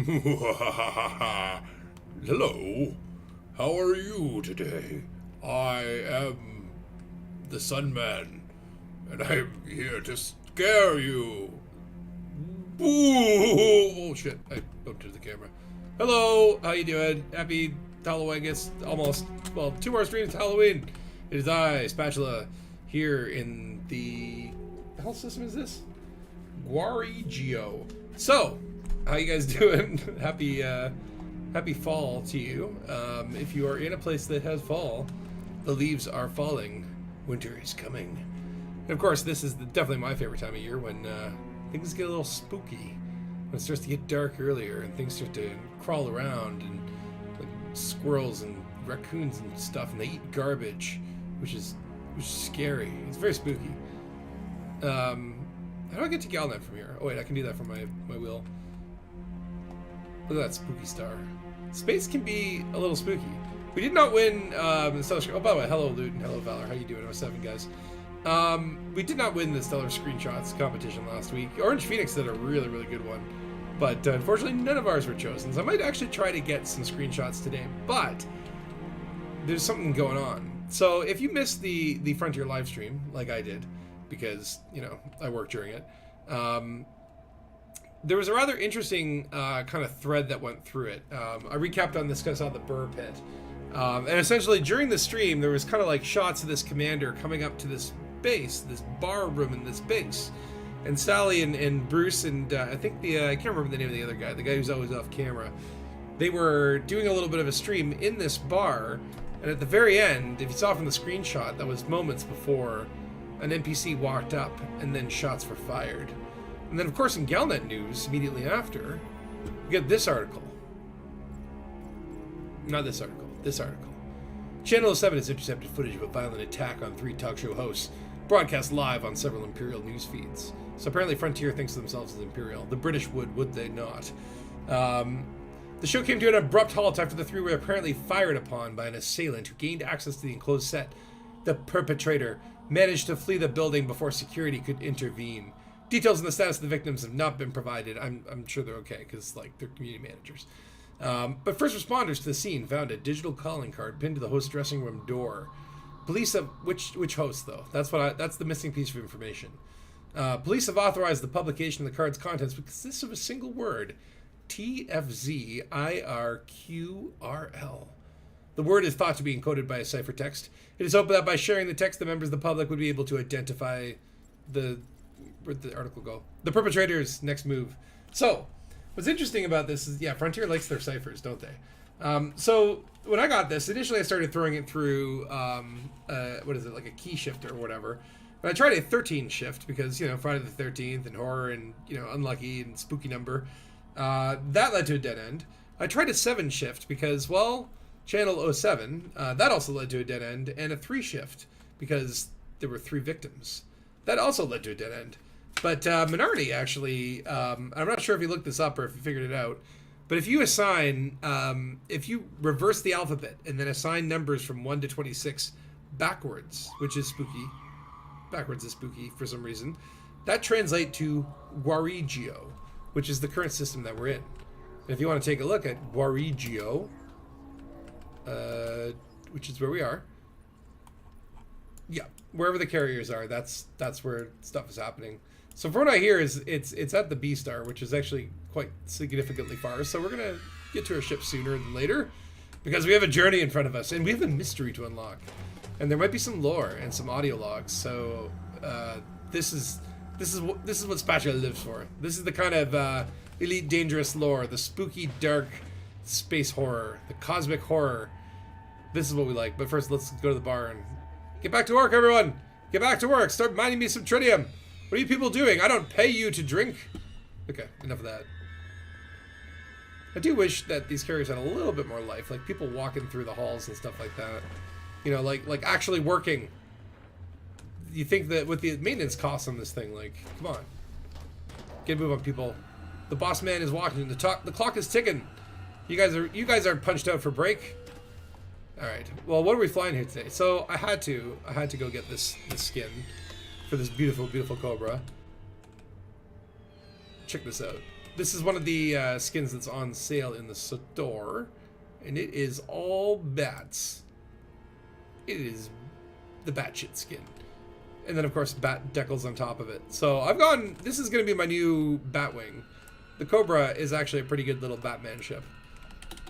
Hello, how are you today? I am the Sunman, and I'm here to scare you. Ooh, oh shit, I bumped into the camera. Hello, how you doing? Happy Halloween, I guess, almost, well, 2 more streams to Halloween. It is I, Spatula, here in the hell system is this? Guarijio. So, how you guys doing? Happy fall to you. If you are in a place that has fall, the leaves are falling. Winter is coming. And of course, this is definitely my favorite time of year when things get a little spooky. When it starts to get dark earlier and things start to crawl around and like squirrels and raccoons and stuff, and they eat garbage, which is scary. It's very spooky. How do I get to Galnet from here? Oh wait, I can do that from my wheel. Look at that spooky star. Space can be a little spooky. We did not win the Stellar... Oh, by the way, hello Loot and hello Valor. How you doing? 07 guys. We did not win the Stellar Screenshots competition last week. Orange Phoenix did a really, really good one. But unfortunately, none of ours were chosen. So I might actually try to get some screenshots today. But there's something going on. So if you missed the Frontier live stream, like I did, because, you know, I worked during it, there was a rather interesting kind of thread that went through it. I recapped on this because I saw the Burr Pit. And essentially, during the stream, there was kind of like shots of this commander coming up to this base, this bar room in this base. And Sally and Bruce and I think I can't remember the name of the other guy, the guy who's always off camera. They were doing a little bit of a stream in this bar. And at the very end, if you saw from the screenshot, that was moments before an NPC walked up and then shots were fired. And then, of course, in Galnet news, immediately after, we get this article. Not this article. This article. Channel 07 has intercepted footage of a violent attack on 3 talk show hosts, broadcast live on several Imperial news feeds. So apparently Frontier thinks of themselves as Imperial. The British would they not? The show came to an abrupt halt after the 3 were apparently fired upon by an assailant who gained access to the enclosed set. The perpetrator managed to flee the building before security could intervene. Details on the status of the victims have not been provided. I'm sure they're okay, because, like, they're community managers. But first responders to the scene found a digital calling card pinned to the host dressing room door. Police have... Which host, though? That's the missing piece of information. Police have authorized the publication of the card's contents, which consists of a single word. TFZIRQRL. The word is thought to be encoded by a ciphertext. It is hoped that by sharing the text, the members of the public would be able to identify where'd the article go? The perpetrator's next move. So, what's interesting about this is, yeah, Frontier likes their ciphers, don't they? So, when I got this, initially I started throwing it through, what is it, like a key shifter or whatever. But I tried a 13 shift because, you know, Friday the 13th and horror and, you know, unlucky and spooky number. That led to a dead end. I tried a 7 shift because, well, Channel 07, that also led to a dead end, and a 3 shift because there were 3 victims. That also led to a dead end. But Minardi actually, I'm not sure if you looked this up or if you figured it out, but if you assign, if you reverse the alphabet and then assign numbers from 1 to 26 backwards, which is spooky, backwards is spooky for some reason, that translates to Guarijio, which is the current system that we're in. And if you want to take a look at Guarijio, which is where we are, yeah, wherever the carriers are, that's where stuff is happening. So from what I hear is it's at the B star, which is actually quite significantly far. So we're gonna get to our ship sooner than later because we have a journey in front of us and we have a mystery to unlock. And there might be some lore and some audio logs. So this is what Spatula lives for. This is the kind of elite dangerous lore, the spooky dark space horror, the cosmic horror. This is what we like. But first, let's go to the bar and get back to work, everyone. Get back to work. Start mining me some tritium. What are you people doing? I don't pay you to drink. Okay, enough of that. I do wish that these carriers had a little bit more life, like people walking through the halls and stuff like that. You know, like actually working. You think that with the maintenance costs on this thing, like, come on. Get a move on, people. The boss man is walking. The clock is ticking. You guys are punched out for break. All right. Well, what are we flying here today? So I had to go get this skin for this beautiful, beautiful Cobra. Check this out. This is one of the skins that's on sale in the store, and it is all bats. It is the batshit skin. And then, of course, bat decals on top of it. So I've gone... This is going to be my new Batwing. The Cobra is actually a pretty good little Batman ship.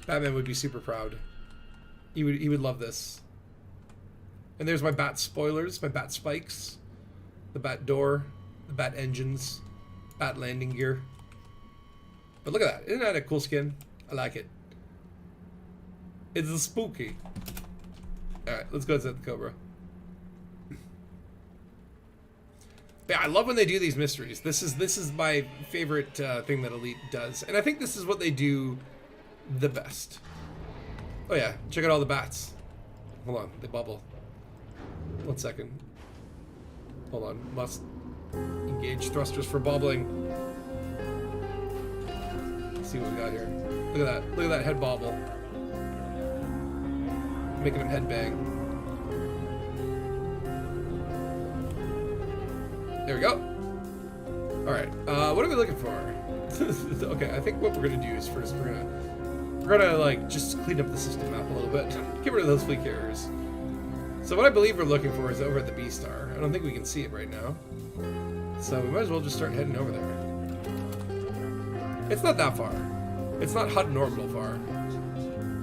Batman would be super proud. He would love this. And there's my bat spoilers, my bat spikes, the bat door, the bat engines, bat landing gear. But look at that. Isn't that a cool skin? I like it. It's a spooky. Alright, let's go set the Cobra. Yeah, I love when they do these mysteries. This is my favorite thing that Elite does. And I think this is what they do the best. Oh yeah, check out all the bats. Hold on, they bubble. 1 second. Hold on, must engage thrusters for bobbling. Let's see what we got here. Look at that. Look at that head bobble. Making him head bang. There we go. Alright, what are we looking for? Okay, I think what we're gonna do is first we're gonna like just clean up the system map a little bit. Get rid of those fleet carriers. So what I believe we're looking for is over at the B star. I don't think we can see it right now. So we might as well just start heading over there. It's not that far. It's not Hut Orbital far.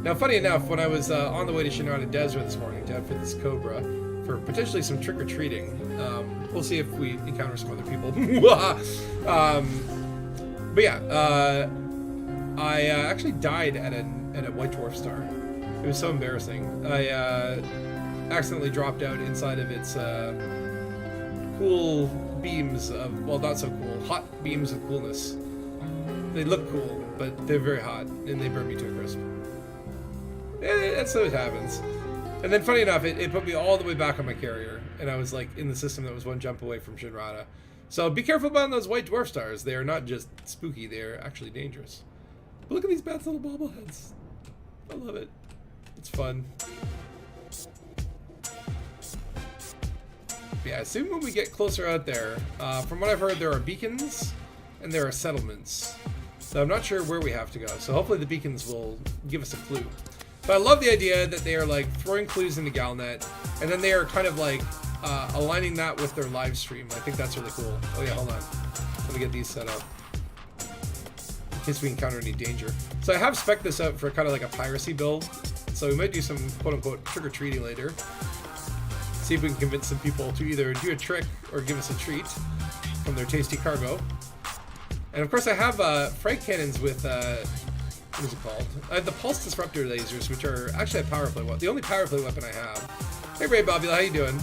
Now, funny enough, when I was on the way to Synuefe Desert this morning to outfit this Cobra for potentially some trick-or-treating, we'll see if we encounter some other people. But yeah, I actually died at a white dwarf star. It was so embarrassing. I accidentally dropped out inside of its cool beams of, well, not so cool, hot beams of coolness. They look cool, but they're very hot, and they burn me to a crisp. That's how it happens. And then, funny enough, it put me all the way back on my carrier, and I was like in the system that was one jump away from Shinrada. So be careful about those white dwarf stars. They are not just spooky; they are actually dangerous. But look at these bats' little bobbleheads. I love it. It's fun. Yeah, soon when we get closer out there, from what I've heard, there are beacons and there are settlements. So I'm not sure where we have to go. So hopefully the beacons will give us a clue. But I love the idea that they are like throwing clues into Galnet, and then they are kind of like aligning that with their live stream. I think that's really cool. Oh yeah, hold on. Let me get these set up in case we encounter any danger. So I have spec'd this out for kind of like a piracy build. So we might do some quote-unquote trick-or-treating later. See if we can convince some people to either do a trick or give us a treat from their tasty cargo. And of course I have frag cannons with, what is it called? I have the pulse disruptor lasers, which are actually a power play weapon. The only power play weapon I have. Hey Ray Bobby, how you doing?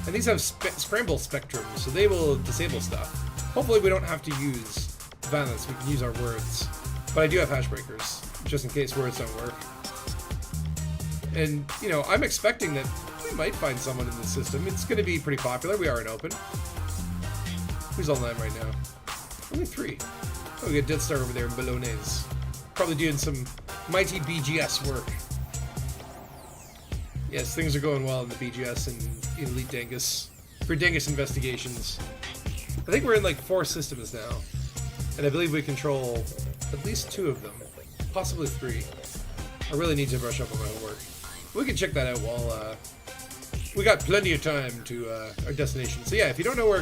And these have scramble spectrums, so they will disable stuff. Hopefully we don't have to use violence, we can use our words. But I do have hash breakers, just in case words don't work. And, you know, I'm expecting that we might find someone in the system. It's going to be pretty popular. We are in open. Who's online right now? Only 3. Oh, we got Death Star over there in Bolognese. Probably doing some mighty BGS work. Yes, things are going well in the BGS and Elite Dangus. For Dangus investigations. I think we're in like 4 systems now. And I believe we control at least 2 of them. Possibly 3. I really need to brush up on my homework. We can check that out while we got plenty of time to our destination. So yeah, if you don't know where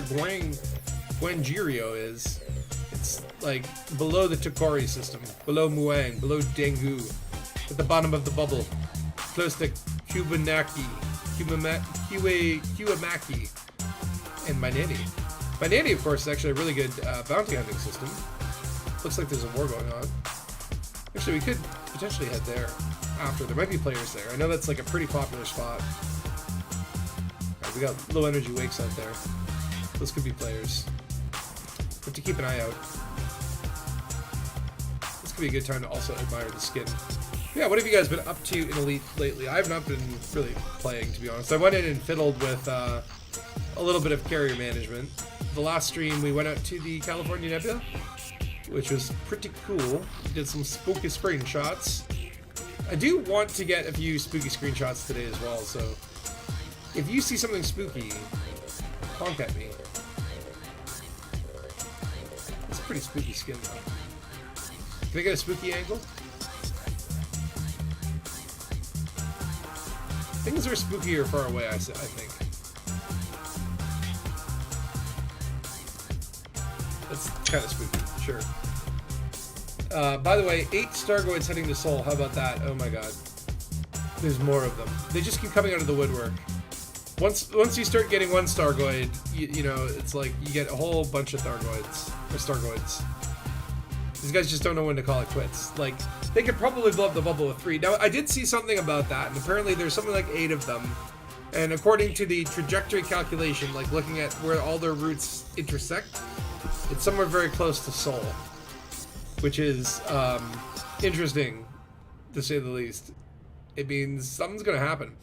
Guarijio is, it's like below the Tokori system, below Muang, below Dangu, at the bottom of the bubble, close to Kubanaki, Kiwamaki, and Mainani. Mainani, of course, is actually a really good bounty hunting system. Looks like there's a war going on. Actually, we could potentially head there after. There might be players there. I know that's like a pretty popular spot. Right, we got low energy wakes out there. Those could be players. But to keep an eye out. This could be a good time to also admire the skin. Yeah, what have you guys been up to in Elite lately? I have not been really playing, to be honest. I went in and fiddled with a little bit of carrier management. The last stream, we went out to the California Nebula, which was pretty cool. Did some spooky screenshots. I do want to get a few spooky screenshots today as well, so if you see something spooky, honk at me. It's a pretty spooky skin though. Can I get a spooky angle? Things are spookier far away, I think. That's kind of spooky, sure. By the way, 8 Stargoids heading to Sol. How about that? Oh my god. There's more of them. They just keep coming out of the woodwork. Once you start getting one Stargoid, you know, it's like you get a whole bunch of Stargoids. These guys just don't know when to call it quits. Like, they could probably blow up the bubble with 3. Now, I did see something about that, and apparently there's something like 8 of them. And according to the trajectory calculation, like looking at where all their routes intersect, it's somewhere very close to Sol. Which is interesting, to say the least. It means something's going to happen.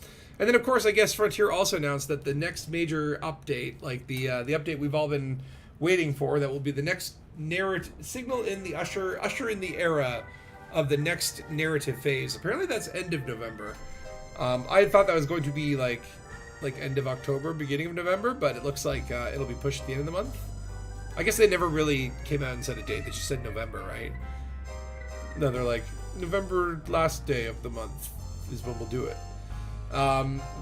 And then, of course, I guess Frontier also announced that the next major update, like the update we've all been waiting for, that will be the next narrative signal in the usher in the era of the next narrative phase. Apparently, that's end of November. I thought that was going to be like end of October, beginning of November, but it looks like it'll be pushed at the end of the month. I guess they never really came out and said a date. They just said November, right? No, they're like, November last day of the month is when we'll do it.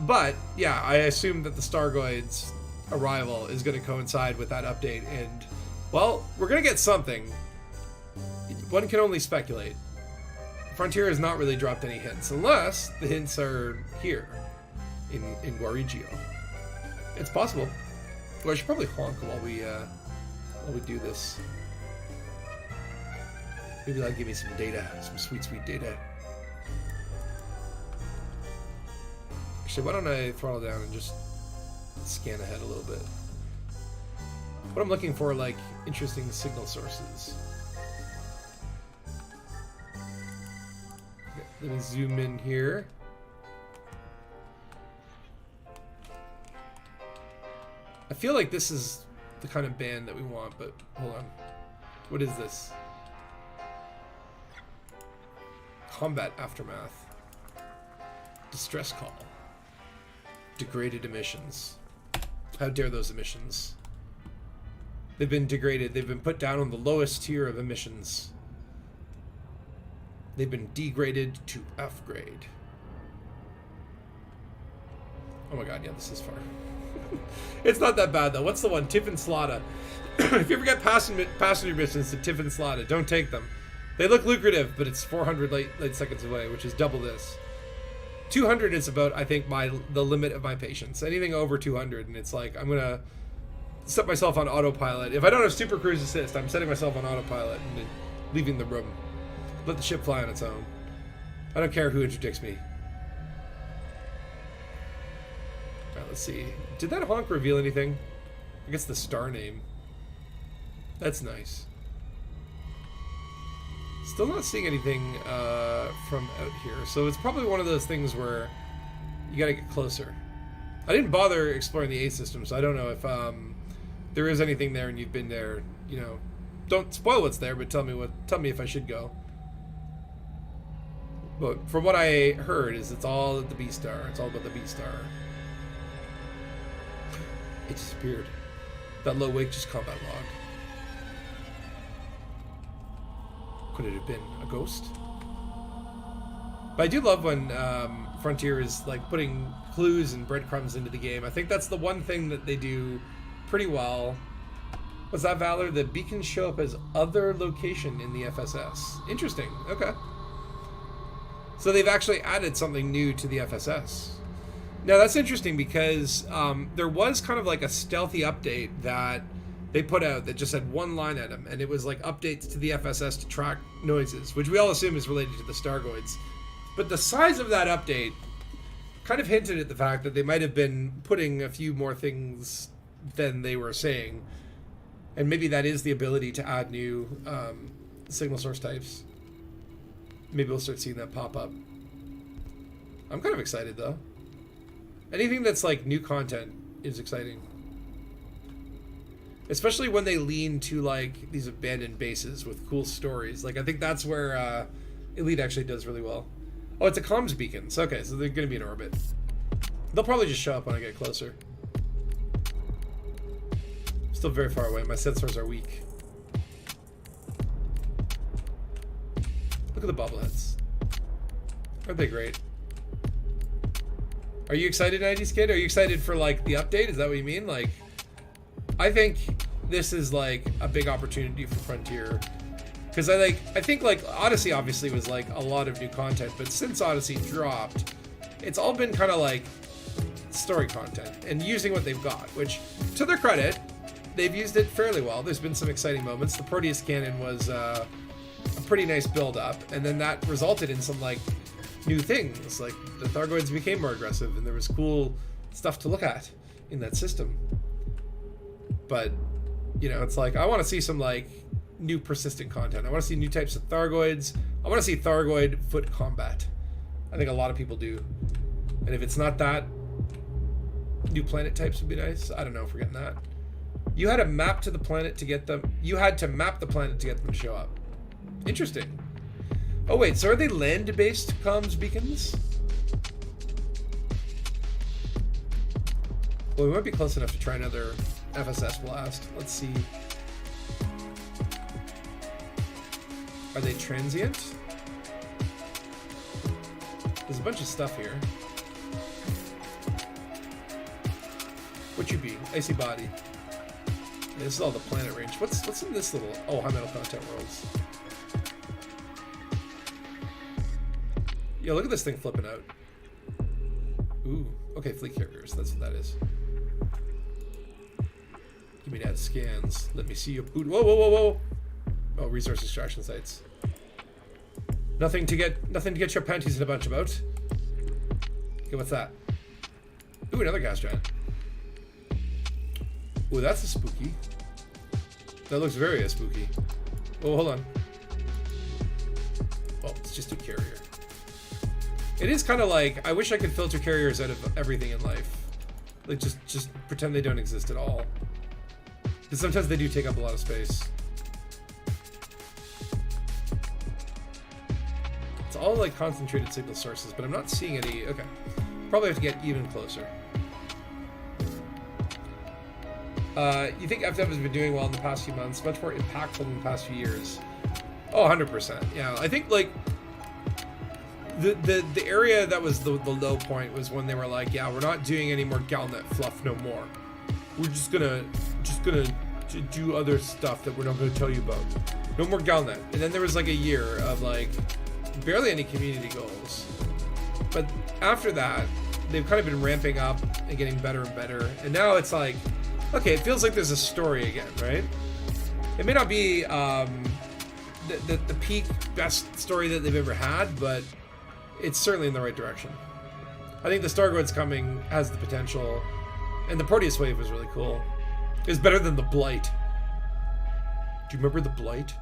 But, yeah, I assume that the Stargoids' arrival is going to coincide with that update. And, well, we're going to get something. One can only speculate. Frontier has not really dropped any hints, unless the hints are here in Guarijio. It's possible. Well, I should probably honk while we do this. Maybe that'll give me some data, some sweet data. Actually, why don't I throttle down and just scan ahead a little bit? What I'm looking for, like, interesting signal sources. Okay, let me zoom in here. I feel like this is the kind of band that we want, but hold on. What is this? Combat Aftermath. Distress Call. Degraded emissions. How dare those emissions? They've been degraded. They've been put down on the lowest tier of emissions. They've been degraded to F grade. Oh my god, yeah, this is far. It's not that bad, though. What's the one? Tiff and Slada. If you ever get passenger missions to Tiff and Slada, don't take them. They look lucrative, but it's 400 light seconds away, which is double this. 200 is about, I think, the limit of my patience. Anything over 200, and it's like, I'm going to set myself on autopilot. If I don't have Super Cruise Assist, I'm setting myself on autopilot and leaving the room. Let the ship fly on its own. I don't care who interdicts me. Alright, let's see. Did that honk reveal anything? I guess the star name. That's nice. Still not seeing anything from out here. So it's probably one of those things where you gotta get closer. I didn't bother exploring the A system, so I don't know if there is anything there and you've been there. You know, don't spoil what's there, but tell me if I should go. But from what I heard, is it's all at the B star. It's all about the B star. It disappeared. That low wake just combat log. Could it have been a ghost? But I do love when Frontier is like putting clues and breadcrumbs into the game. I think that's the one thing that they do pretty well. What's that, Valor? The beacons show up as other location in the FSS. Interesting. Okay. So they've actually added something new to the FSS. Now that's interesting because there was kind of like a stealthy update that they put out that just had one line at them, and it was like updates to the FSS to track noises, which we all assume is related to the Stargoids. But the size of that update kind of hinted at the fact that they might have been putting a few more things than they were saying. And maybe that is the ability to add new signal source types. Maybe we'll start seeing that pop up. I'm kind of excited, though. Anything that's like new content is exciting. Especially when they lean to like these abandoned bases with cool stories. Like I think that's where Elite actually does really well. Oh, it's a comms beacons. Okay, so they're going to be in orbit. They'll probably just show up when I get closer. Still very far away. My sensors are weak. Look at the bobbleheads. Aren't they great? Are you excited, 90s kid? Are you excited for like the update? Is that what you mean? Like, I think this is like a big opportunity for Frontier. Because I think like Odyssey obviously was like a lot of new content, but since Odyssey dropped, it's all been kind of like story content and using what they've got, which to their credit, they've used it fairly well. There's been some exciting moments. The Proteus cannon was a pretty nice build up, and then that resulted in some like new things. Like the Thargoids became more aggressive, and there was cool stuff to look at in that system. But you know, it's like I want to see some like new persistent content. I want to see new types of Thargoids. I want to see Thargoid foot combat. I think a lot of people do. And if it's not that, new planet types would be nice. I don't know if we're getting that. You had to map to the planet to get them. You had to map the planet to get them to show up. Interesting. Oh wait, so are they land-based comms beacons? Well, we might be close enough to try another FSS blast. Let's see. Are they transient? There's a bunch of stuff here. What you be? Icy body. Yeah, this is all the planet range. What's in this little... Oh, high metal content worlds. Yo, look at this thing flipping out. Ooh. Okay, fleet carriers. That's what that is. Give me that scans. Let me see your boot. Whoa, whoa, whoa, whoa. Oh, resource extraction sites. Nothing to get your panties in a bunch about. Okay, what's that? Ooh, another gas giant. Ooh, that's a spooky. That looks very spooky. Oh, hold on. Oh, it's just a carrier. It is kind of like, I wish I could filter carriers out of everything in life. Like, just pretend they don't exist at all. Because sometimes they do take up a lot of space. It's all like concentrated signal sources, but I'm not seeing any. Okay. Probably have to get even closer. You think FDev has been doing well in the past few months, much more impactful in the past few years? Oh, 100%. Yeah, I think like the area that was the low point was when they were like, yeah, we're not doing any more Galnet fluff no more. We're just gonna do other stuff that we're not gonna tell you about. No more Galnet. And then there was like a year of like barely any community goals. But after that, they've kind of been ramping up and getting better and better. And now it's like, okay, it feels like there's a story again, right? It may not be the peak best story that they've ever had, but it's certainly in the right direction. I think the Stargoid's coming has the potential, and the Proteus wave was really cool. It's better than the Blight. Do you remember the Blight?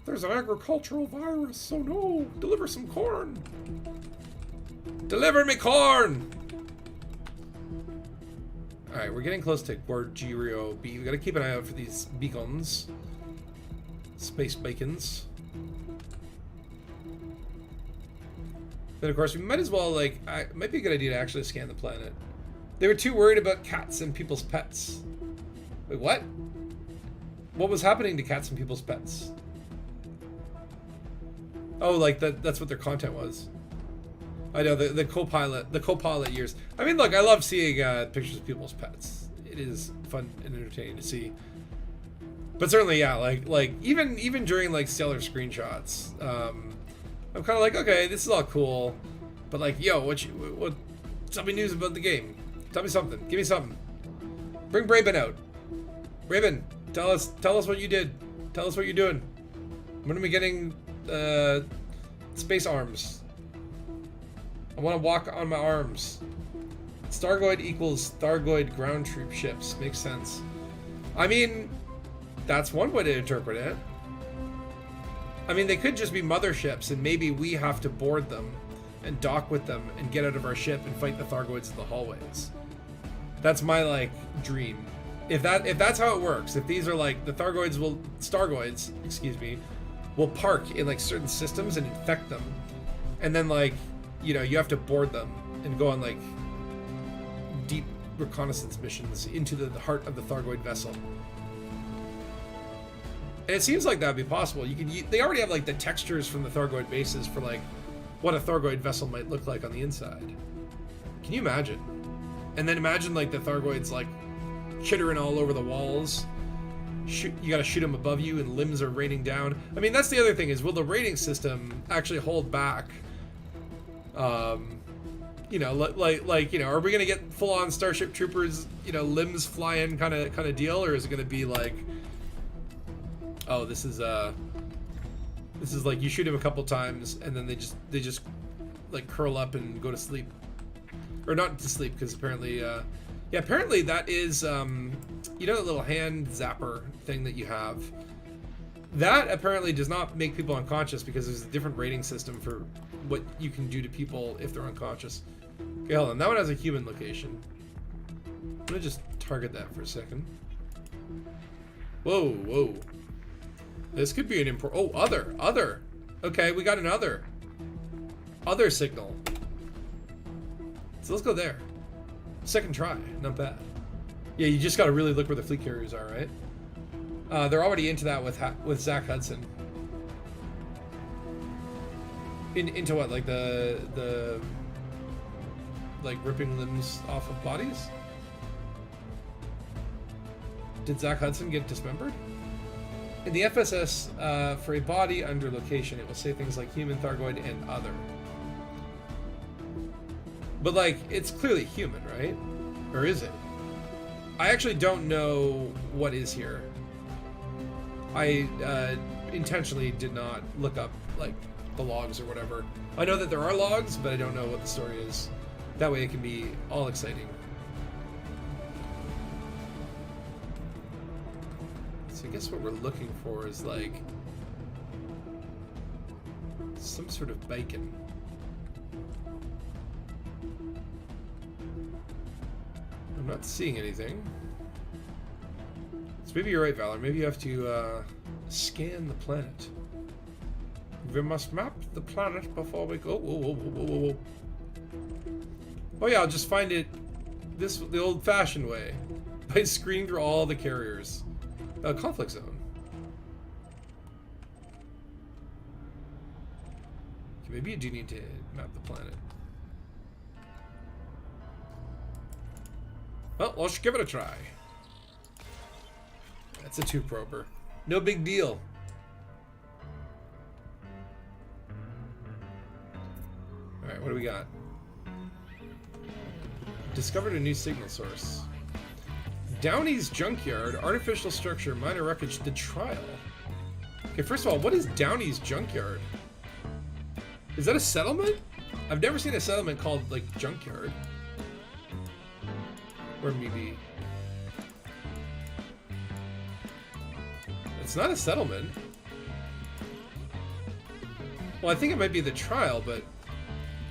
There's an agricultural virus, oh no! Deliver some corn! Deliver me corn! Alright, we're getting close to Guarijio B. We gotta keep an eye out for these beacons. Space bacons. Then of course we might as well, like, it might be a good idea to actually scan the planet. They were too worried about cats and people's pets. Wait, what? What was happening to cats and people's pets? Oh, like that's what their content was. I know, the co-pilot years. I mean, look, I love seeing pictures of people's pets. It is fun and entertaining to see. But certainly, yeah, like even during like stellar screenshots, I'm kind of like, okay, this is all cool, but like, yo, what? Tell me news about the game. Tell me something. Give me something. Bring Braben out. Braben, tell us what you did. Tell us what you're doing. When are we getting space arms? I want to walk on my arms. Stargoid equals Thargoid ground troop ships. Makes sense. I mean, that's one way to interpret it. I mean, they could just be motherships, and maybe we have to board them and dock with them and get out of our ship and fight the Thargoids in the hallways. That's my, like, dream. If that's how it works, if these are, like, the Stargoids, excuse me, will park in, like, certain systems and infect them, and then, like, you know, you have to board them and go on, like, deep reconnaissance missions into the heart of the Thargoid vessel. And it seems like that would be possible. They already have like the textures from the Thargoid bases for like what a Thargoid vessel might look like on the inside. Can you imagine? And then imagine like the Thargoids like chittering all over the walls. You gotta shoot them above you, and limbs are raining down. I mean, that's the other thing is, will the rating system actually hold back? You know, like you know, are we gonna get full-on Starship Troopers, you know, limbs flying kind of deal, or is it gonna be like, oh, this is like you shoot him a couple times and then they just like curl up and go to sleep, or not to sleep, because apparently yeah, apparently that is you know, that little hand zapper thing that you have, that apparently does not make people unconscious, because there's a different rating system for what you can do to people if they're unconscious. Okay, hold on, that one has a human location. I'm gonna just target that for a second. Whoa. This could be an oh, other. Okay, we got an other signal. So let's go there. Second try, not bad. Yeah, you just gotta really look where the fleet carriers are, right? They're already into that with Zach Hudson. Into what, like the like ripping limbs off of bodies? Did Zach Hudson get dismembered? In the FSS, for a body under location, it will say things like human, Thargoid, and other. But like, it's clearly human, right? Or is it? I actually don't know what is here. I intentionally did not look up like the logs or whatever. I know that there are logs, but I don't know what the story is. That way it can be all exciting. So I guess what we're looking for is like some sort of bacon. I'm not seeing anything. So maybe you're right, Valor. Maybe you have to scan the planet. We must map the planet before we go. Whoa. Oh yeah, I'll just find it the old-fashioned way, by screening through all the carriers. Conflict zone. Okay, maybe you do need to map the planet. Well, let's give it a try. That's a 2-prober. No big deal. Alright, what do we got? Discovered a new signal source. Downey's Junkyard, artificial structure, minor wreckage, the trial. Okay, first of all, what is Downey's Junkyard? Is that a settlement? I've never seen a settlement called, like, Junkyard. Or maybe... It's not a settlement. Well, I think it might be the trial, but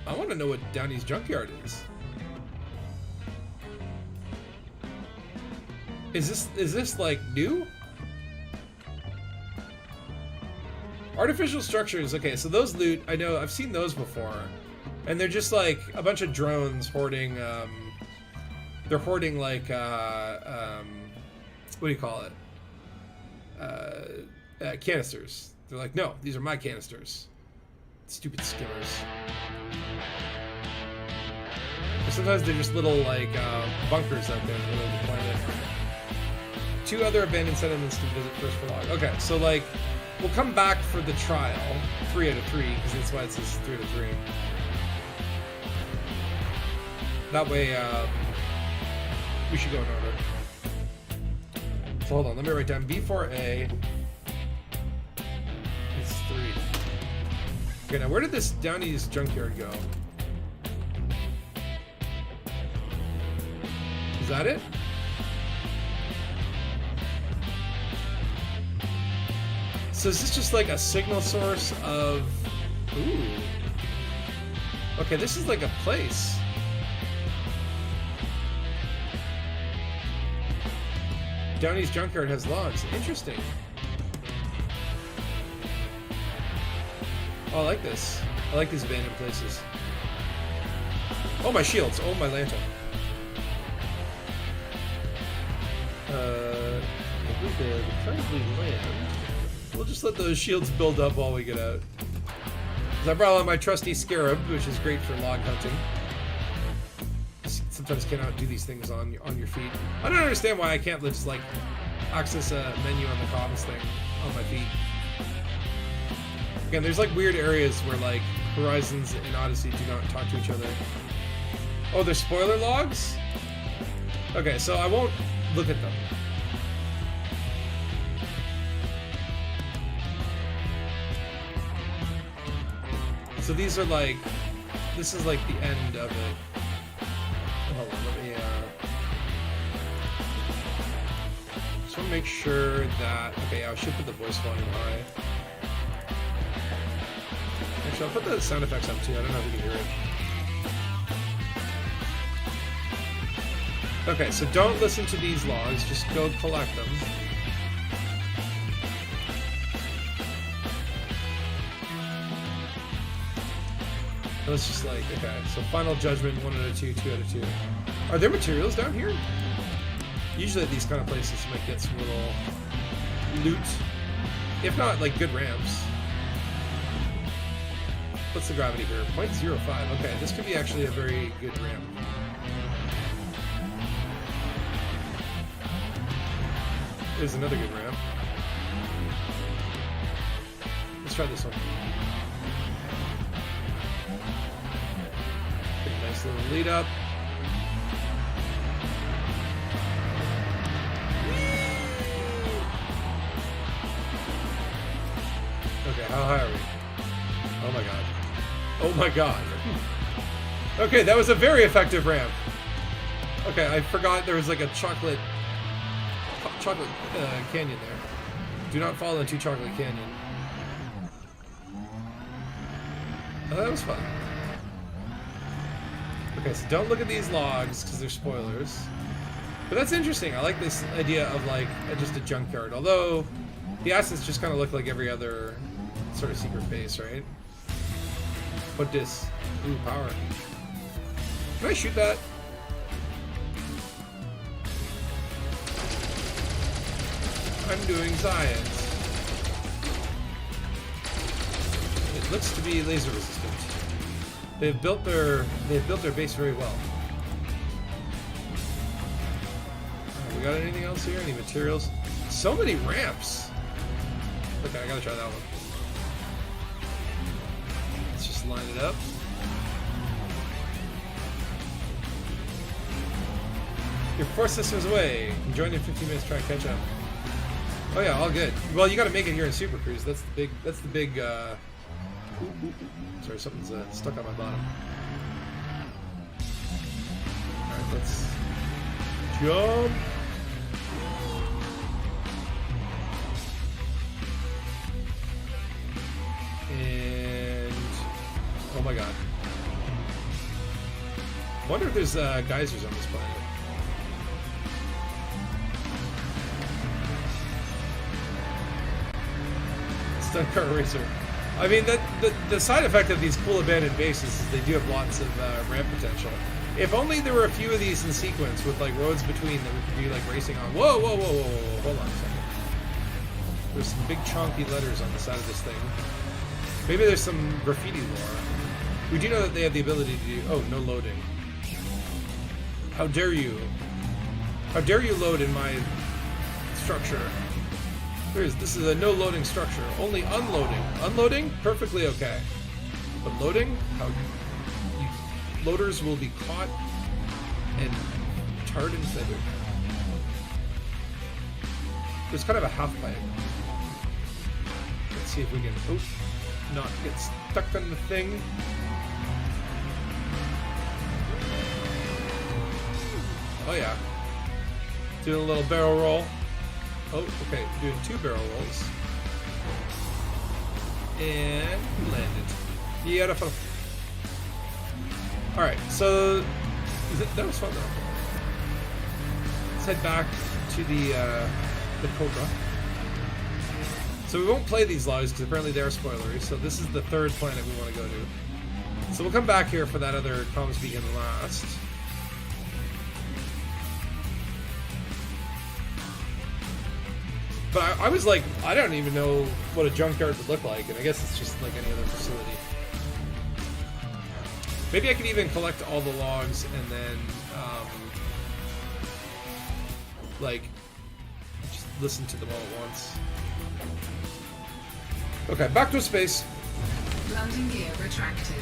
I want to know what Downey's Junkyard is. Is this like new? Artificial structures. Okay, so those loot, I know I've seen those before, and they're just like a bunch of drones hoarding. They're hoarding like what do you call it? Canisters. They're like, no, these are my canisters. Stupid skimmers. Or sometimes they're just little like bunkers out there in the middle of the planet. 2 other abandoned settlements to visit first for log. Okay, so like, we'll come back for the trial. 3 out of 3, because that's why it says 3 out of 3. That way, we should go in order. So hold on, let me write down B4A. It's 3. Okay, now where did this Downey's Junkyard go? Is that it? So is this just like a signal source of... Ooh. Okay, this is like a place. Downey's Junkyard has logs. Interesting. Oh, I like this. I like these abandoned places. Oh, my shields. Oh, my lantern. If we could probably land We'll just let those shields build up while we get out. I brought along my trusty scarab, which is great for log hunting. Sometimes cannot do these things on your feet. I don't understand why I can't just like access a menu on the comms thing on my feet. Again, there's like weird areas where like Horizons and Odyssey do not talk to each other. Oh, there's spoiler logs? Okay, so I won't look at them. So these are like, this is like the end of it. Hold on, let me, just want to make sure that, okay, I should put the voice volume high. Actually, I'll put the sound effects up too, I don't know if you can hear it. Okay, so don't listen to these logs, just go collect them. Let's just like, okay, so Final Judgment, 1 out of 2, 2 out of 2. Are there materials down here? Usually at these kind of places you might get some little loot. If not, like good ramps. What's the gravity here? 0.05. Okay, this could be actually a very good ramp. There's another good ramp. Let's try this one. Nice little lead up. Okay, how high are we? Oh my god. Oh my god. Okay, that was a very effective ramp. Okay, I forgot there was like a chocolate canyon there. Do not fall into Chocolate Canyon. Oh, that was fun. Okay, so don't look at these logs because they're spoilers. But that's interesting. I like this idea of like just a junkyard. Although the assets just kind of look like every other sort of secret base, right? Put this. Ooh, power. Can I shoot that? I'm doing science. It looks to be laser resistant. They've built their base very well. We got anything else here? Any materials? So many ramps. Okay, I gotta try that one. Let's just line it up. Your 4 systems away. Join in 15 minutes. Try and catch up. Oh yeah, all good. Well, you got to make it here in Super Cruise. That's the big. Sorry, something's stuck on my bottom. All right, let's jump. And oh my god. I wonder if there's geysers on this planet. Stunt car racer. I mean, the side effect of these cool abandoned bases is they do have lots of ramp potential. If only there were a few of these in sequence with like roads between that we could be like racing on. Whoa, whoa, whoa, whoa, whoa! Hold on a second. There's some big chunky letters on the side of this thing. Maybe there's some graffiti lore. We do know that they have the ability to do. Oh, no loading. How dare you? How dare you load in my structure? This is a no loading structure. Only unloading. Unloading? Perfectly okay. But loading? How loaders will be caught and tarred and feathered. There's kind of a half pipe. Let's see if we can not get stuck on the thing. Oh yeah. Doing a little barrel roll. Oh, okay, doing 2 barrel rolls. And landed. Beautiful. Alright, so that was fun though. Let's head back to the Cobra. So we won't play these logs because apparently they are spoilery, so this is the 3rd planet we want to go to. So we'll come back here for that other comms beacon last. But I was like, I don't even know what a junkyard would look like, and I guess it's just like any other facility. Maybe I could even collect all the logs and then, like, just listen to them all at once. Okay, back to space. Landing gear retracted.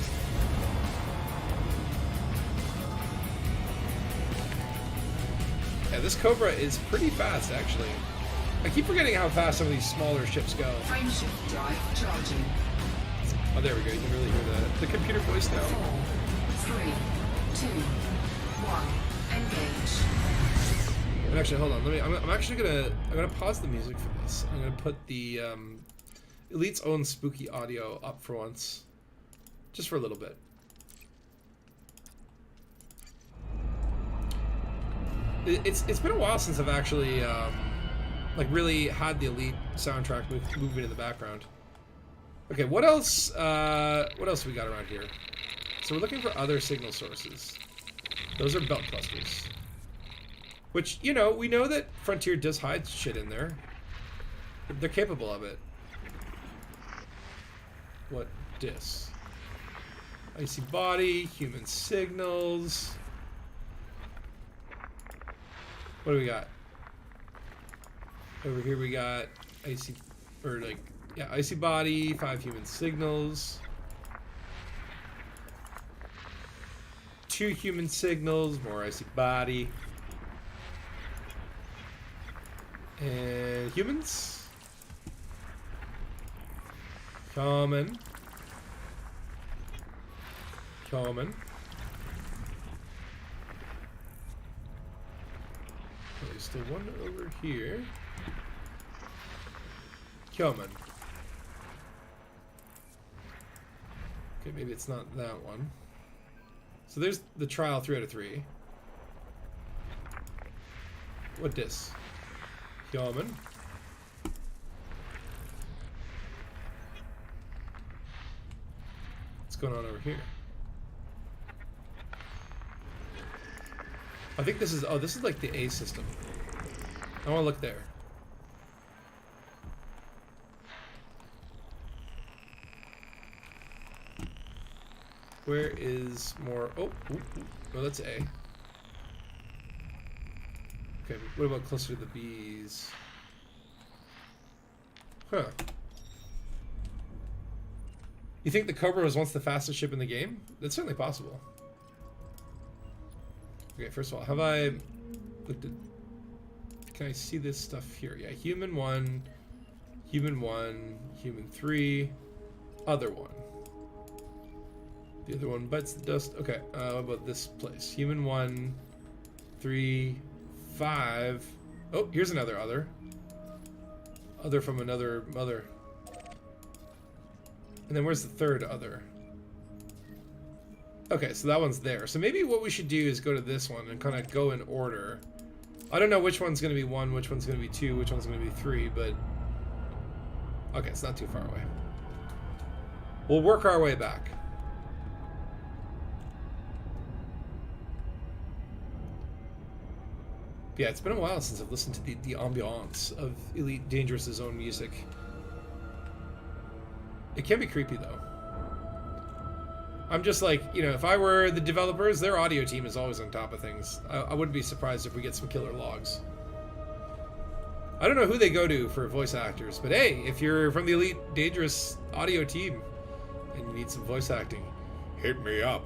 Yeah, this Cobra is pretty fast, actually. I keep forgetting how fast some of these smaller ships go. Frameshift drive charging. Oh, there we go. You can really hear the computer voice now. 4, 3, 2, 1. Engage. And actually, hold on. I'm actually gonna pause the music for this. I'm gonna put the Elite's own spooky audio up for once, just for a little bit. It's been a while since I've actually like really had the Elite soundtrack moving in the background. Okay, what else? What else we got around here? So we're looking for other signal sources. Those are belt clusters. Which, you know, we know that Frontier does hide shit in there. They're capable of it. What dis? Icy body, human signals. What do we got? Over here we got icy, or like, yeah, icy body, 5 human signals. 2 human signals, more icy body. And humans. Common. Common. There's still one over here. Common. Okay, maybe it's not that one. So there's the trial 3 out of 3. What dis? Common. What's going on over here? I think this is, oh, this is like the A system. I want to look there. Where is more, oh, no, that's A. Okay, what about closer to the B's? Huh. You think the Cobra was once the fastest ship in the game? That's certainly possible. Okay, first of all, have I looked at... Can I see this stuff here? Yeah, human 1, human 1, human 3, other 1. The other one bites the dust. Okay, what about this place? Human 1, 3, 5. Oh, here's another other. Other from another mother. And then where's the third other? Okay, so that one's there. So maybe what we should do is go to this one and kind of go in order. I don't know which one's going to be 1, which one's going to be 2, which one's going to be 3, but... Okay, it's not too far away. We'll work our way back. Yeah, it's been a while since I've listened to the ambiance of Elite Dangerous's own music. It can be creepy, though. I'm just like, you know, if I were the developers, their audio team is always on top of things. I wouldn't be surprised if we get some killer logs. I don't know who they go to for voice actors, but hey, if you're from the Elite Dangerous audio team and you need some voice acting, hit me up.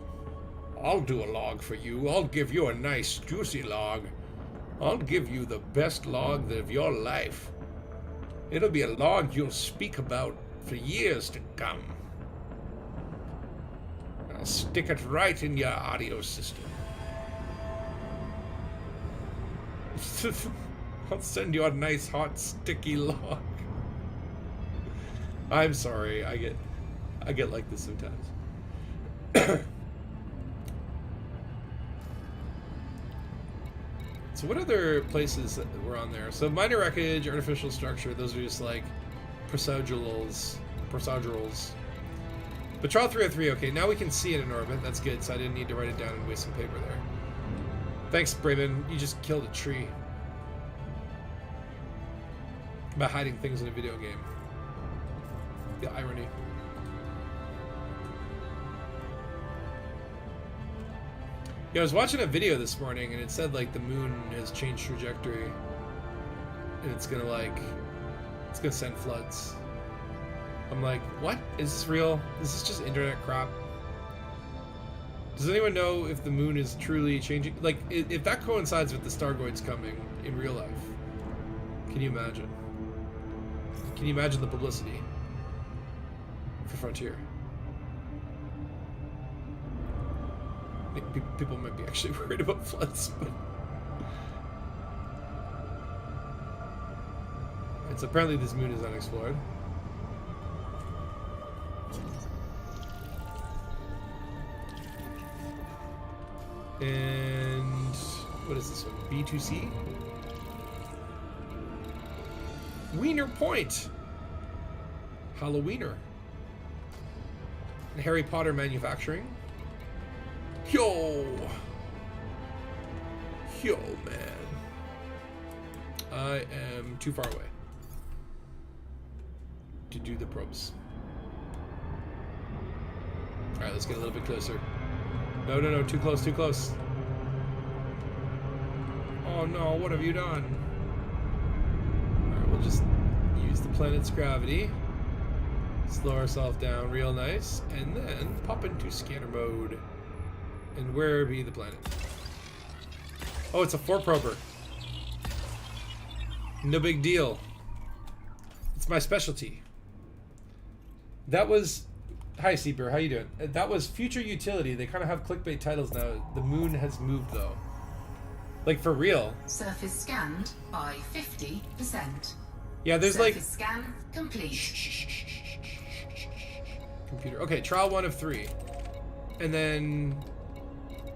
I'll do a log for you. I'll give you a nice, juicy log. I'll give you the best log of your life. It'll be a log you'll speak about for years to come. I'll stick it right in your audio system. I'll send you a nice, hot, sticky log. I'm sorry, I get like this sometimes. So what other places that were on there? So minor wreckage, artificial structure, those are just like procedurals. But trial 3 of 3, okay, now we can see it in orbit. That's good, so I didn't need to write it down and waste some paper there. Thanks, Brayman. You just killed a tree. About hiding things in a video game. The irony. Yeah, I was watching a video this morning and it said like the moon has changed trajectory and it's gonna send floods. I'm like, what? Is this real? Is this just internet crap? Does anyone know if the moon is truly changing? Like, if that coincides with the Stargoids coming in real life, can you imagine? Can you imagine the publicity for Frontier? I think people might be actually worried about floods, but... It's apparently this moon is unexplored. And what is this one? B2C? Wiener Point! Halloweener. And Harry Potter Manufacturing. Yo! Yo, man. I am too far away to do the probes. Alright, let's get a little bit closer. No, no, no, too close, too close. Oh no, what have you done? Alright, we'll just use the planet's gravity. Slow ourselves down real nice, and then pop into scanner mode. And where be the planet? Oh, it's a 4-prober. No big deal. It's my specialty. That was... Hi, Seeber. How you doing? That was Future Utility. They kind of have clickbait titles now. The moon has moved, though. Like, for real. Surface scanned by 50%. Yeah, there's Surface like... scan complete. Computer. Okay, trial 1 of 3. And then...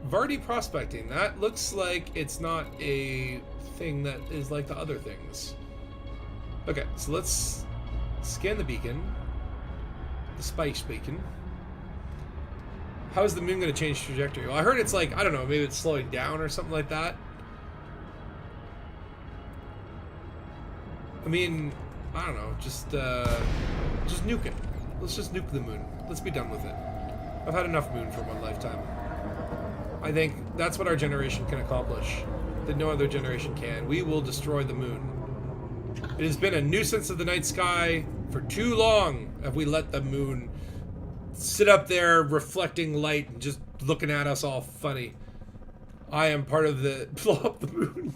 Vardy prospecting. That looks like it's not a thing that is like the other things. Okay, so let's scan the beacon. The spice beacon. How is the moon going to change trajectory? Well, I heard it's like, I don't know, maybe it's slowing down or something like that. I mean, I don't know, just nuke it. Let's just nuke the moon. Let's be done with it. I've had enough moon for one lifetime. I think that's what our generation can accomplish, that no other generation can. We will destroy the moon. It has been a nuisance of the night sky for too long. Have we let the moon sit up there reflecting light and just looking at us all funny? I am part of the blow up the moon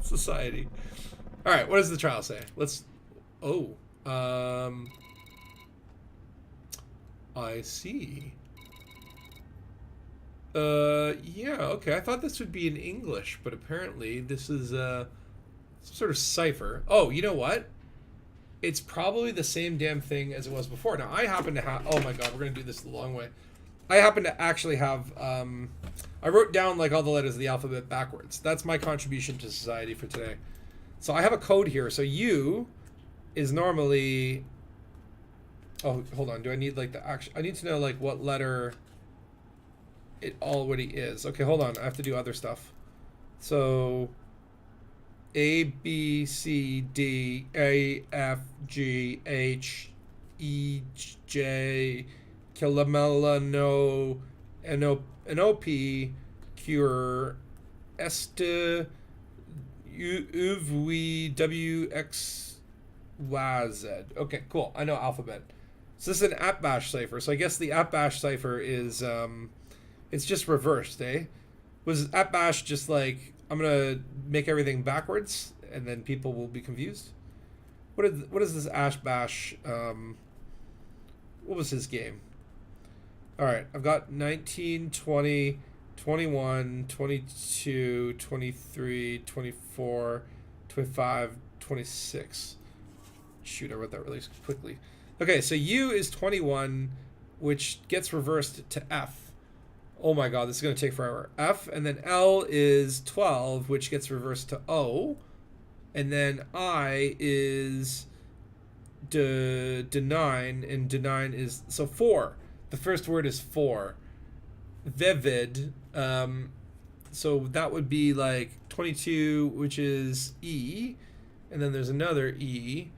society. All right, what does the trial say? Let's. Oh, I see. Yeah, okay. I thought this would be in English, but apparently this is some sort of cipher. Oh, you know what? It's probably the same damn thing as it was before. Now, I happen to have... Oh my god, we're going to do this the long way. I happen to actually have... I wrote down, like, all the letters of the alphabet backwards. That's my contribution to society for today. So I have a code here. So U is normally... Oh, hold on. Do I need, like, the actual... I need to know, like, what letter it already is. Okay, hold on. I have to do other stuff. So... A, B, C, D, A, F, G, H, E, J, Kilamela, N, O, P, Q, S, T, U, V, W, X, Y, Z. Okay, cool. I know alphabet. So this is an app bash cipher. So I guess the app bash cipher is, it's just reversed, eh? Was app bash just like... I'm gonna make everything backwards, and then people will be confused. What is this Ash Bash? What was his game? All right, I've got 19, 20, 21, 22, 23, 24, 25, 26. Shoot, I wrote that really quickly. Okay, so U is 21, which gets reversed to F. Oh my god, this is going to take forever. F, and then L is 12, which gets reversed to O. And then I is D9, and D9 is... So 4. The first word is 4. Vivid. So that would be like 22, which is E. and then there's another E,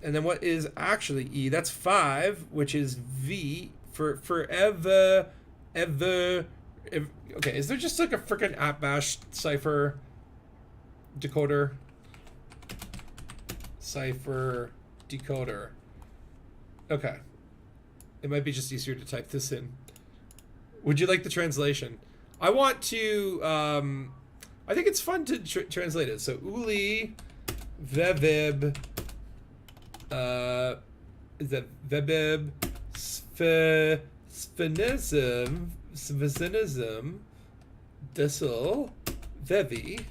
and then what is actually E? That's 5, which is V for forever, ever. Okay, is there just like a freaking @bash cipher decoder? Cipher decoder. Okay. It might be just easier to type this in. Would you like the translation? I want to, I think it's fun to translate it. So, Uli Vevib, is that Vebib Sphenism, Dissel, Vevi,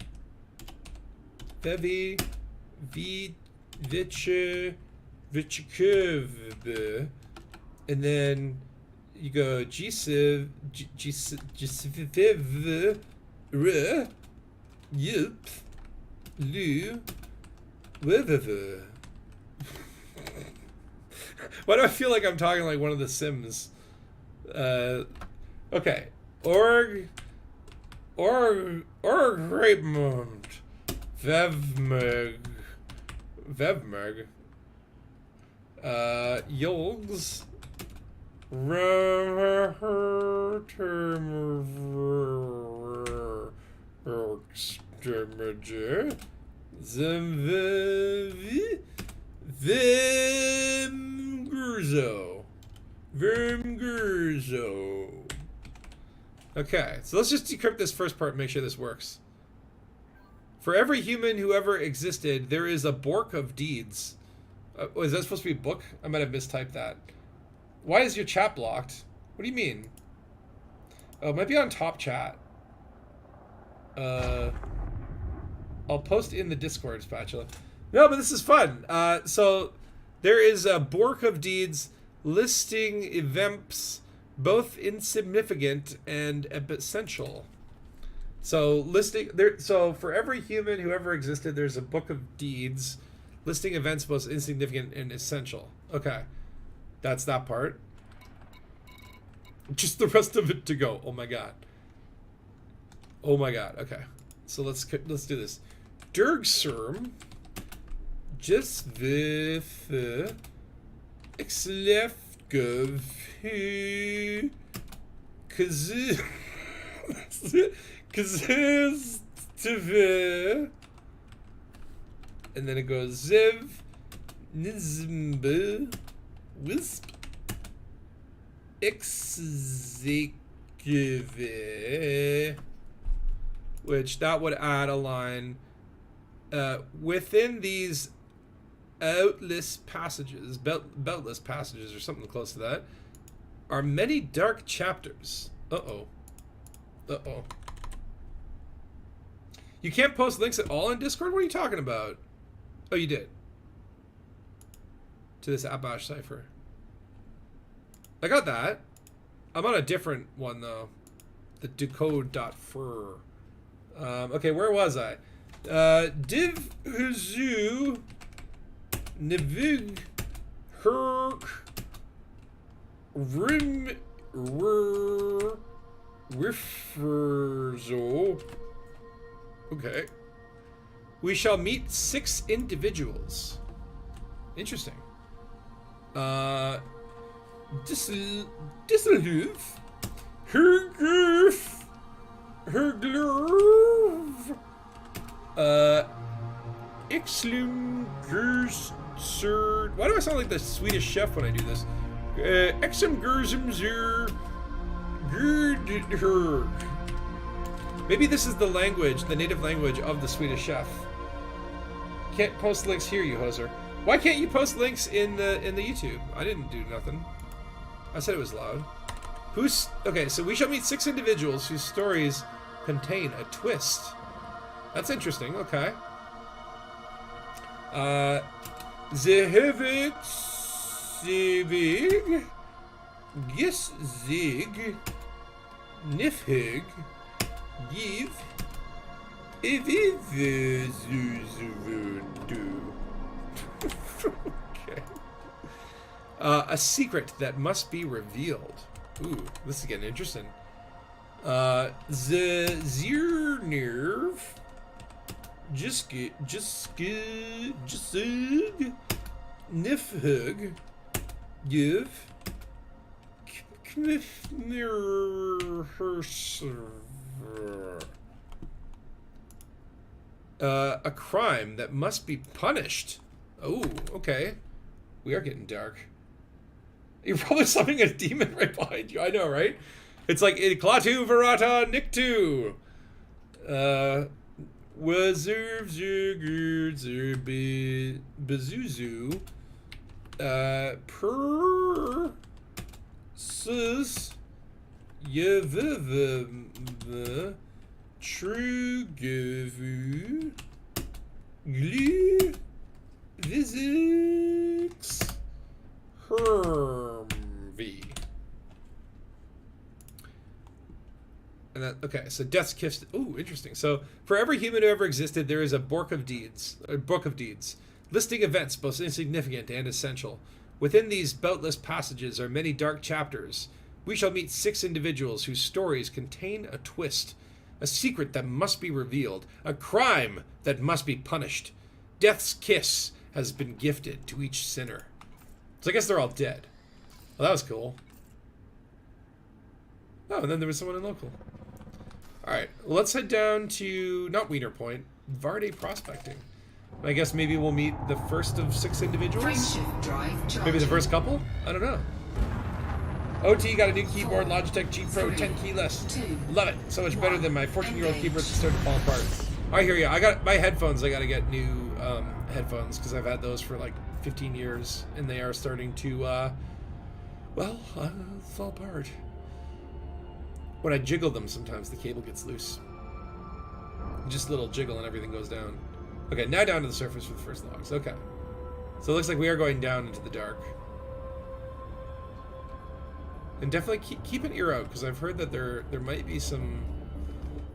Vichkurv, and then you go Gisiv, Yup, Lu, Wevev. Why do I feel like I'm talking like one of the Sims? Okay. Org Raymond. Vevmerg. Yolgs. Vimgurzo. Okay, so let's just decrypt this first part and make sure this works. For every human who ever existed, there is a bork of deeds. Is that supposed to be a book? I might have mistyped that. Why is your chat blocked? What do you mean? Oh, it might be on top chat. I'll post in the Discord, Spatula. No, but this is fun. So there is a bork of deeds listing events both insignificant and essential. So listing there. So for every human who ever existed, there's a book of deeds listing events both insignificant and essential. Okay, that's that part. Just the rest of it to go. Oh my god. Oh my god. Okay, so let's do this. Dergserm. Just with Exlefgov and then it goes Ziv Nizmbe Wisp Exekive, which that would add a line within these outless passages, beltless passages or something close to that, are many dark chapters. Uh-oh. Uh-oh. You can't post links at all in Discord? What are you talking about? Oh, you did. To this @bash cipher. I got that. I'm on a different one, though. The decode.fur. Okay, where was I? Div Huzu Nivig Herk Rim Wifferzo. Okay. We shall meet 6 individuals. Interesting. Disselhoof. Herglurf. Herglurf. Exlumgerserd. Why do I sound like the Swedish chef when I do this? Exumgersumzer. Gerdherg. Maybe this is the language, the native language of the Swedish chef. Can't post links here, you hoser. Why can't you post links in the YouTube? I didn't do nothing. I said it was loud. Okay, so we shall meet 6 individuals whose stories contain a twist. That's interesting, okay. Zehevit Zivig Giszig Nifhig Give Okay. A secret that must be revealed. Ooh, this is getting interesting. Zirnerv Jiskig, Nifhug, Give, a crime that must be punished. Oh, okay. We are getting dark. You're probably summoning a demon right behind you. I know, right? It's like Klatu Verata Niktu. Wazurv Zurgur Zurbi Bezuzu. Per Sus Yeviv True Givu Glu Visix Hermvi. And that, okay, so Death's Kiss. Ooh, interesting. So for every human who ever existed, there is a book of deeds, listing events both insignificant and essential. Within these boundless passages are many dark chapters. We shall meet 6 individuals whose stories contain a twist, a secret that must be revealed, a crime that must be punished. Death's kiss has been gifted to each sinner. So I guess they're all dead. Well, that was cool. Oh, and then there was someone in local. Alright, well, let's head down to, not Wiener Point, Varde Prospecting. I guess maybe we'll meet the first of 6 individuals? Maybe the first couple? I don't know. OT got a new keyboard, Logitech G Pro 10 keyless. Love it. So much better than my 14-year-old keyboard that started to fall apart. I hear ya. I got my headphones. I got to get new headphones because I've had those for like 15 years and they are starting to, fall apart. When I jiggle them, sometimes the cable gets loose. Just a little jiggle and everything goes down. Okay, now down to the surface for the first logs. Okay. So it looks like we are going down into the dark. And definitely keep an ear out, because I've heard that there might be some...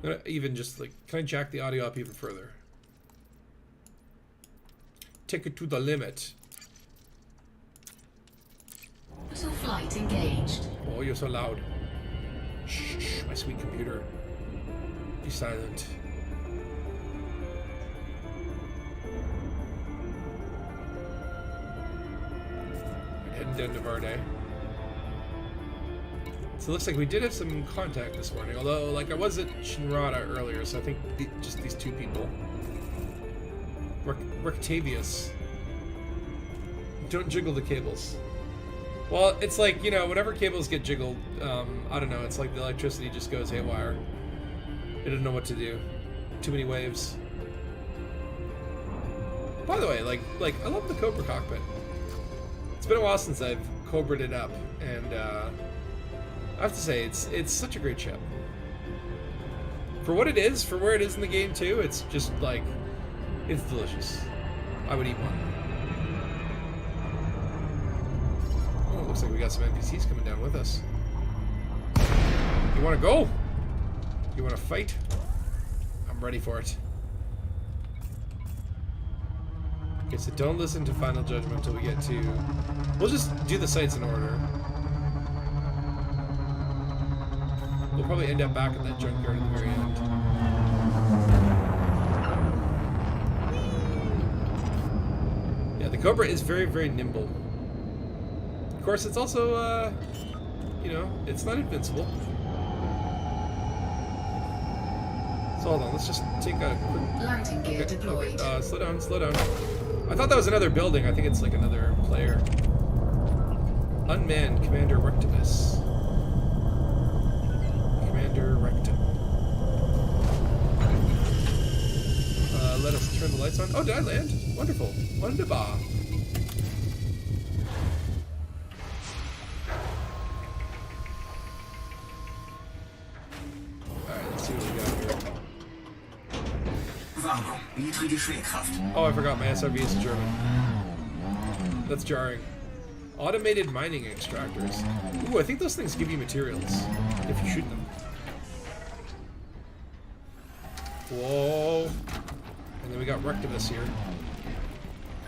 I'm gonna even just, like, can I jack the audio up even further? Take it to the limit. Orbital flight engaged. Oh, you're so loud. Shh, my sweet computer. Be silent. Heading down to Varde. So it looks like we did have some contact this morning, although, like, I was at Shinrada earlier, so I think just these 2 people. Rectavius. Don't jiggle the cables. Well, it's like, you know, whenever cables get jiggled, I don't know, it's like the electricity just goes haywire. It doesn't know what to do. Too many waves. By the way, like I love the Cobra cockpit. It's been a while since I've Cobra'd it up, and I have to say, it's such a great ship. For what it is, for where it is in the game too, it's just like, it's delicious. I would eat one. Oh, it looks like we got some NPCs coming down with us. You want to go? You want to fight? I'm ready for it. Okay, so don't listen to Final Judgment until we get to... We'll just do the sites in order. We'll probably end up back in that junkyard at the very end. Yeah, the Cobra is very, very nimble. Of course, it's also, you know, it's not invincible. So hold on, let's just take a quick... Landing gear deployed. Okay, slow down, slow down. I thought that was another building. I think it's like another player. Unmanned Commander Rectimus. Commander Rectum. Let us turn the lights on. Oh, did I land? Wonderful. Wunderbar. Alright, let's see what we got here. Oh, I forgot my SRV is German. That's jarring. Automated mining extractors. Ooh, I think those things give you materials if you shoot them. Whoa. And then we got Rectimus here.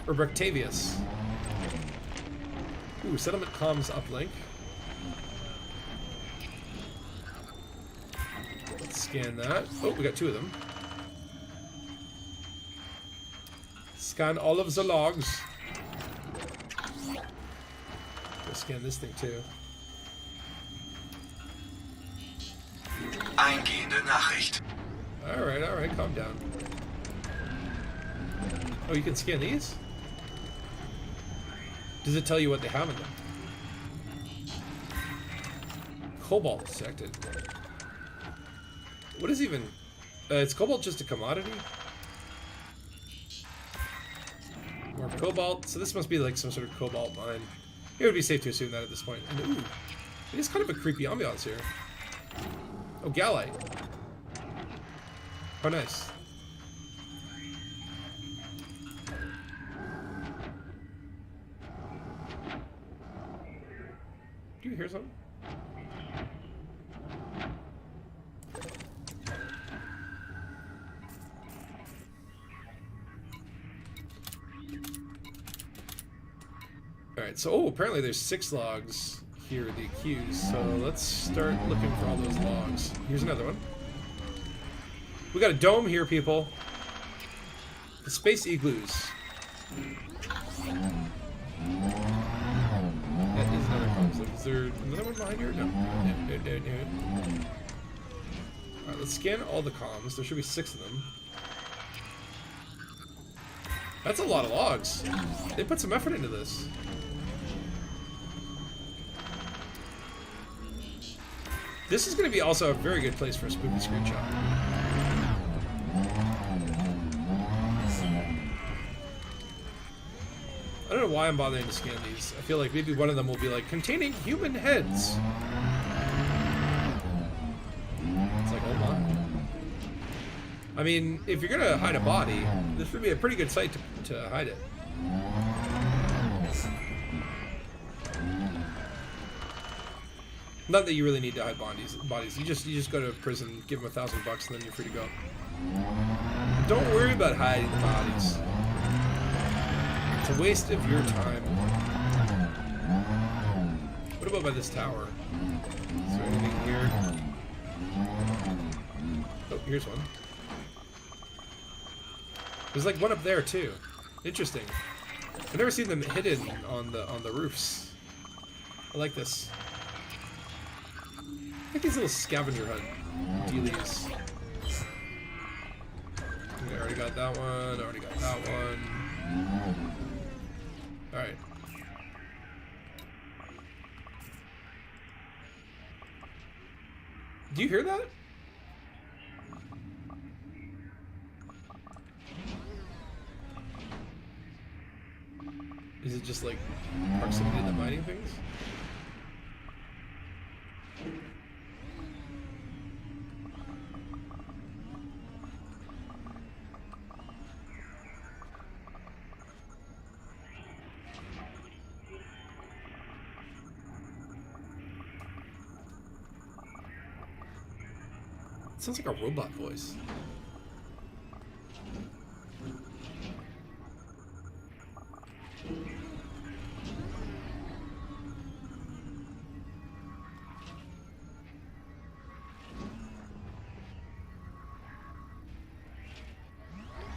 Or Rectavius. Ooh, settlement comms uplink. Let's scan that. Oh, we got 2 of them. Scan all of the logs. Go scan this thing too. Eingehende Nachricht. Alright, calm down. Oh, you can scan these? Does it tell you what they have in them? Cobalt detected. What is even... is cobalt just a commodity? More cobalt. So this must be like some sort of cobalt mine. It would be safe to assume that at this point. And ooh, it is kind of a creepy ambiance here. Oh, Galite. Oh, nice. Do you hear something? Alright, so, oh, apparently there's 6 logs here, the accused, so let's start looking for all those logs. Here's another one. We got a dome here, people. The space igloos. That is another concept. Is there another one behind here? No. No. Alright, let's scan all the comms. There should be 6 of them. That's a lot of logs. They put some effort into this. This is going to be also a very good place for a spooky screenshot. I don't know why I'm bothering to scan these. I feel like maybe one of them will be like, containing human heads. It's like, oh my. I mean, if you're going to hide a body, this would be a pretty good site to hide it. Not that you really need to hide bodies. You just go to prison, give them $1,000 bucks, and then you're free to go. Don't worry about hiding the bodies. It's a waste of your time. What about by this tower? Is there anything here? Oh, here's one. There's like one up there too. Interesting. I've never seen them hidden on the roofs. I like this. I like these little scavenger hunt dealies. Okay, I already got that one. Already got that one. All right. Do you hear that? Is it just like proximity to the mining things? It sounds like a robot voice.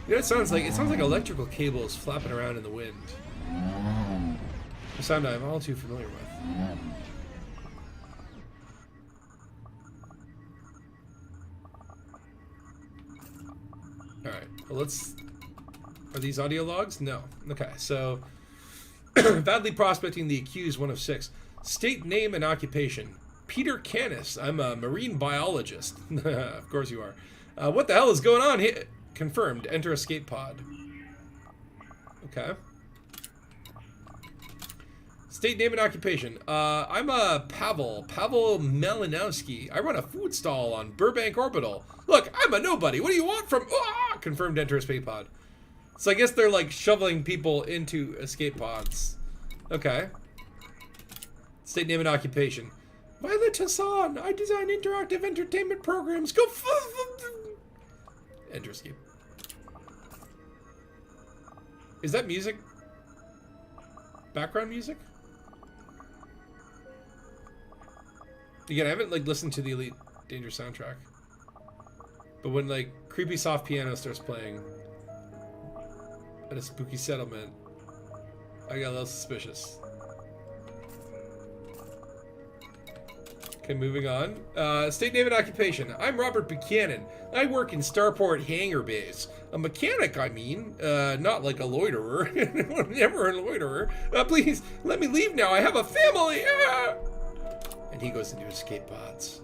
You know what it sounds like? It sounds like electrical cables flapping around in the wind. A sound I'm all too familiar with. Alright, well let's... Are these audio logs? No. Okay, so... Badly prospecting the accused, 1 of 6. State name and occupation. Peter Canis. I'm a marine biologist. Of course you are. What the hell is going on here? Confirmed. Enter escape pod. Okay. State name and occupation. I'm a Pavel Malinowski. I run a food stall on Burbank Orbital. Look, I'm a nobody. What do you want from... Ah! Confirmed enter escape pod. So I guess they're like shoveling people into escape pods. Okay. State name and occupation. Violet Hassan. I design interactive entertainment programs. Go enter escape. Is that music? Background music? Again, I haven't like listened to the Elite Dangerous soundtrack. But when like creepy soft piano starts playing, at a spooky settlement. I got a little suspicious. Okay, moving on. State name and occupation. I'm Robert Buchanan. I work in Starport Hangar Base. A mechanic, I mean. Not like a loiterer. Never a loiterer. Please, let me leave now. I have a family. Ah! And he goes into escape pods.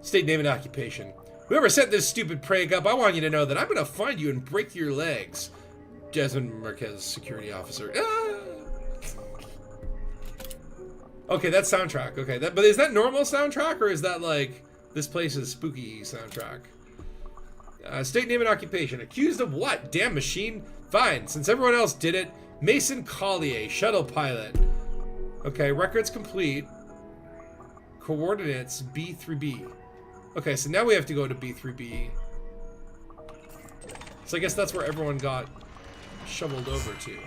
State name and occupation. Whoever set this stupid prank up, I want you to know that I'm going to find you and break your legs. Desmond Marquez, security officer. Ah! Okay, that's soundtrack. Okay, but is that normal soundtrack, or is that like this place's spooky soundtrack? State name and occupation. Accused of what? Damn machine. Fine, since everyone else did it. Mason Collier, shuttle pilot. Okay, records complete. Coordinates B3B. Okay, so now we have to go to B3B. So I guess that's where everyone got shoveled over to.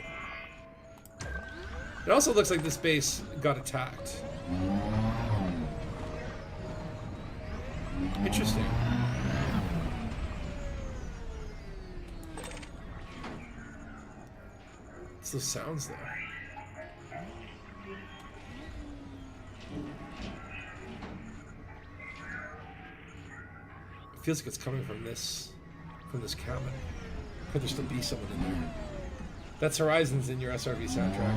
It also looks like this base got attacked. Interesting. What's those sounds there? It feels like it's coming from this cabin. Could there still be someone in there? That's Horizons in your SRV soundtrack.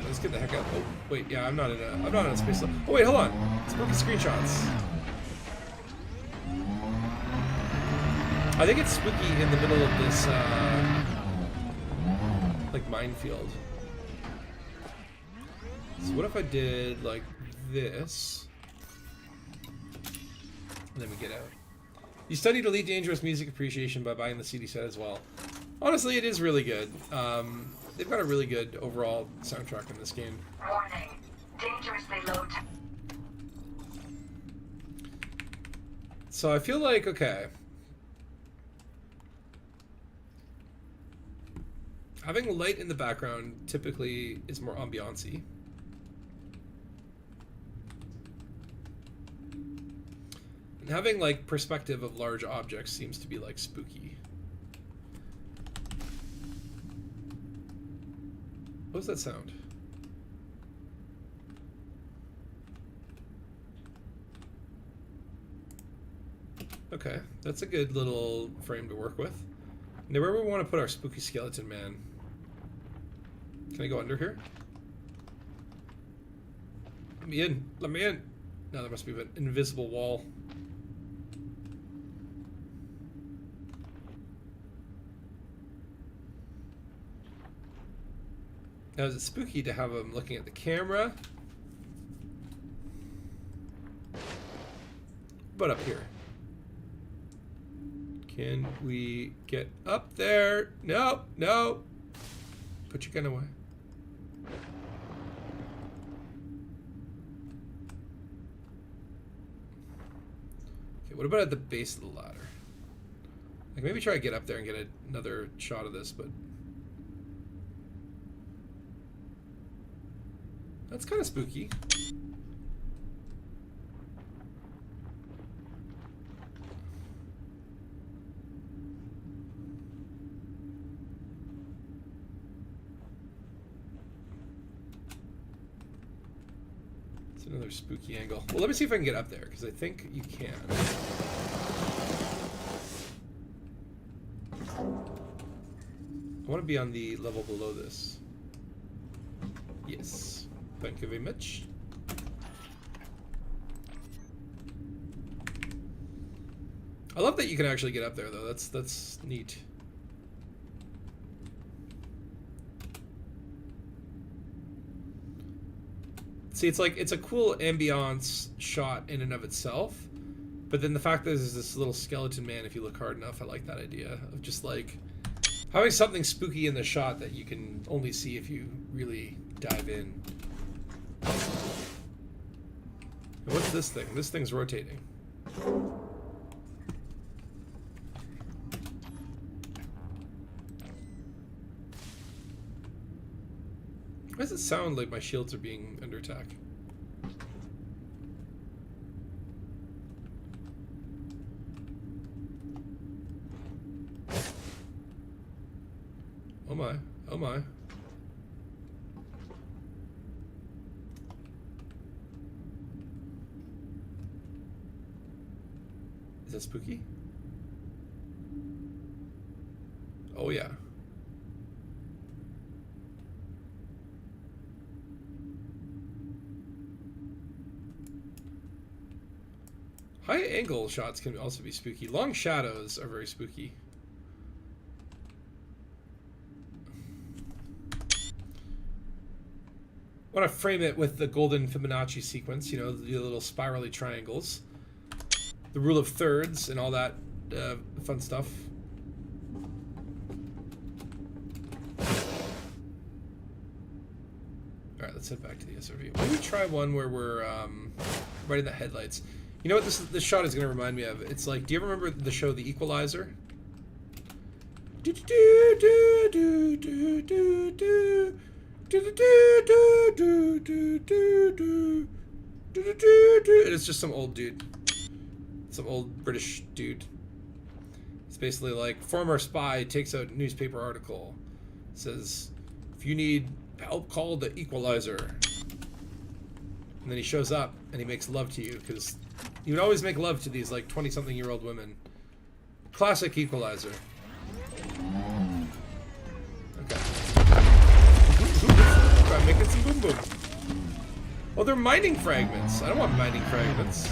Let's get the heck out. Oh, wait, yeah, I'm not in a space level. Oh wait, hold on. Spooky screenshots. I think it's spooky in the middle of this like minefield. So what if I did like this? And then we get out. You studied Elite Dangerous music appreciation by buying the CD set as well. Honestly, it is really good. They've got a really good overall soundtrack in this game. Warning. Dangerously low. So I feel like, okay. Having light in the background typically is more ambiance-y. And having like perspective of large objects seems to be like spooky. What was that sound? Okay, that's a good little frame to work with. Now where we want to put our spooky skeleton man? Can I go under here? Let me in. Let me in. No, there must be an invisible wall. Now, is it spooky to have him looking at the camera? But up here. Can we get up there? No, no. Put your gun away. Okay, what about at the base of the ladder? Like maybe try to get up there and get another shot of this, but that's kind of spooky. It's another spooky angle. Well, let me see if I can get up there, because I think you can. I want to be on the level below this. Yes. Thank you very much. I love that you can actually get up there, though. That's neat. See, it's a cool ambiance shot in and of itself, but then the fact that there's this little skeleton man, if you look hard enough, I like that idea of just like having something spooky in the shot that you can only see if you really dive in. And what's this thing? This thing's rotating. Why does it sound like my shields are being under attack? my. Oh my. Is that spooky? Oh yeah. High angle shots can also be spooky. Long shadows are very spooky. I want to frame it with the golden Fibonacci sequence, you know, the little spirally triangles. The rule of thirds and all that fun stuff. Alright, let's head back to the SRV. Why don't we try one where we're right in the headlights? You know what this shot is going to remind me of? It's like, do you ever remember the show The Equalizer? And it's just some old dude. Some old British dude. It's basically like, former spy takes out newspaper article. Says, if you need help, call the Equalizer. And then he shows up and he makes love to you, because he would always make love to these like 20-something-year-old women. Classic Equalizer. Okay. I'm making some boom boom. Oh, they're mining fragments. I don't want mining fragments.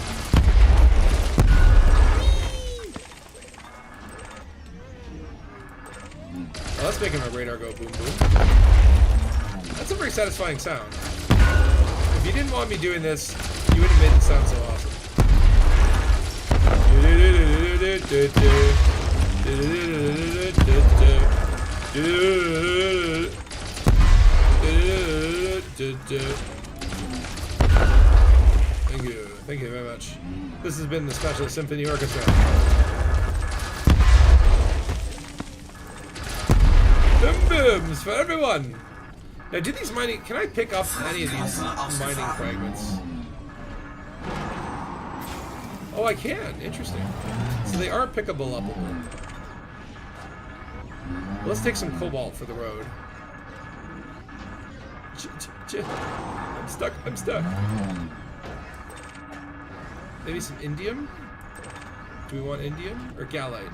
Oh, that's making my radar go boom boom. That's a very satisfying sound. If you didn't want me doing this, you would have made it sound so awesome. Thank you. Thank you very much. This has been the Spatula Symphony Orchestra. Boom booms for everyone! Now, do these mining... Can I pick up any of these mining fragments? Oh, I can. Interesting. So they are pickable upable. Let's take some cobalt for the road. I'm stuck. I'm stuck. Maybe some indium? Do we want indium? Or gallite?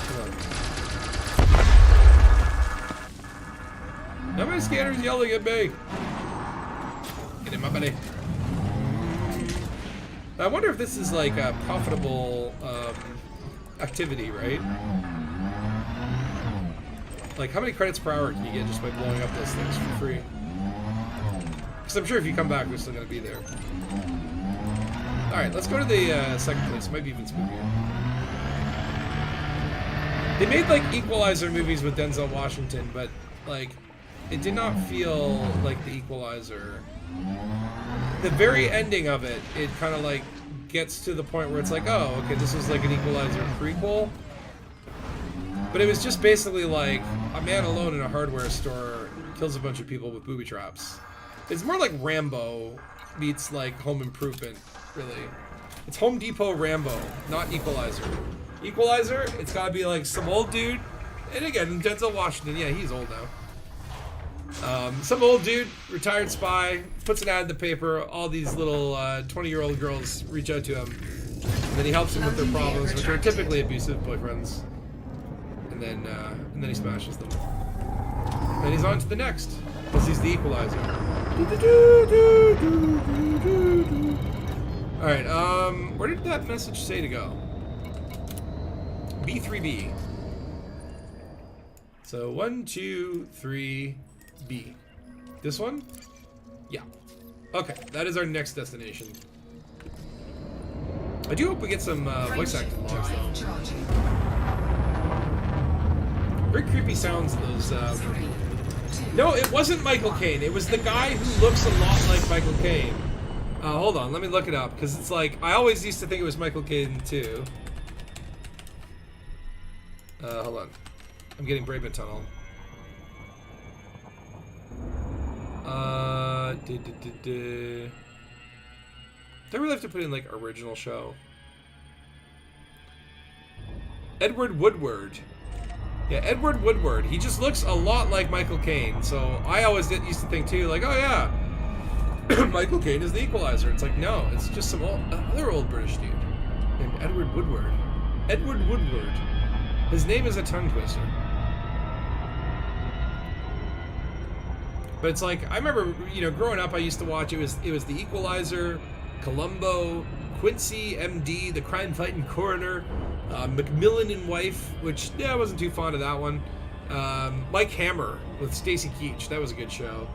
Come on. Now my scanner's yelling at me. Get in my buddy. I wonder if this is like a profitable activity, right? Like, how many credits per hour can you get just by blowing up those things for free? Because I'm sure if you come back, they're still going to be there. Alright, let's go to the second place. Might be even spookier. They made, like, Equalizer movies with Denzel Washington, but, like, it did not feel like the Equalizer. The very ending of it, it kind of, like, gets to the point where it's like, oh, okay, this was, like, an Equalizer prequel. But it was just basically like a man alone in a hardware store kills a bunch of people with booby traps. It's more like Rambo meets like Home Improvement, really. It's Home Depot Rambo, not Equalizer. Equalizer, it's gotta be like some old dude, and again, Denzel Washington, yeah, he's old now. Some old dude, retired spy, puts an ad in the paper, all these little 20-year-old girls reach out to him, and then he helps them with their problems, which are typically abusive boyfriends. And then he smashes them. Then he's on to the next, because he's the Equalizer. Alright, where did that message say to go? B3B. So 1, 2, 3, B. This one? Yeah. Okay, that is our next destination. I do hope we get some voice acting logs though. Very creepy sounds of those. No, it wasn't Michael Caine. It was the guy who looks a lot like Michael Caine. Hold on, let me look it up, because it's like, I always used to think it was Michael Caine too. Hold on. I'm getting Braidman Tunnel. Do I really have to put in like original show? Edward Woodward. Yeah, Edward Woodward. He just looks a lot like Michael Caine. So I always used to think too, like, oh yeah, Michael Caine is the Equalizer. It's like, no, it's just some other old British dude named Edward Woodward. Edward Woodward. His name is a tongue twister. But it's like, I remember, you know, growing up, I used to watch, it was The Equalizer, Columbo, Quincy, MD, The Crime-Fighting Coroner, Macmillan and Wife, which, yeah, I wasn't too fond of that one. Mike Hammer with Stacy Keach, that was a good show.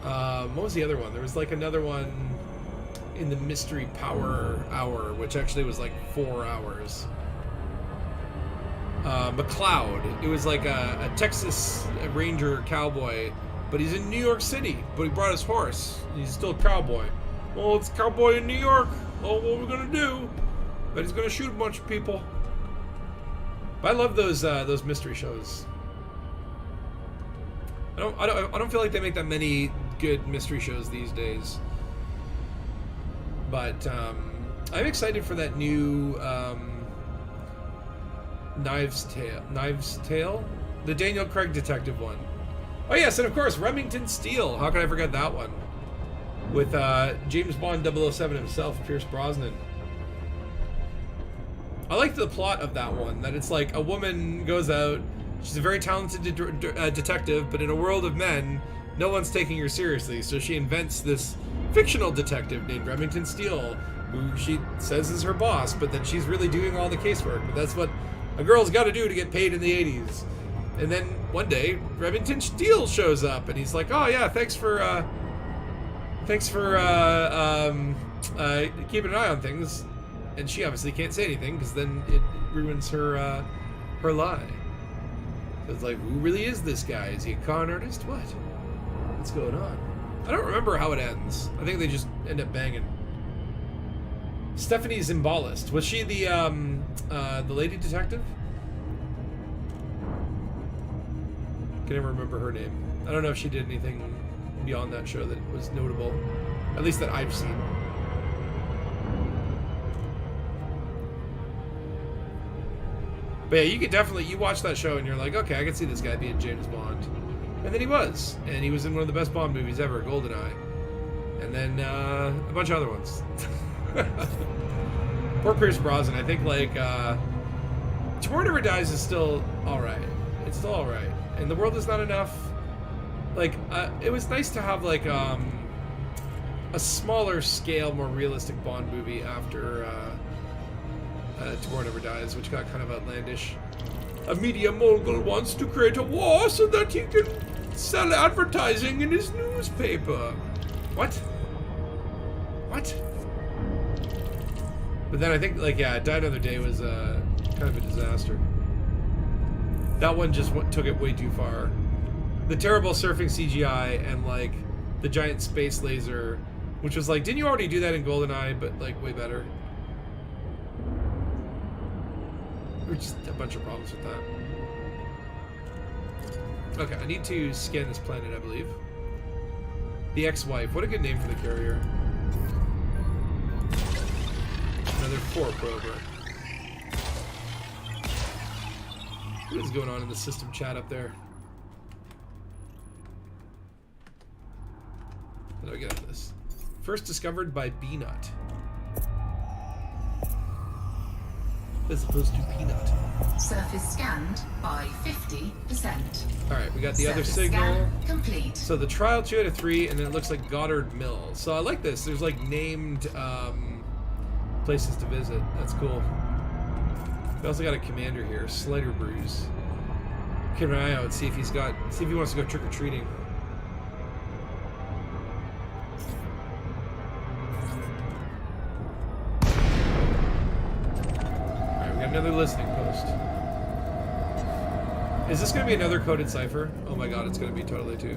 What was the other one? There was like another one in the Mystery Power Hour, which actually was like 4 hours. McLeod. It was like a Texas Ranger cowboy, but he's in New York City, but he brought his horse. He's still a cowboy. Well, it's cowboy in New York. Oh, what are we gonna do? But he's gonna shoot a bunch of people. But I love those mystery shows. I don't feel like they make that many good mystery shows these days. But I'm excited for that new Knives Tale, the Daniel Craig detective one. Oh yes, and of course Remington Steele. How can I forget that one? With James Bond 007 himself, Pierce Brosnan. I like the plot of that one. That it's like a woman goes out. She's a very talented detective, but in a world of men, no one's taking her seriously. So she invents this fictional detective named Remington Steele, who she says is her boss, but then she's really doing all the casework. But that's what a girl's got to do to get paid in the 80s. And then one day, Remington Steele shows up, and he's like, "Oh yeah, thanks for keeping an eye on things." And she obviously can't say anything because then it ruins her lie. It's like, who really is this guy? Is he a con artist? What's going on? I don't remember how it ends. I think they just end up banging. Stephanie Zimbalist. Was she the lady detective? Can never remember her name. I don't know if she did anything beyond that show that was notable. At least that I've seen. But yeah, you could definitely, you watch that show and you're like, okay, I can see this guy being James Bond. And then he was. And he was in one of the best Bond movies ever, GoldenEye. And then a bunch of other ones. Poor Pierce Brosnan. I think like Tomorrow Never Dies is still alright. It's still alright. And The World Is Not Enough. Like, it was nice to have like a smaller scale, more realistic Bond movie after Tomorrow Never Dies, which got kind of outlandish. A media mogul wants to create a war so that he can sell advertising in his newspaper. What? But then I think, like, yeah, Die Another Day was kind of a disaster. That one just took it way too far. The terrible surfing CGI and, like, the giant space laser, which was like, didn't you already do that in GoldenEye, but, like, way better? There's just a bunch of problems with that. Okay, I need to scan this planet, I believe. The ex-wife. What a good name for the carrier. Another 4 prober. What is going on in the system chat up there? How do I get out of this? First discovered by B-Nut. As opposed to Peanut. Surface scanned by 50%. Alright, we got the other signal. Scan complete. So the trial 2 out of 3, and then it looks like Goddard Mill. So I like this. There's like named places to visit. That's cool. We also got a commander here, Slider Bruise. Keep an eye out, see if he wants to go trick or treating. Another listening post. Is this going to be another coded cipher? Oh my god, it's going to be totally too.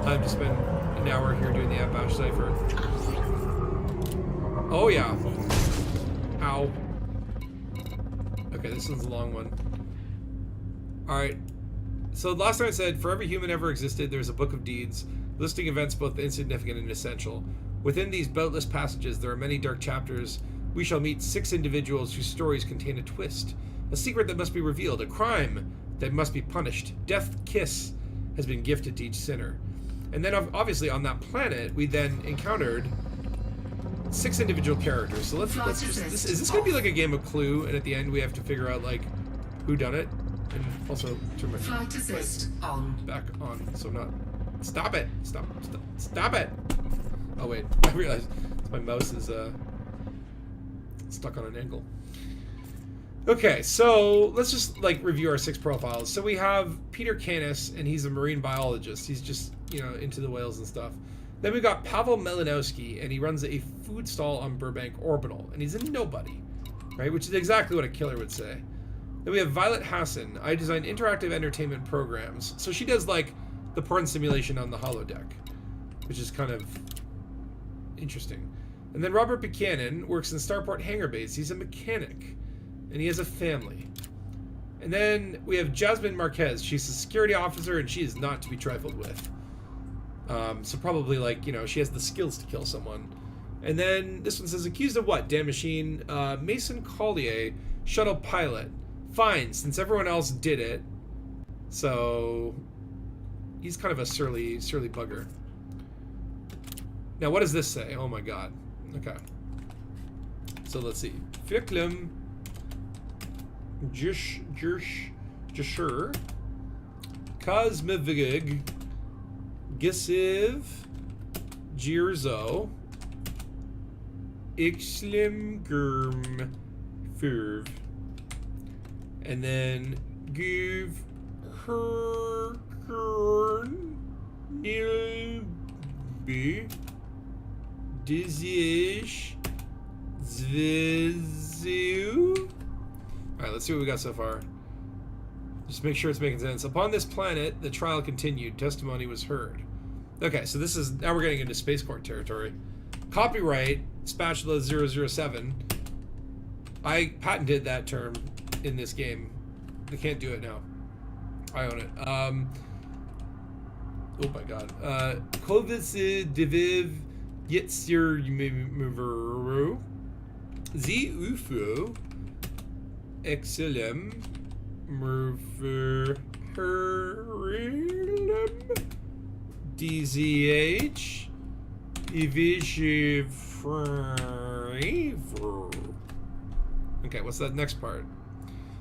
Time to spend an hour here doing the app bash cipher. Oh yeah. Ow. Okay, this one's a long one. Alright. So last time I said, for every human ever existed, there's a book of deeds, listing events both insignificant and essential. Within these boundless passages, there are many dark chapters. We shall meet 6 individuals whose stories contain a twist. A secret that must be revealed. A crime that must be punished. Death kiss has been gifted to each sinner. And then obviously on that planet, we then encountered 6 individual characters. So let's just, is this going to be like a game of Clue? And at the end we have to figure out like who done it? And also turn my Flight assist on. back on. So not, stop it. Stop it. Oh wait, I realized my mouse is stuck on an angle. Okay, so let's just like review our 6 profiles. So we have Peter Canis, and he's a marine biologist. He's just, into the whales and stuff. Then we got Pavel Melanowski, and he runs a food stall on Burbank Orbital, and he's a nobody, right? Which is exactly what a killer would say. Then we have Violet Hassan. I design interactive entertainment programs. So she does like the porn simulation on the holodeck, which is kind of interesting. And then Robert Buchanan works in Starport Hangar Base. He's a mechanic, and he has a family. And then we have Jasmine Marquez. She's a security officer, and she is not to be trifled with. So probably like, she has the skills to kill someone. And then this one says, accused of what? Damn machine. Mason Collier, shuttle pilot. Fine, since everyone else did it. So he's kind of a surly bugger. Now, what does this say? Oh my god. Okay. So let's see. Fiklum. Jashur. Kosmivig. Gisiv. Jirzo. Ixlim Gurm Furv. And then give her Nilby Dizish Zvizu. Alright, let's see what we got so far. Just make sure it's making sense. Upon this planet, the trial continued. Testimony was heard. Okay, so this is, now we're getting into Space Court territory. Copyright, Spatula 007. I patented that term in this game. They can't do it now. I own it. Oh my god. Kovis Diviv Yitzir Muveru Z Ufo Exilem Merverilem DZH Evishiv. Okay, what's that next part?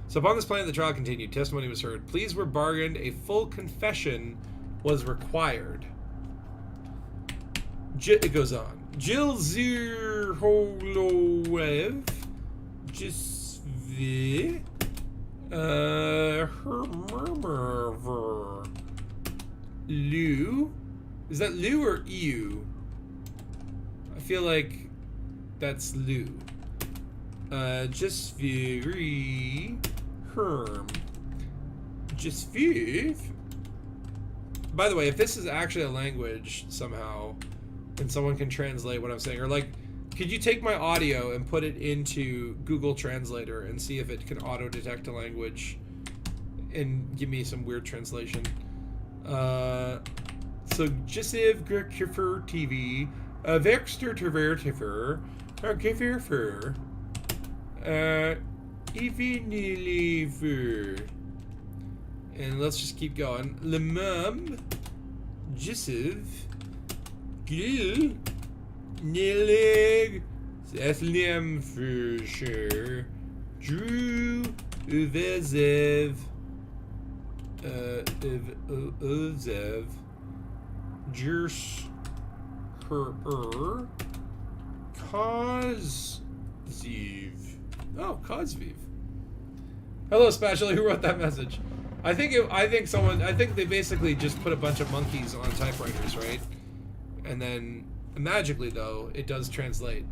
So upon this planet, the trial continued. Testimony was heard. Pleas were bargained. A full confession was required. It goes on. Jill Zirholoev Jisvi Hermerver Lou. Is that Lou or Ew? I feel like that's Lou. Just very Herm. Just viv. By the way, if this is actually a language somehow, and someone can translate what I'm saying, or like, could you take my audio and put it into Google Translator and see if it can auto-detect a language and give me some weird translation? So Jisiv Gurkifer TV, Vexter Tervertifer, Giffer. Eviniliver. And let's just keep going. Lemum Jisiv Gil Nilig Ethlium Fisher Drew Uvezev Uvezev Jers Her Kozziv. Oh, Kozviv. Hello, Spatula. Who wrote that message? I think they basically just put a bunch of monkeys on typewriters, right? And then magically, though, it does translate.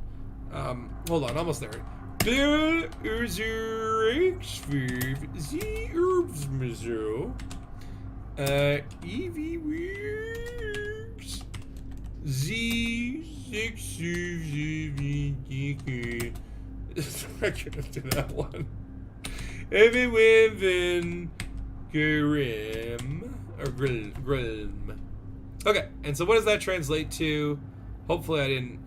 Hold on, almost there. Der Urzurexviv Z Urbsmizo. Evie Works Z 6 I couldn't do that one. Every women grim or grim. Okay, and so what does that translate to? Hopefully I didn't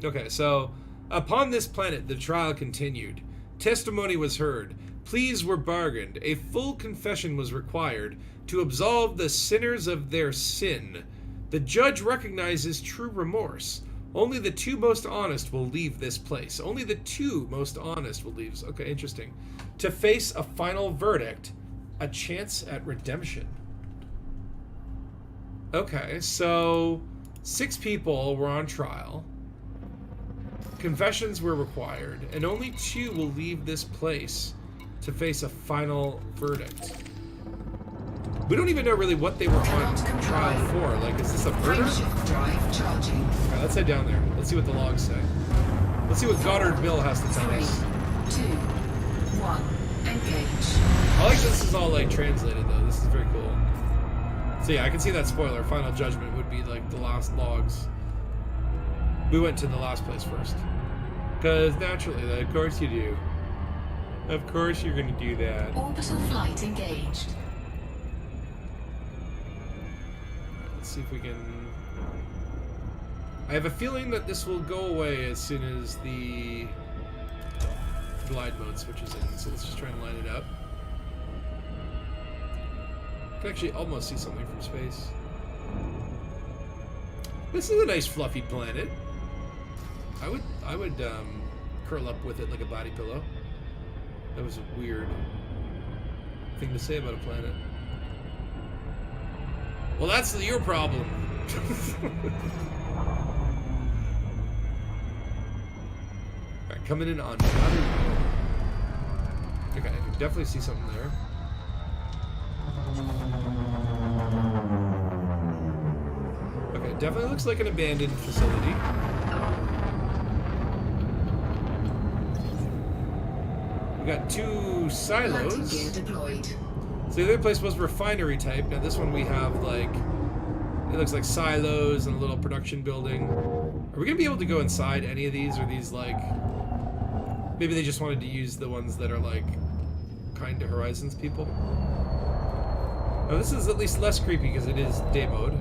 okay, so upon this planet the trial continued. Testimony was heard. Pleas were bargained. A full confession was required to absolve the sinners of their sin. The judge recognizes true remorse. Only the two most honest will leave this place. Only the two most honest will leave. Okay, interesting. To face a final verdict, a chance at redemption. Okay, so 6 people were on trial. Confessions were required, and only 2 will leave this place to face a final verdict. We don't even know really what they were on trial for. Like, is this a murder? Drive charging. Alright, let's head down there. Let's see what the logs say. Let's see what Goddard Bill has to tell 3, us. 2, 1, engage. I like this is all, like, translated, though. This is very cool. So, yeah, I can see that spoiler. Final judgment would be, like, the last logs. We went to the last place first. Because, naturally, of course you do. Of course you're going to do that. Orbital flight engaged. Let's see if we can... I have a feeling that this will go away as soon as the glide mode switches in. So let's just try and line it up. I can actually almost see something from space. This is a nice fluffy planet. I would curl up with it like a body pillow. That was a weird thing to say about a planet. Well, that's your problem. Alright, coming in on battery. Okay, I can definitely see something there. Okay, definitely looks like an abandoned facility. We got 2 silos. Gear deployed. So the other place was refinery type. Now this one we have, like, it looks like silos and a little production building. Are we gonna be able to go inside any of these? Or these, like, maybe they just wanted to use the ones that are, like, kind to Horizons people? Now this is at least less creepy because it is day mode.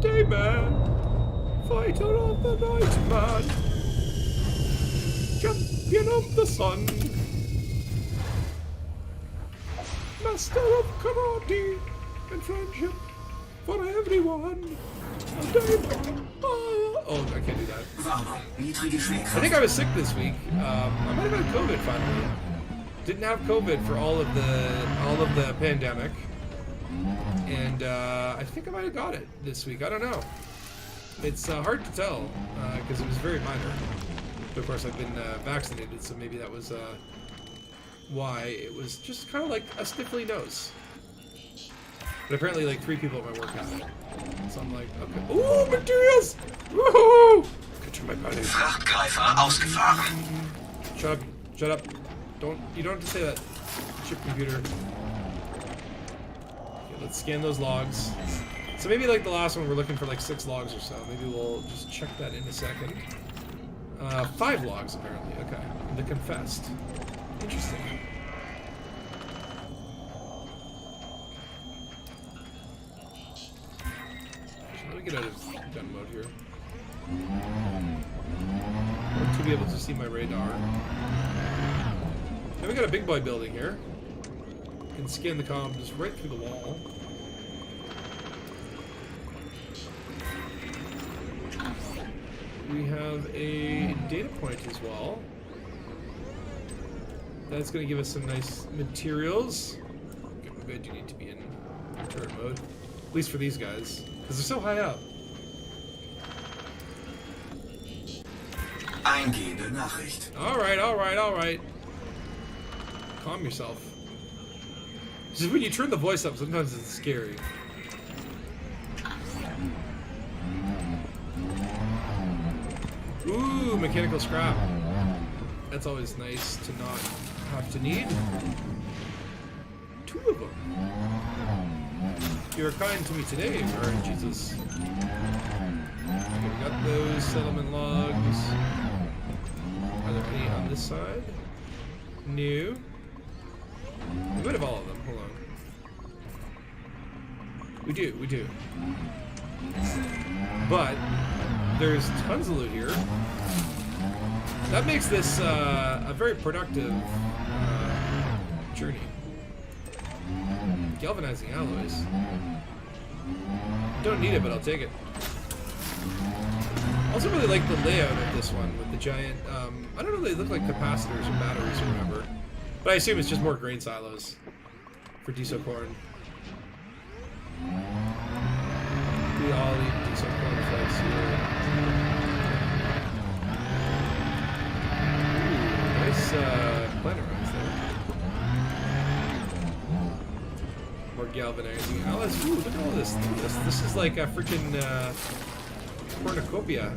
Dayman, fighter of the night man, champion of the sun, master of karate and friendship for everyone. Dayman. Oh, I can't do that. I think I was sick this week. I might have had COVID finally. Didn't have COVID for all of the pandemic. And I think I might have got it this week. I don't know. It's hard to tell because it was very minor. But of course, I've been vaccinated, so maybe that was why. It was just kind of like a sniffly nose. But apparently, like 3 people at my work have it. So I'm like, okay. Ooh, materials! Woohoo! Get to my body. Frachtgreifer ausgefahren. Shut up! Shut up! You don't have to say that. Chip computer. Let's scan those logs. So maybe like the last one, we're looking for like 6 logs or so. Maybe we'll just check that in a second. 5 logs apparently. Okay. The confessed. Interesting. So let me get out of gun mode here. To be able to see my radar. Then we got a big boy building here. You can scan the comms right through the wall. We have a data point as well. That's going to give us some nice materials. Okay, good, you need to be in turret mode. At least for these guys, because they're so high up. Eingehende Nachricht. Alright, alright, alright. Calm yourself. Just when you turn the voice up, sometimes it's scary. Ooh, mechanical scrap. That's always nice to not have to need. 2 of them. You were kind to me today, or Jesus. Okay, we got those settlement logs. Are there any on this side? No. We might have all of them. Hold on. We do, we do. But there's tons of loot here. That makes this a very productive journey. Galvanizing alloys. Don't need it, but I'll take it. I also really like the layout of this one with the giant, I don't know, they look like capacitors or batteries or whatever. But I assume it's just more grain silos for diesel corn. We all eat diesel corn flakes here. Ooh, nice planet runs there. More galvanizing alloys. Ooh, look at all this. Look at this. This is like a freaking cornucopia.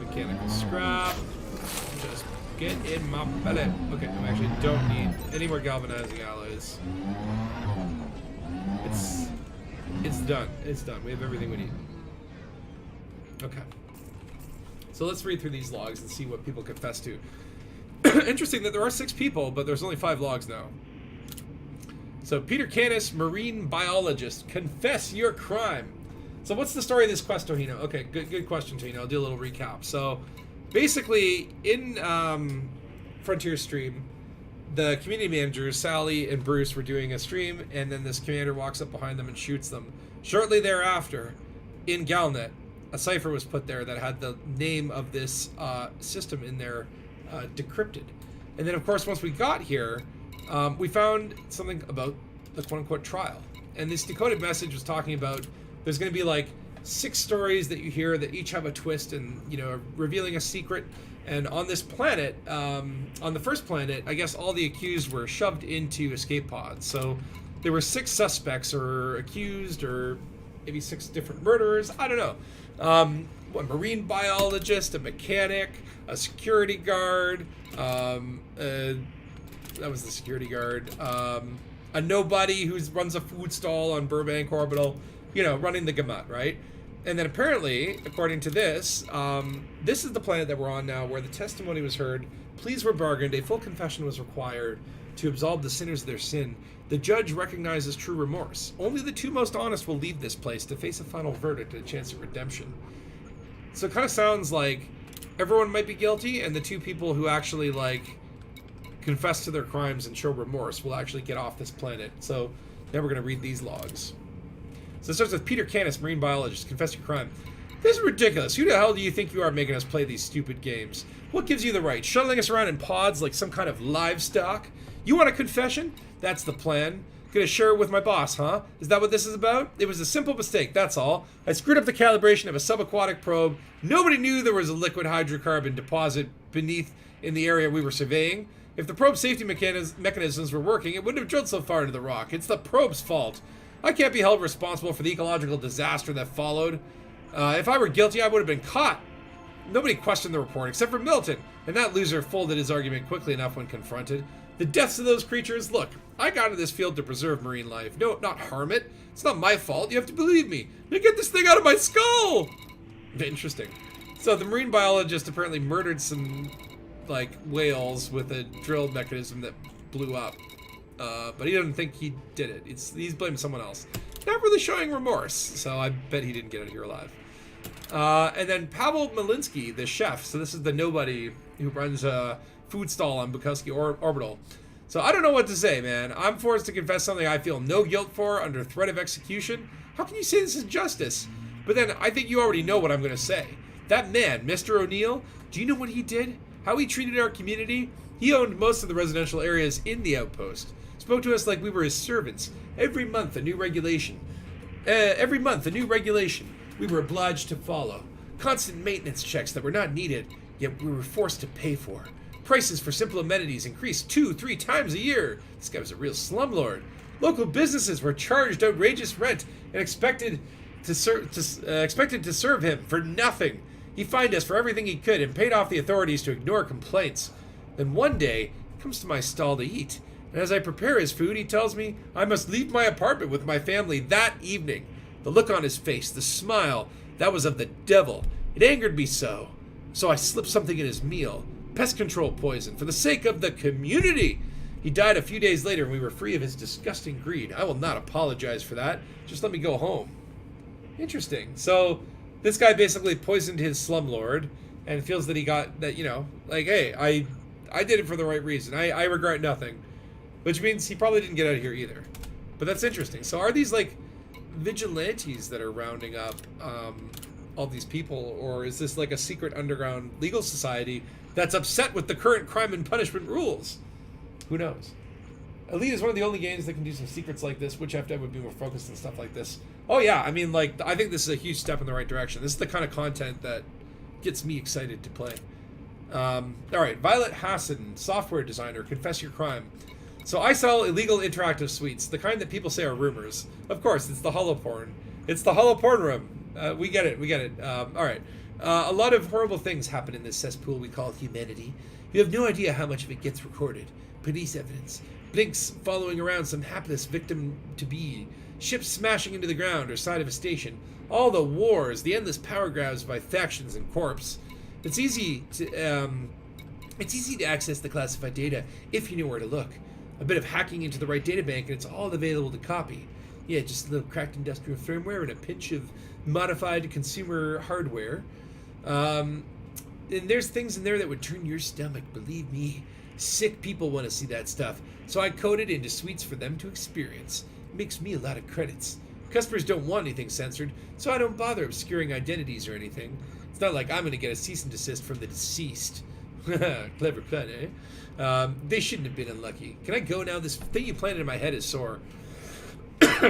Mechanical scrap. Just get in my belly. Okay, I actually don't need any more galvanizing alloys. It's done. It's done. We have everything we need. Okay. So let's read through these logs and see what people confess to. Interesting that there are 6 people, but there's only 5 logs now. So Peter Canis, marine biologist, confess your crime. So what's the story of this quest, Tohino? Okay, good question, Tohino. I'll do a little recap. So basically, in Frontier Stream, the community managers, Sally and Bruce, were doing a stream, and then this commander walks up behind them and shoots them. Shortly thereafter, in Galnet, a cipher was put there that had the name of this system in there decrypted. And then, of course, once we got here, we found something about the quote-unquote trial. And this decoded message was talking about there's going to be like 6 stories that you hear that each have a twist and, you know, revealing a secret. And on this planet, on the first planet, I guess all the accused were shoved into escape pods. So there were 6 suspects or accused, or maybe 6 different murderers. I don't know. A marine biologist, a mechanic, a security guard. That was the security guard. A nobody who runs a food stall on Burbank Orbital. You know, running the gamut, right? And then apparently, according to this, this is the planet that we're on now, where the testimony was heard, pleas were bargained, a full confession was required to absolve the sinners of their sin. The judge recognizes true remorse. Only the 2 most honest will leave this place to face a final verdict and a chance at redemption. So it kind of sounds like everyone might be guilty, and the 2 people who actually, like, confess to their crimes and show remorse will actually get off this planet. So now we're going to read these logs. So it starts with Peter Canis, marine biologist. Confess your crime. This is ridiculous. Who the hell do you think you are making us play these stupid games? What gives you the right? Shuttling us around in pods like some kind of livestock? You want a confession? That's the plan. Gonna share it with my boss, huh? Is that what this is about? It was a simple mistake, that's all. I screwed up the calibration of a subaquatic probe. Nobody knew there was a liquid hydrocarbon deposit beneath in the area we were surveying. If the probe safety mechanisms were working, it wouldn't have drilled so far into the rock. It's the probe's fault. I can't be held responsible for the ecological disaster that followed. If I were guilty, I would have been caught. Nobody questioned the report except for Milton, and that loser folded his argument quickly enough when confronted. The deaths of those creatures, look, I got into this field to preserve marine life. No, not harm it. It's not my fault. You have to believe me. Now get this thing out of my skull! Interesting. So the marine biologist apparently murdered some, like, whales with a drill mechanism that blew up. But he doesn't think he did it. He's blaming someone else. Not really showing remorse, so I bet he didn't get out of here alive. And then Pavel Malinsky, the chef. So this is the nobody who runs a food stall on Bukowski Orbital. So I don't know what to say, man. I'm forced to confess something I feel no guilt for under threat of execution. How can you say this is justice? But then I think you already know what I'm going to say. That man, Mr. O'Neill, do you know what he did? How he treated our community? He owned most of the residential areas in the outpost. Spoke to us like we were his servants. Every month, a new regulation. We were obliged to follow. Constant maintenance checks that were not needed, yet we were forced to pay for. Prices for simple amenities increased 2-3 times a year. This guy was a real slumlord. Local businesses were charged outrageous rent and expected to serve him for nothing. He fined us for everything he could and paid off the authorities to ignore complaints. Then one day, he comes to my stall to eat. And as I prepare his food, he tells me I must leave my apartment with my family that evening. The look on his face, the smile, that was of the devil. It angered me so. So I slipped something in his meal. Pest control poison, for the sake of the community. He died a few days later and we were free of his disgusting greed. I will not apologize for that. Just let me go home. Interesting. So this guy basically poisoned his slumlord and feels that he got that, you know, like, hey, I did it for the right reason. I regret nothing. Which means he probably didn't get out of here either. But that's interesting. So are these, like, vigilantes that are rounding up all these people? Or is this, like, a secret underground legal society that's upset with the current crime and punishment rules? Who knows? Elite is one of the only games that can do some secrets like this, which FDev would be more focused on stuff like this. Oh, yeah. I mean, like, I think this is a huge step in the right direction. This is the kind of content that gets me excited to play. All right. Violet Hassan, software designer, confess your crime. So I sell illegal interactive suites, the kind that people say are rumors. Of course, it's the hollow porn. It's the hollow porn room. We get it. All right. A lot of horrible things happen in this cesspool we call humanity. You have no idea how much of it gets recorded. Police evidence. Blinks following around some hapless victim-to-be. Ships smashing into the ground or side of a station. All the wars, the endless power grabs by factions and corps. It's easy to access the classified data if you know where to look. A bit of hacking into the right databank and it's all available to copy. Yeah, just a little cracked industrial firmware and a pinch of modified consumer hardware. And there's things in there that would turn your stomach, believe me. Sick people want to see that stuff. So I code it into suites for them to experience. It makes me a lot of credits. Customers don't want anything censored, so I don't bother obscuring identities or anything. It's not like I'm going to get a cease and desist from the deceased. Clever plan, eh? They shouldn't have been unlucky. Can I go now? This thing you planted in my head is sore.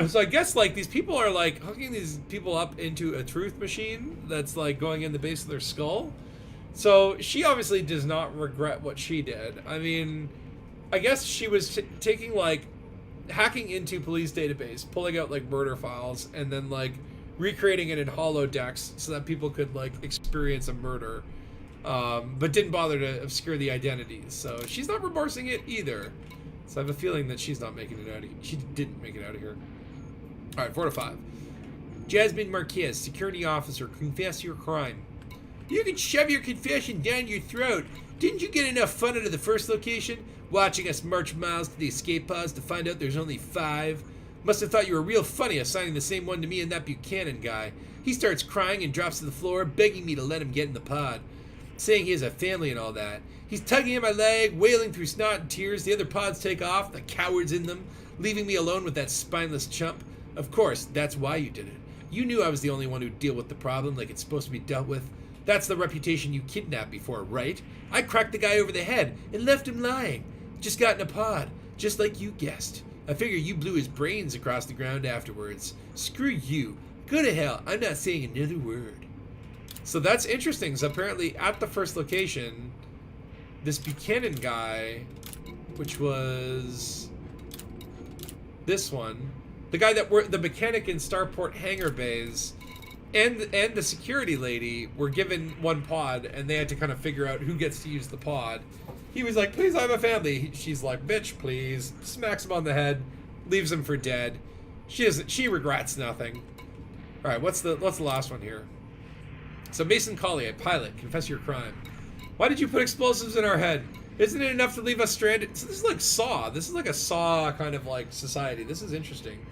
So I guess, like, these people are, like, hooking these people up into a truth machine that's, like, going in the base of their skull. So she obviously does not regret what she did. I mean, I guess she was taking, like, hacking into police database, pulling out, like, murder files, and then, like, recreating it in holodecks so that people could, like, experience a murder. But didn't bother to obscure the identities. So she's not remorsing it either. So I have a feeling that she's not making it out of here. She didn't make it out of here. Alright, 4 to 5. Jasmine Marquez, security officer, confess your crime. You can shove your confession down your throat. Didn't you get enough fun out of the first location? Watching us march miles to the escape pods to find out there's only 5? Must have thought you were real funny assigning the same one to me and that Buchanan guy. He starts crying and drops to the floor, begging me to let him get in the pod. Saying he has a family and all that. He's tugging at my leg, wailing through snot and tears. The other pods take off, the cowards in them, leaving me alone with that spineless chump. Of course, that's why you did it. You knew I was the only one who'd deal with the problem like it's supposed to be dealt with. That's the reputation you kidnapped me for, right? I cracked the guy over the head and left him lying. Just got in a pod, just like you guessed. I figure you blew his brains across the ground afterwards. Screw you. Go to hell. I'm not saying another word. So that's interesting. So apparently at the first location, this Buchanan guy, which was this one, the guy that were the mechanic in Starport hangar bays, and the security lady were given one pod, and they had to kind of figure out who gets to use the pod. He was like, "Please, I have a family." She's like, "Bitch, please." Smacks him on the head, leaves him for dead. She regrets nothing. All right, what's the last one here? So Mason Collier, pilot, confess your crime. Why did you put explosives in our head? Isn't it enough to leave us stranded? So this is like Saw. This is like a Saw kind of like society. This is interesting.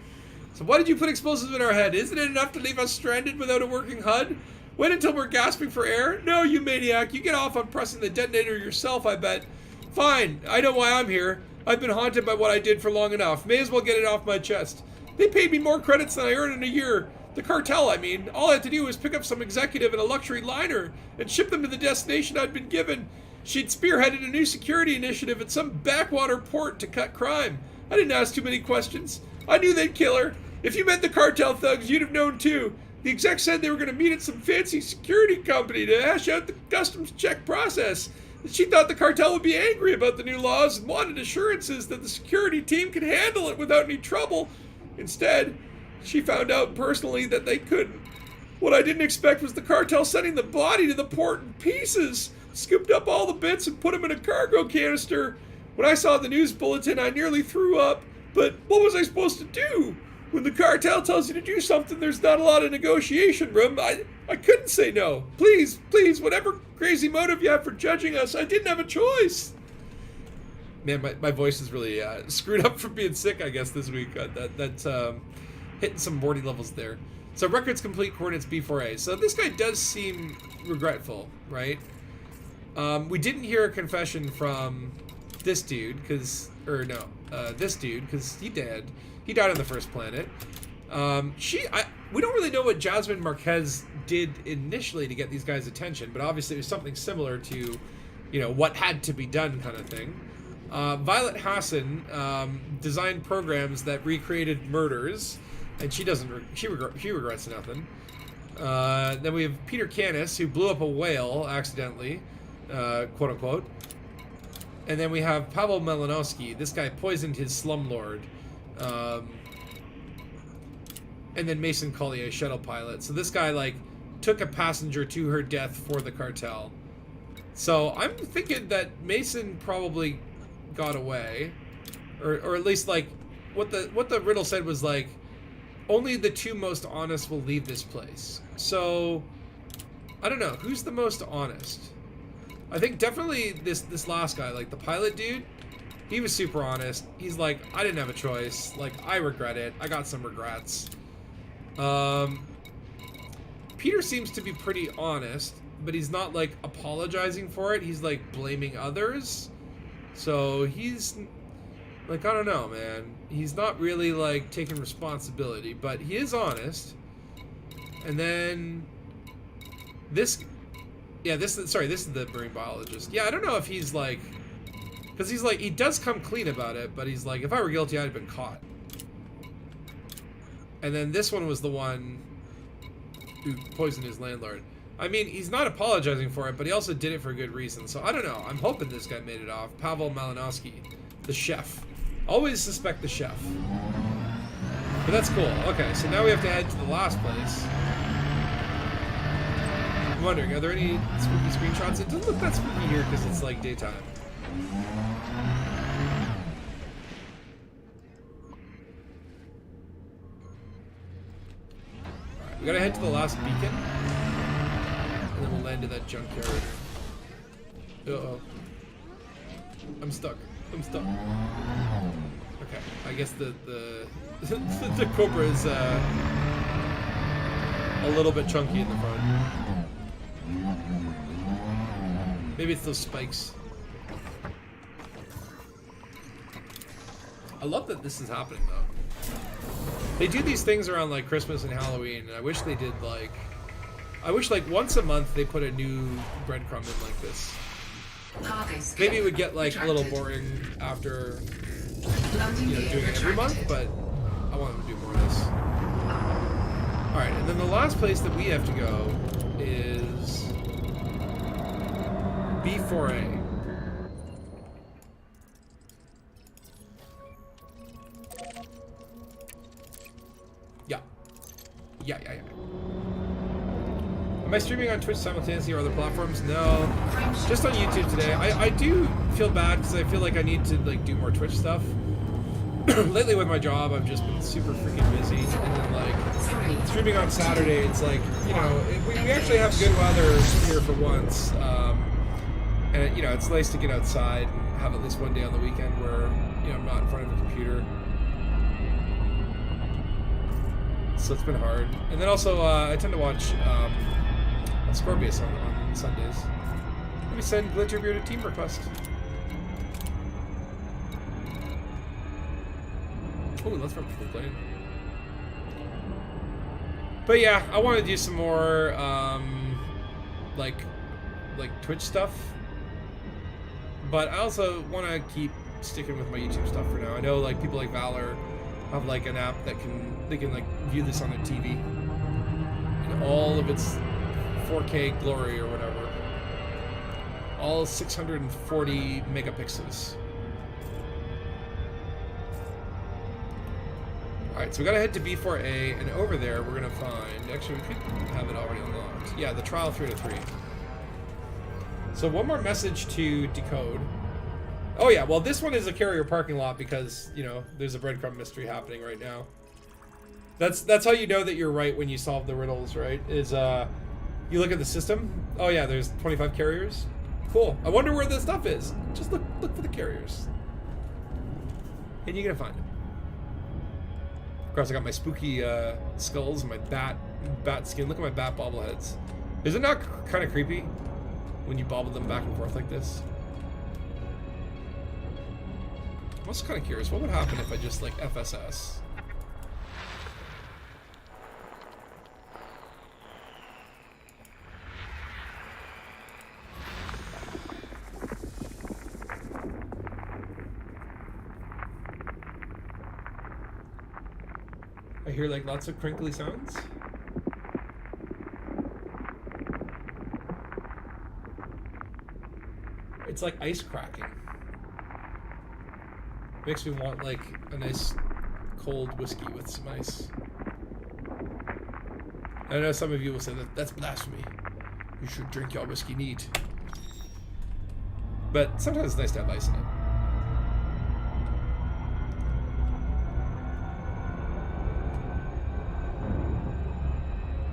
So why did you put explosives in our head? Isn't it enough to leave us stranded without a working HUD? Wait until we're gasping for air? No, you maniac. You get off on pressing the detonator yourself, I bet. Fine. I know why I'm here. I've been haunted by what I did for long enough. May as well get it off my chest. They paid me more credits than I earned in a year. The cartel, I mean. All I had to do was pick up some executive in a luxury liner and ship them to the destination I'd been given. She'd spearheaded a new security initiative at some backwater port to cut crime. I didn't ask too many questions. I knew they'd kill her. If you met the cartel thugs, you'd have known too. The exec said they were going to meet at some fancy security company to hash out the customs check process. She thought the cartel would be angry about the new laws and wanted assurances that the security team could handle it without any trouble. Instead, she found out personally that they couldn't. What I didn't expect was the cartel sending the body to the port in pieces, scooped up all the bits and put them in a cargo canister. When I saw the news bulletin, I nearly threw up. But what was I supposed to do? When the cartel tells you to do something, there's not a lot of negotiation room. I couldn't say no. Please, whatever crazy motive you have for judging us, I didn't have a choice. Man, my voice is really screwed up from being sick, I guess, this week. That's hitting some morty levels there. So records complete, coordinates B4A. So this guy does seem regretful, right? We didn't hear a confession from this dude, this dude, because he died. He died on the first planet. We don't really know what Jasmine Marquez did initially to get these guys' attention, but obviously it was something similar to, what had to be done kind of thing. Violet Hassan designed programs that recreated murders, and she regrets nothing. Then we have Peter Canis, who blew up a whale accidentally, quote unquote. And then we have Pavel Malinowski. This guy poisoned his slumlord. And then Mason Collier, shuttle pilot. So this guy, took a passenger to her death for the cartel. So I'm thinking that Mason probably got away. Or at least, what the riddle said was, only the two most honest will leave this place. So, I don't know. Who's the most honest? I think definitely this last guy, the pilot dude. He was super honest. He's like, I didn't have a choice. I regret it. I got some regrets. Peter seems to be pretty honest, but he's not, apologizing for it. He's, blaming others. So, he's... I don't know, man. He's not really, taking responsibility, but he is honest. And then... This is the marine biologist. Yeah, I don't know if he's, because he's, he does come clean about it, but he's if I were guilty, I'd have been caught. And then this one was the one who poisoned his landlord. I mean, he's not apologizing for it, but he also did it for a good reason. So, I don't know. I'm hoping this guy made it off. Pavel Malinowski, the chef. Always suspect the chef. But that's cool. Okay, so now we have to head to the last place. I'm wondering, are there any spooky screenshots? It doesn't look that spooky here because it's daytime. Alright, we gotta head to the last beacon. And then we'll land in that junkyard. Uh-oh. I'm stuck. Okay, I guess the the Cobra is a little bit chunky in the front. Maybe it's those spikes. I love that this is happening though. They do these things around Christmas and Halloween, and I wish they did I wish once a month they put a new breadcrumb in like this. Maybe it would get a little boring after doing it every month, but I want them to do more of this. Alright, and then the last place that we have to go is B4A. Yeah. Am I streaming on Twitch simultaneously or other platforms? No, just on YouTube today. I do feel bad because I feel like I need to do more Twitch stuff. Lately with my job, I've just been super freaking busy, and then streaming on Saturday, it's we actually have good weather here for once, and it's nice to get outside and have at least one day on the weekend where I'm not in front of a computer. So it's been hard. And then also, I tend to watch Scorpius on Sundays. Let me send Glitterbeard a team request. Oh, let's run full plane. But yeah, I want to do some more, like Twitch stuff. But I also want to keep sticking with my YouTube stuff for now. I know people like Valor have an app that they can view this on their TV in all of its 4K glory or whatever, all 640 megapixels. All right, so we gotta head to B4A, and over there we're gonna find. Actually, we could have it already unlocked. Yeah, the trial 3 to 3. So one more message to decode. Oh yeah, well this one is a carrier parking lot because, there's a breadcrumb mystery happening right now. That's how you know that you're right when you solve the riddles, right? Is you look at the system. Oh yeah, there's 25 carriers. Cool. I wonder where the stuff is. Just look for the carriers. And you're gonna find them. Of course I got my spooky skulls and my bat skin. Look at my bat bobbleheads. Is it not kind of creepy? when you bobble them back and forth like this. I'm also kind of curious, what would happen if I just like FSS? I hear like lots of crinkly sounds. It's like ice cracking. Makes me want like a nice cold whiskey with some ice. I know some of you will say that that's blasphemy. You should drink your whiskey neat. But sometimes it's nice to have ice in it.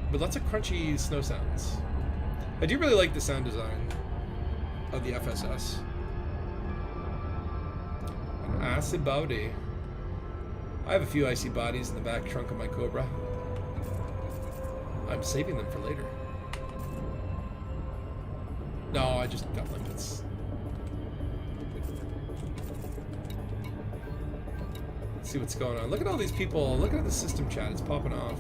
But lots of crunchy snow sounds. I do really like the sound design of the FSS. An icy body. I have a few icy bodies in the back trunk of my Cobra. I'm saving them for later. No, I just got limpets. Let's see what's going on. Look at all these people. Look at the system chat. It's popping off.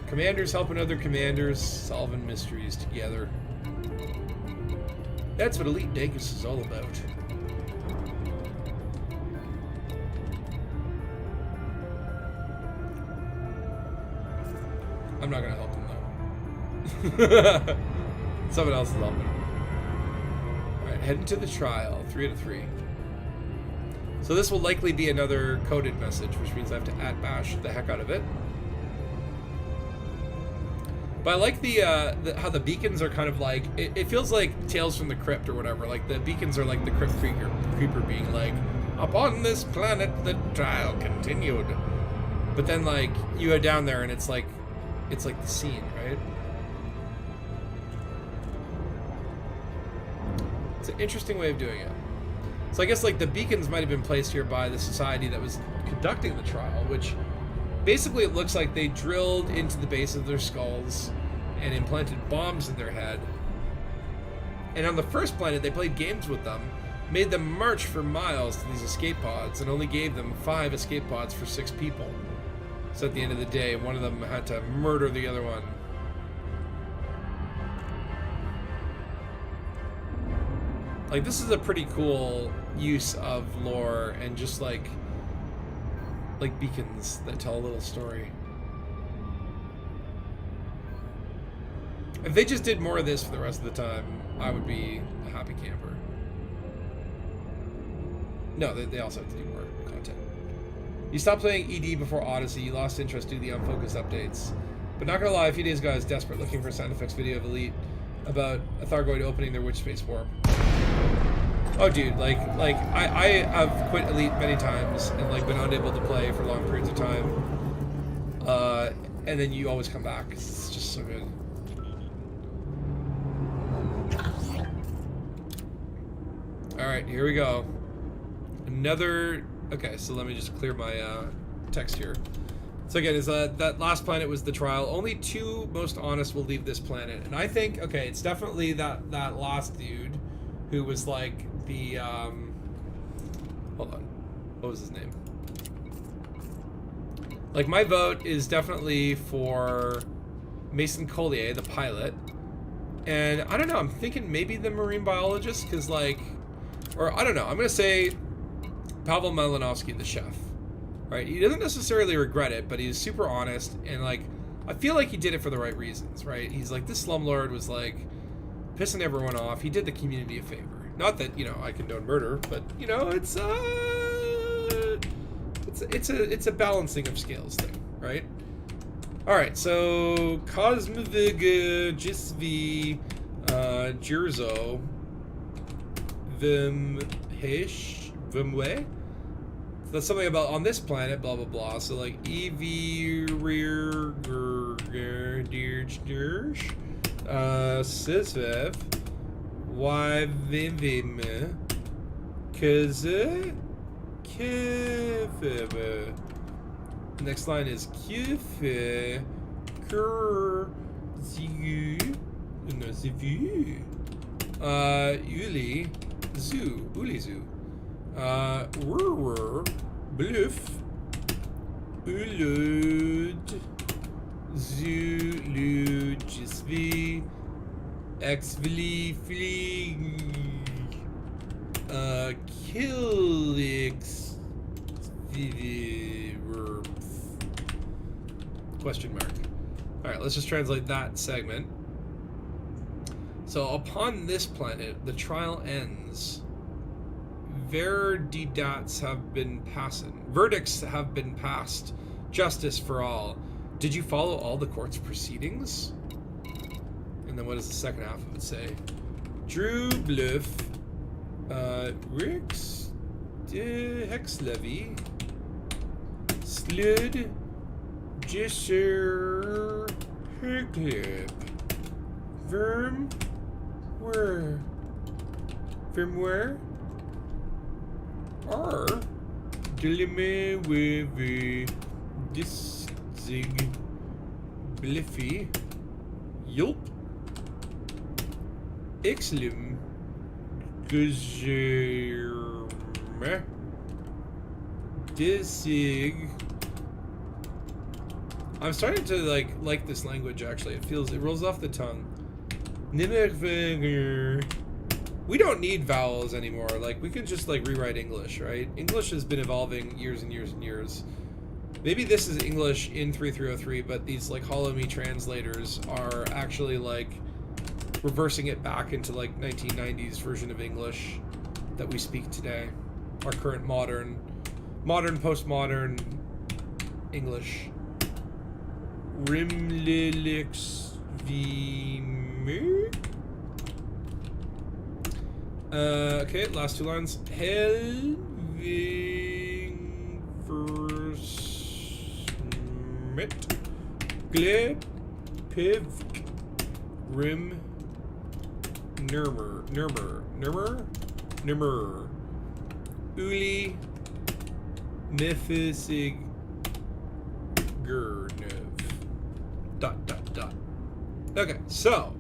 Commanders helping other commanders, solving mysteries together. That's what Elite Dangus is all about. I'm not gonna help them though. Someone else is helping. Alright, heading to the trial. 3 out of 3. So this will likely be another coded message, which means I have to @bash the heck out of it. But I like the how the beacons are kind of like, it feels like Tales from the Crypt or whatever. Like the beacons are like the Crypt Creeper being like, upon this planet the trial continued. But then like you go down there and it's like the scene, right? It's an interesting way of doing it. So I guess like the beacons might have been placed here by the society that was conducting the trial, which basically it looks like they drilled into the base of their skulls and implanted bombs in their head. And on the first planet, they played games with them, made them march for miles to these escape pods, and only gave them 5 escape pods for 6 people. So at the end of the day, one of them had to murder the other one. Like, this is a pretty cool use of lore and just like beacons that tell a little story. If they just did more of this for the rest of the time, I would be a happy camper. No, they also have to do more content. You stopped playing ED before Odyssey, you lost interest due to the unfocused updates. But not gonna lie, a few days ago I was desperate looking for a sound effects video of Elite about a Thargoid opening their witch space warp. Oh dude, like I have quit Elite many times and like been unable to play for long periods of time. And then you always come back. It's just so good. Alright, here we go. Another... Okay, so let me just clear my text here. So again, is that last planet was the trial. Only 2 most honest will leave this planet. And I think, okay, it's definitely that last dude who was like the, hold on. What was his name? Like, my vote is definitely for Mason Collier, the pilot. And I don't know, I'm thinking maybe the marine biologist, because like, or I don't know, I'm going to say Pavel Malinovsky, the chef. Right? He doesn't necessarily regret it, but he's super honest, and like, I feel like he did it for the right reasons, right? He's like, this slumlord was like pissing everyone off. He did the community a favor. Not that, you know, I condone murder, but you know, it's a balancing of scales thing, right? All right, so Kosmovig Jisvi Jerzo Vimwe. That's something about on this planet, blah blah blah. So like Synuefe Wyvim Keze Kefebe. Next line is Kiefe Kur Zigu No, c'est vu. Uli Zoo. Bluff. Ulud. Zulu. Jisvi. Exvili. Fili. Killix. Question mark. Alright, let's just translate that segment. So, upon this planet, the trial ends. Verdicts have been passed. Justice for all. Did you follow all the court's proceedings? And then what does the second half of it say? Drew Bluff. Rix. De Hexlevy. Slid. Gisser. Herclip. Verm. Where? From where? R. Dilime with this zig bliffy. Yelp. Exlim. Guzerme. Disig. I'm starting to like this language actually. It rolls off the tongue. We don't need vowels anymore. Like, we can just rewrite English, right? English has been evolving years and years and years. Maybe this is English in 3303, but these Hollow Me translators are actually reversing it back into 1990s version of English that we speak today. Our current modern postmodern English. Rimlilix okay, last two lines. Helving Versmit Gle Pivk Rim Nurmer Uli Nefisig Gurnev. ... Okay, so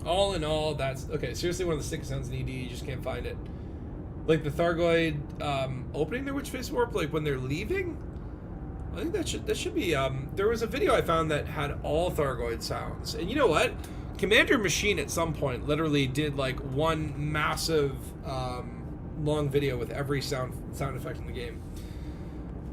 all in all, that's okay. Seriously, one of the sickest sounds in ED. You just can't find it. The Thargoid opening their witch face warp, when they're leaving. I think that should be. There was a video I found that had all Thargoid sounds, and you know what? Commander Machine at some point literally did one massive long video with every sound effect in the game.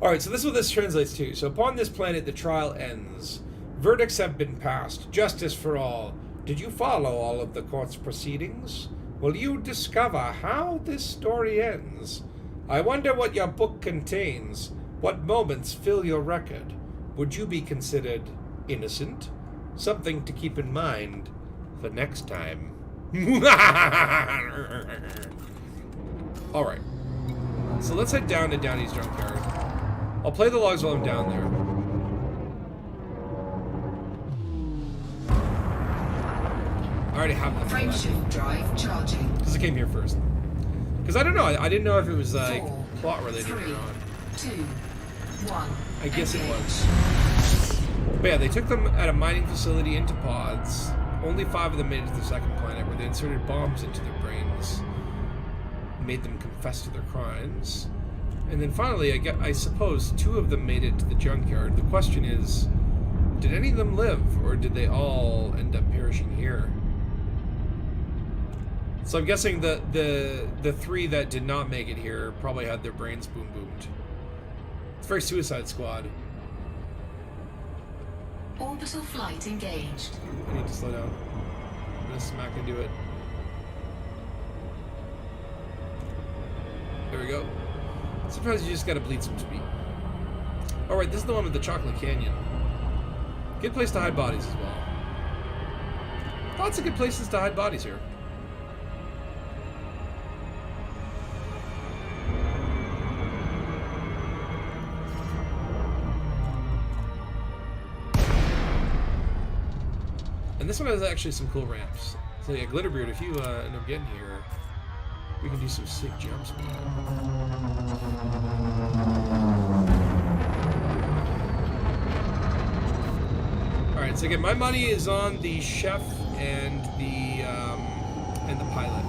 All right, so this is what this translates to. So upon this planet, the trial ends. Verdicts have been passed. Justice for all. Did you follow all of the court's proceedings? Will you discover how this story ends? I wonder what your book contains. What moments fill your record? Would you be considered innocent? Something to keep in mind for next time. Alright. So let's head down to Downey's junkyard. I'll play the logs while I'm down there. I already have them. Frameshift drive charging. Because I came here first. Because I don't know. I didn't know if it was plot related 3, or not. 2, 1. I guess it engage. was. But yeah, they took them at a mining facility into pods. Only 5 of them made it to the second planet, where they inserted bombs into their brains, made them confess to their crimes, and then finally, I suppose 2 of them made it to the junkyard. The question is, did any of them live, or did they all end up perishing here? So I'm guessing the 3 that did not make it here probably had their brains boomed. It's very Suicide Squad. Orbital flight engaged. I need to slow down. I'm gonna smack into it. There we go. Sometimes you just gotta bleed some speed. Alright, this is the one with the Chocolate Canyon. Good place to hide bodies as well. Lots of good places to hide bodies here. And this one has actually some cool ramps. So yeah, Glitterbeard, if you end up getting here, we can do some sick jumps, man. Alright, Alright, so again, my money is on the chef and the pilot.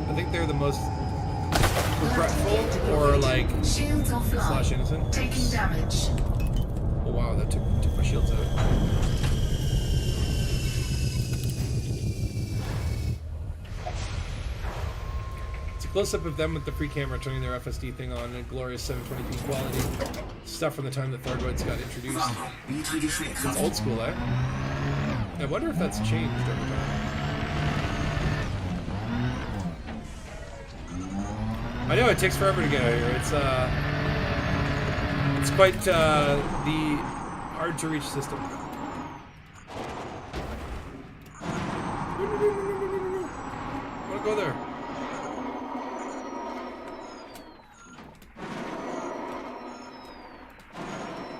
I think they're the most regretful or like Shields offline. slash innocent. Taking damage. Oh wow, that took my shields out. It's a close-up of them with the free camera turning their FSD thing on in glorious 720p quality. Stuff from the time the Thargoids got introduced. Warnung. Niedrige It's Schwerkraft. old school, eh? I wonder if that's changed over time. I know it takes forever to get out here. It's quite the hard to reach system. I want to go there.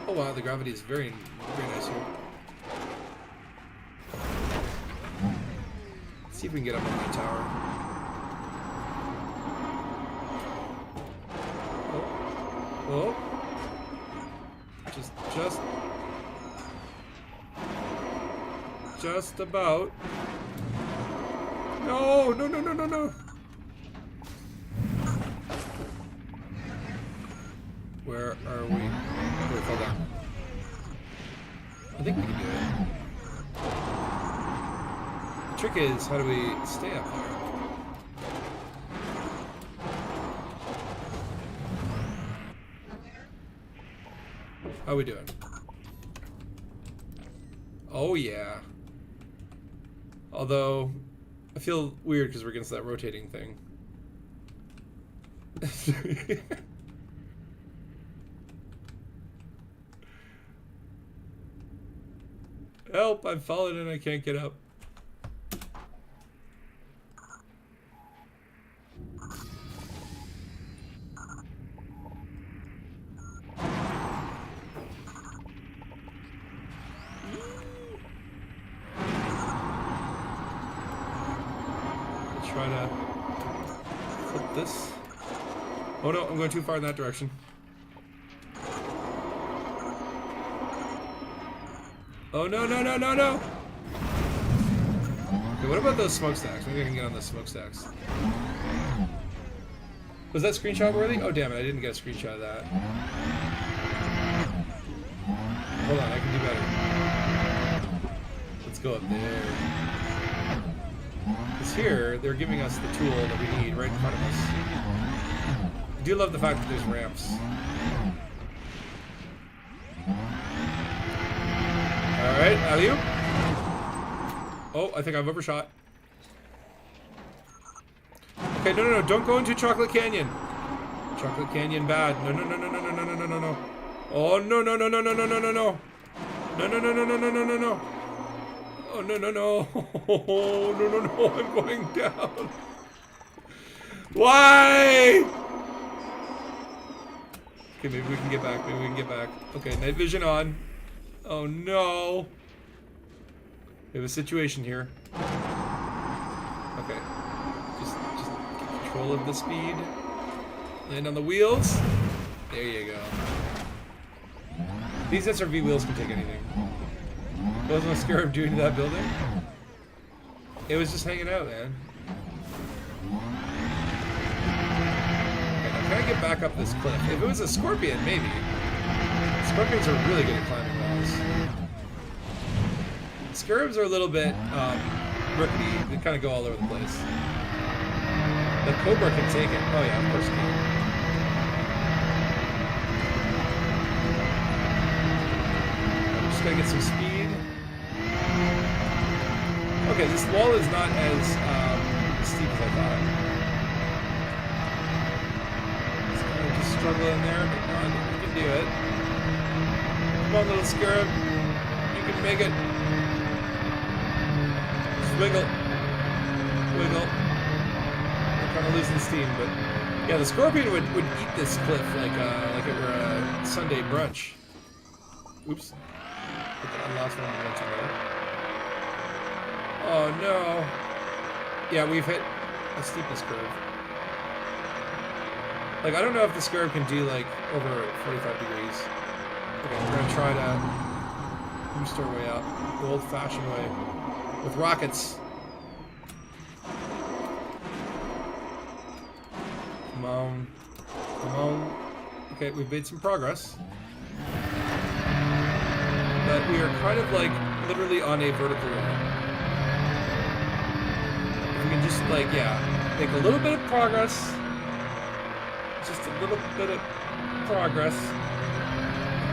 Oh wow, the gravity is very nice here. Let's see if we can get up on that tower. Oh. Just about. No. Where are we? Oh, we fell down. I think we can do it. The trick is, how do we stay up there? How we doing? Oh yeah. Although, I feel weird because we're against that rotating thing. Help! I've fallen and I can't get up. Try to flip this. Oh no, I'm going too far in that direction. Oh no. Okay, what about those smokestacks? Maybe I can get on those smokestacks. Was that screenshot worthy? Oh damn it, I didn't get a screenshot of that. Hold on, I can do better. Let's go up there. Because here, they're giving us the tool that we need right in front of us. I do love the fact that there's ramps. Alright, alley-oop. Oh, I think I've overshot. Okay, no, don't go into Chocolate Canyon. Chocolate Canyon bad. No. Oh, no. No. Oh, no. Oh, no. I'm going down. Why? Okay, maybe we can get back. Okay, night vision on. Oh, no. We have a situation here. Okay. Just get control of the speed. Land on the wheels. There you go. These SRV wheels can take anything. What was my scarab doing to that building? It was just hanging out, man. Okay, now can I get back up this cliff? If it was a scorpion, maybe. Scorpions are really good at climbing walls. Scarabs are a little bit rickety. They kind of go all over the place. The Cobra can take it. Oh yeah, of course it can. I'm just gonna get some speed. Okay, this wall is not as steep as I thought. It's kind of just struggling there, but no, I think we can do it. Come on, little scarab. You can make it. Just wiggle. I'm kind of losing steam, but yeah, the scorpion would eat this cliff like it were a Sunday brunch. Oops. Put that last one once more. Oh no. Yeah, we've hit a steepness curve. Like, I don't know if the scarab can do like over 45 degrees. Okay, we're gonna try to boost our way up the old-fashioned way with rockets. Come on. Come on. Okay, we've made some progress. But we are kind of like literally on a vertical line. If we can just like, yeah, make a little bit of progress. Just a little bit of progress.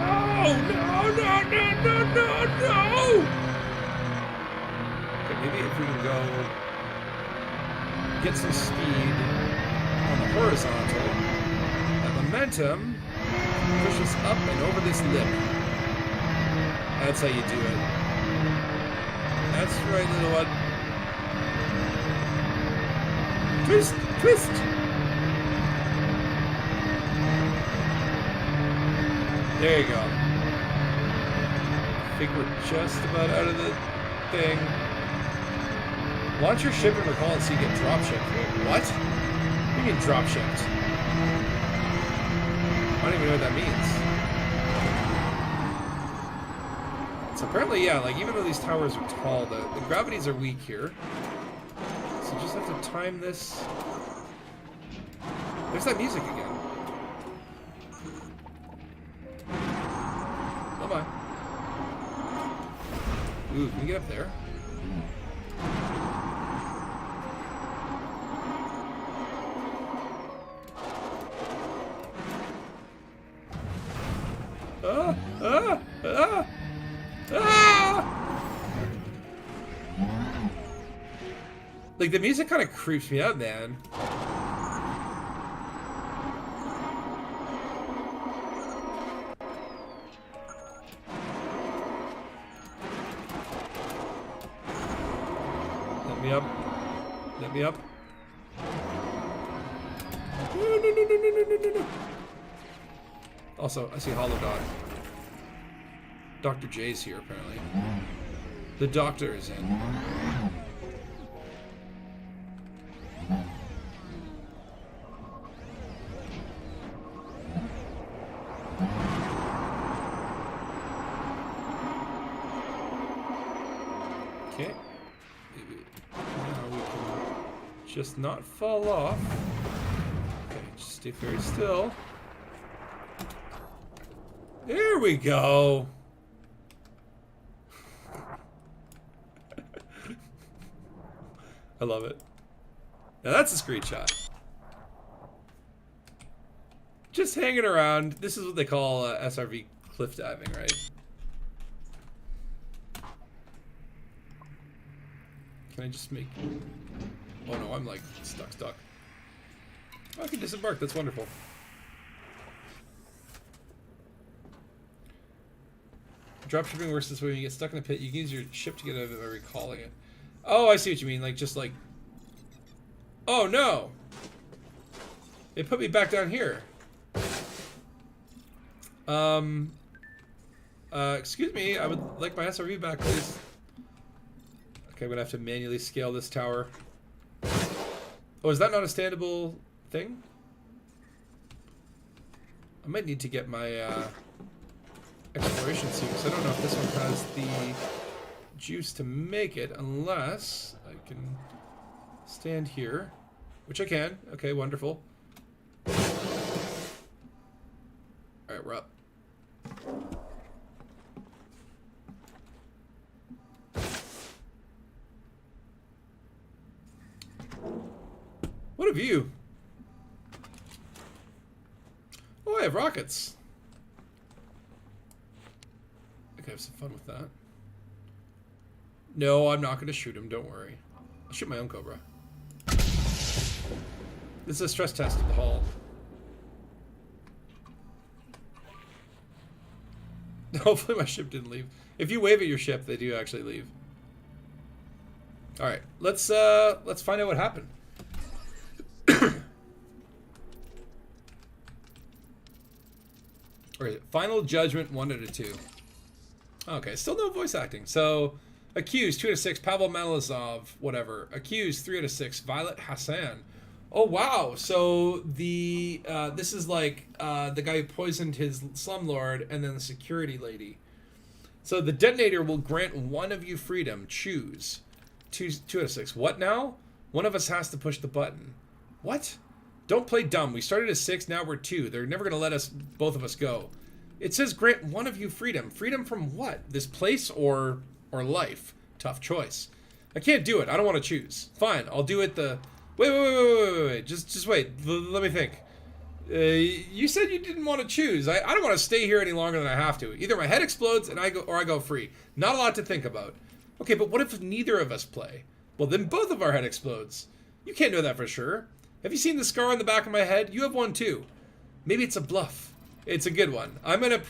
Oh, no, no, no, no, no, no! Okay, maybe if we can go get some speed on the horizontal, that momentum pushes up and over this lip. That's how you do it. That's right, little one. Twist! Twist! There you go. I think we're just about out of the thing. Launch your ship and recall it so you get drop shipped. Wait, what? What do you mean drop shipped? I don't even know what that means. So apparently, yeah, like even though these towers are tall, the gravities are weak here. So you just have to time this. There's that music again. Oh my. Ooh, can we get up there? Ah! Ah! Ah! Ah! Like, the music kind of creeps me out, man. Let me up. Let me up. No, no, no, no, no, no, no, no. Also, I see Hollow Dog. Dr. J's here, apparently. The doctor is in. Okay. Maybe now we can just not fall off. Okay, just stay very still. There we go. I love it. Now that's a screenshot. Just hanging around. This is what they call SRV cliff diving, right? Can I just make... Oh no, I'm like stuck. Oh, I can disembark. That's wonderful. Dropshipping works this way. When you get stuck in the pit, you can use your ship to get out of it by recalling it. Oh, I see what you mean. Like, just like... Oh, no! They put me back down here. Excuse me. I would like my SRV back, please. Okay, I'm gonna have to manually scale this tower. Oh, is that not a standable thing? I might need to get my, exploration suit, because I don't know if this one has the juice to make it, unless I can stand here, which I can. Okay, wonderful. Alright, we're up. What a view! Oh, I have rockets. I can have some fun with that. No, I'm not going to shoot him, don't worry. I'll shoot my own Cobra. This is a stress test of the hull. Hopefully my ship didn't leave. If you wave at your ship, they do actually leave. Alright, let's find out what happened. Alright, final judgment 1 out of 2. Okay, still no voice acting. So, accused 2 out of 6, Pavel Malazov, whatever. Accused 3 out of 6, Violet Hassan. Oh wow! So the this is like the guy who poisoned his slumlord, and then the security lady. So the detonator will grant one of you freedom. Choose. Two out of 6. What now? One of us has to push the button. What? Don't play dumb. We started at 6, now we're 2. They're never going to let us, both of us, go. It says grant one of you freedom. Freedom from what? This place or life? Tough choice. I can't do it. I don't want to choose. Fine, I'll do it the... Wait. Just wait. Let me think. You said you didn't want to choose. I don't want to stay here any longer than I have to. Either my head explodes and I go free. Not a lot to think about. Okay, but what if neither of us play? Well, then both of our head explodes. You can't know that for sure. Have you seen the scar on the back of my head? You have one too. Maybe it's a bluff. It's a good one. I'm gonna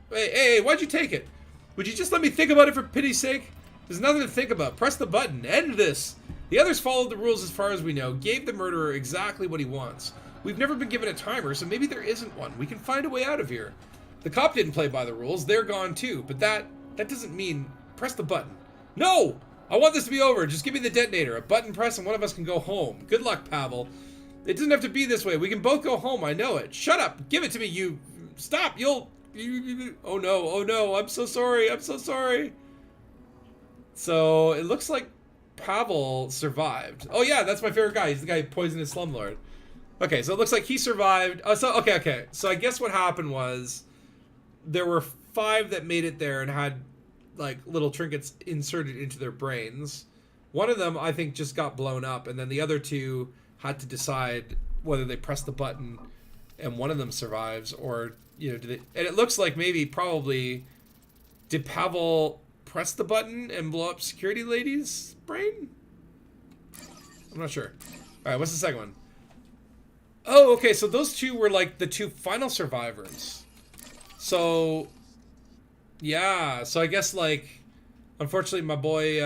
Hey, why'd you take it? Would you just let me think about it for pity's sake? There's nothing to think about. Press the button. End this. The others followed the rules as far as we know. Gave the murderer exactly what he wants. We've never been given a timer, so maybe there isn't one. We can find a way out of here. The cop didn't play by the rules. They're gone too. But that doesn't mean... Press the button. No! I want this to be over. Just give me the detonator. A button press and one of us can go home. Good luck, Pavel. It doesn't have to be this way. We can both go home. I know it. Shut up. Give it to me, you... Stop. Oh no. I'm so sorry. So, it looks like Pavel survived. Oh yeah, that's my favorite guy. He's the guy who poisoned his slumlord. Okay, so it looks like he survived. Okay. So I guess what happened was there were 5 that made it there and had like little trinkets inserted into their brains. One of them, I think, just got blown up, and then the other 2 had to decide whether they press the button, and one of them survives, or and it looks like probably did Pavel press the button and blow up security lady's brain? I'm not sure. All right, what's the second one? Oh, okay, so those 2 were like the 2 final survivors. So, yeah, so I guess like, unfortunately my boy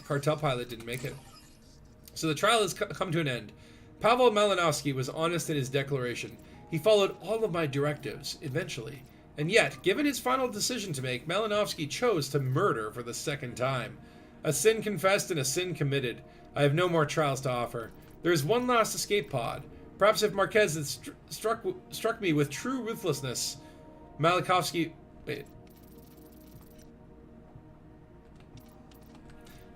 Cartel Pilot didn't make it. So the trial has come to an end. Pavel Malinowski was honest in his declaration. He followed all of my directives, eventually. And yet, given his final decision to make, Malinowski chose to murder for the 2nd time. A sin confessed and a sin committed. I have no more trials to offer. There is one last escape pod. Perhaps if Marquez had struck me with true ruthlessness, Malinowski... Wait.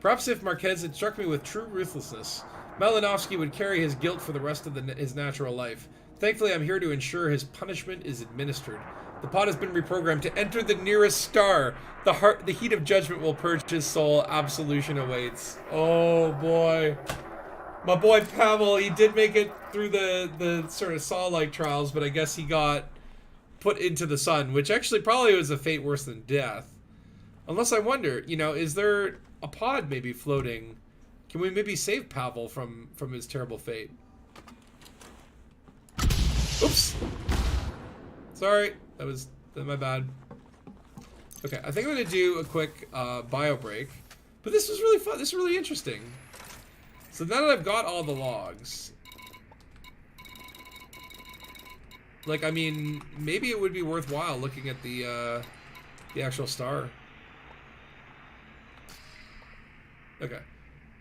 Perhaps if Marquez had struck me with true ruthlessness, Malinowski would carry his guilt for the rest of his natural life. Thankfully, I'm here to ensure his punishment is administered. The pod has been reprogrammed to enter the nearest star. The heat of judgment will purge his soul. Absolution awaits. Oh, boy. My boy Pavel, he did make it through the sort of Saw-like trials, but I guess he got put into the sun, which actually probably was a fate worse than death. Unless I wonder, is there a pod maybe floating? Can we maybe save Pavel from his terrible fate? Oops. Sorry, that was my bad. Okay, I think I'm gonna do a quick bio break. But this was really fun. This is really interesting. So now that I've got all the logs, like, I mean, maybe it would be worthwhile looking at the actual star. Okay,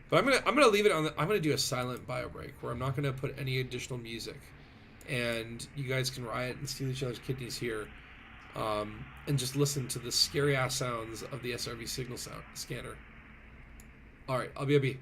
but I'm gonna leave it on. I'm gonna do a silent bio break where I'm not gonna put any additional music, and you guys can riot and steal each other's kidneys here, and just listen to the scary ass sounds of the SRV signal scanner. All right, I'll be.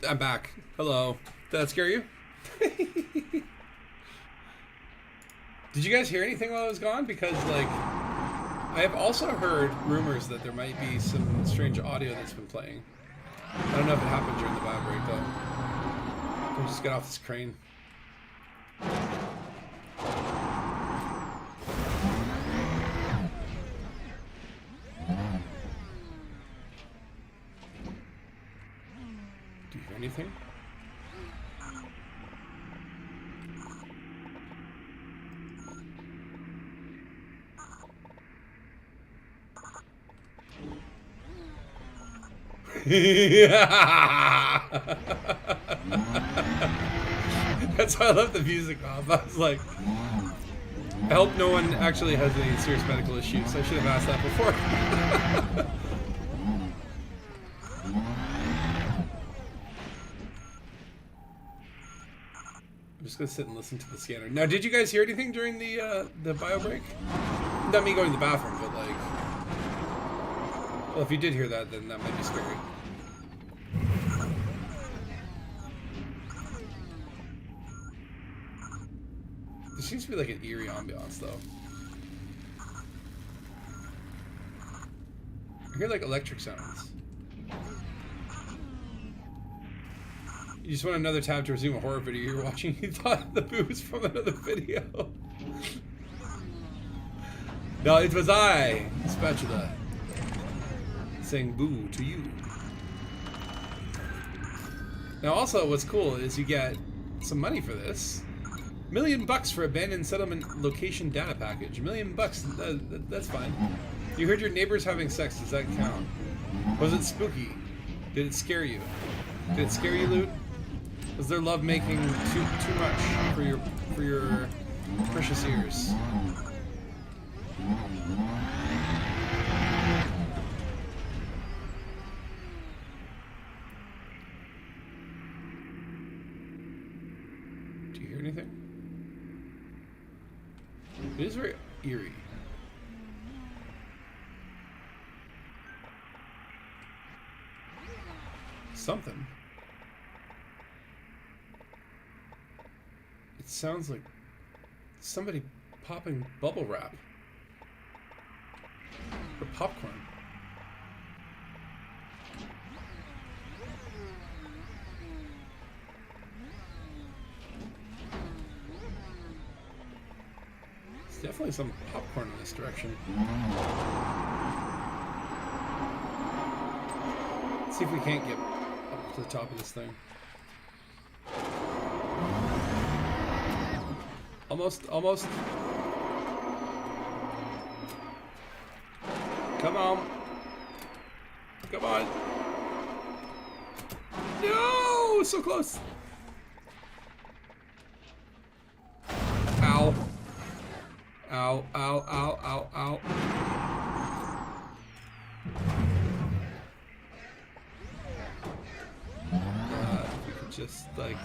I'm back. Hello. Did that scare you? Did you guys hear anything while I was gone? Because, like, I have also heard rumors that there might be some strange audio that's been playing. I don't know if it happened during the bio break, though. Let me just get off this crane. Do you hear anything? That's why I left the music off. I was like, I hope no one actually has any serious medical issues. I should have asked that before. I'm just gonna sit and listen to the scanner. Now, did you guys hear anything during the bio break? Not me going to the bathroom, but like, well, if you did hear that, then that might be scary. There seems to be like an eerie ambiance, though. I hear like electric sounds. You just want another tab to resume a horror video you're watching. You thought the boo was from another video. No, it was I, Spatula, saying boo to you. Now also what's cool is you get some money for this. $1 million for abandoned settlement location data package. $1 million, that's fine. You heard your neighbors having sex, does that count? Was it spooky? Did it scare you? Did it scare you, Loot? Was their love making too much for your precious ears? Do you hear anything? It is very eerie. Something. It sounds like somebody popping bubble wrap. Or popcorn. There's definitely some popcorn in this direction. Let's see if we can't get up to the top of this thing. Almost. Come on. Come on. No! So close. Ow. Ow, ow, ow, ow, ow. If we could just, like,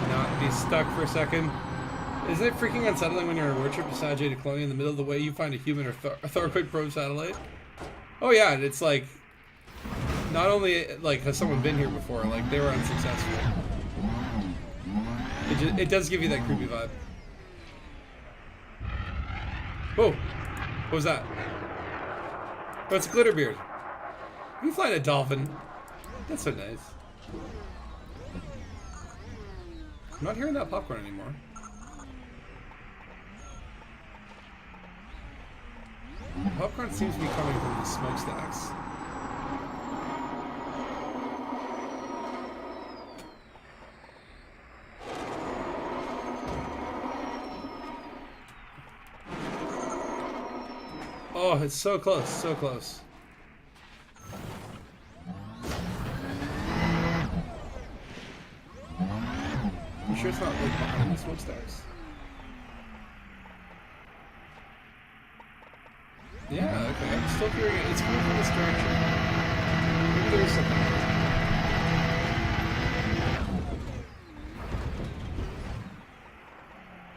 not be stuck for a second. Isn't it freaking unsettling when you're on a road trip to Sajay Colonia in the middle of the way you find a human or a thoracoid probe satellite? Oh yeah, and it's like, not only like has someone been here before, like they were unsuccessful. It does give you that creepy vibe. Whoa, what was that? Oh, it's a glitterbeard. You flying a dolphin? That's so nice. I'm not hearing that popcorn anymore. Popcorn seems to be coming from the smokestacks. Oh, it's so close, so close. You sure it's not like behind the smokestacks? Yeah, okay, I'm still hearing it. It's coming from this direction. Maybe there's something.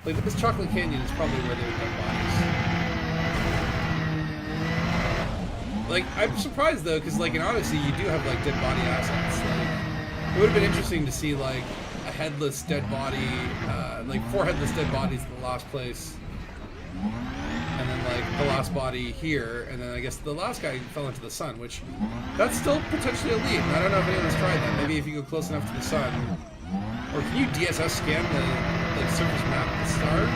Like, this chocolate canyon is probably where they would have bodies. Like, I'm surprised though, because like in Odyssey, you do have like dead body assets. Like, It would have been interesting to see like a headless dead body, like 4 headless dead bodies in the last place, and then like the last body here, and then I guess the last guy fell into the sun, which that's still potentially a lead. I don't know if anyone's tried that. Maybe if you go close enough to the sun, or can you DSS scan the like surface map of the star?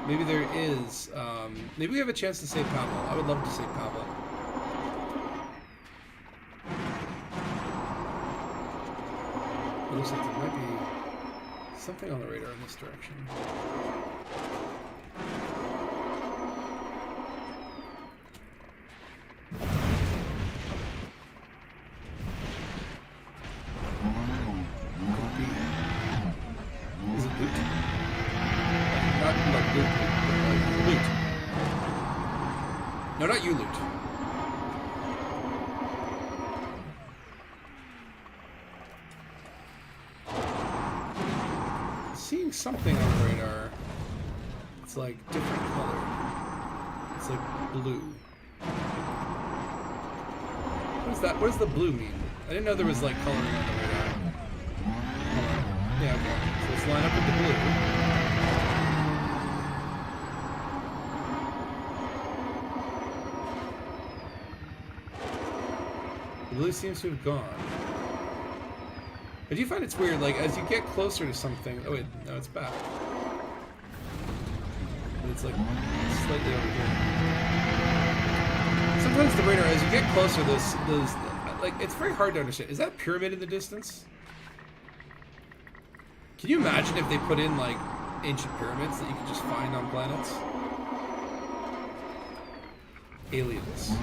Maybe there is. Maybe we have a chance to save Pablo. I would love to save Pablo. It looks like there might be something on the radar in this direction. Is it loot? Not like loot, but like loot. No, not you loot. Seeing something on the radar. It's like different color. It's like blue. What is that? What does the blue mean? I didn't know there was like coloring on the radar. Yeah, okay. So let's line up with the blue. The blue seems to have gone. I do find it's weird, like, as you get closer to something... Oh, wait, no, it's back. But it's, like, slightly over here. Sometimes the radar, as you get closer, those like, it's very hard to understand. Is that a pyramid in the distance? Can you imagine if they put in, like, ancient pyramids that you could just find on planets? Aliens.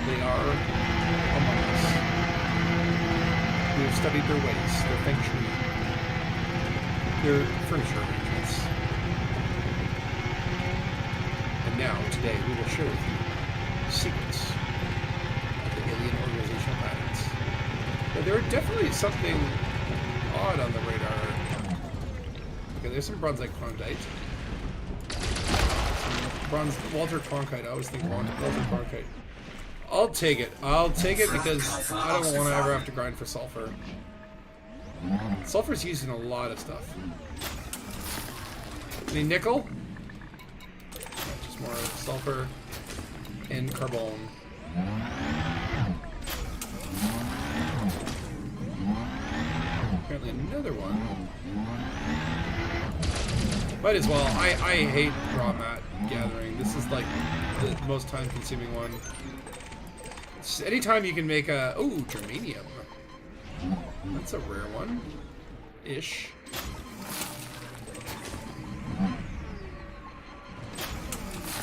They are among us. We have studied their ways, their feng shui, their furniture arrangements. And now, today, we will share with you secrets of the alien organizational patterns. But there are definitely something odd on the radar. Okay, there's some bronzite Klondite. Some bronze Walter Cronkite. I always think Walter Cronkite. I'll take it. I'll take it because I don't want to ever have to grind for sulfur. Sulfur's used in a lot of stuff. Any nickel? Just more sulfur and carbon. Apparently another one. Might as well. I hate raw mat gathering. This is like the most time-consuming one. Anytime you can make a... Oh, germanium. That's a rare one. Ish.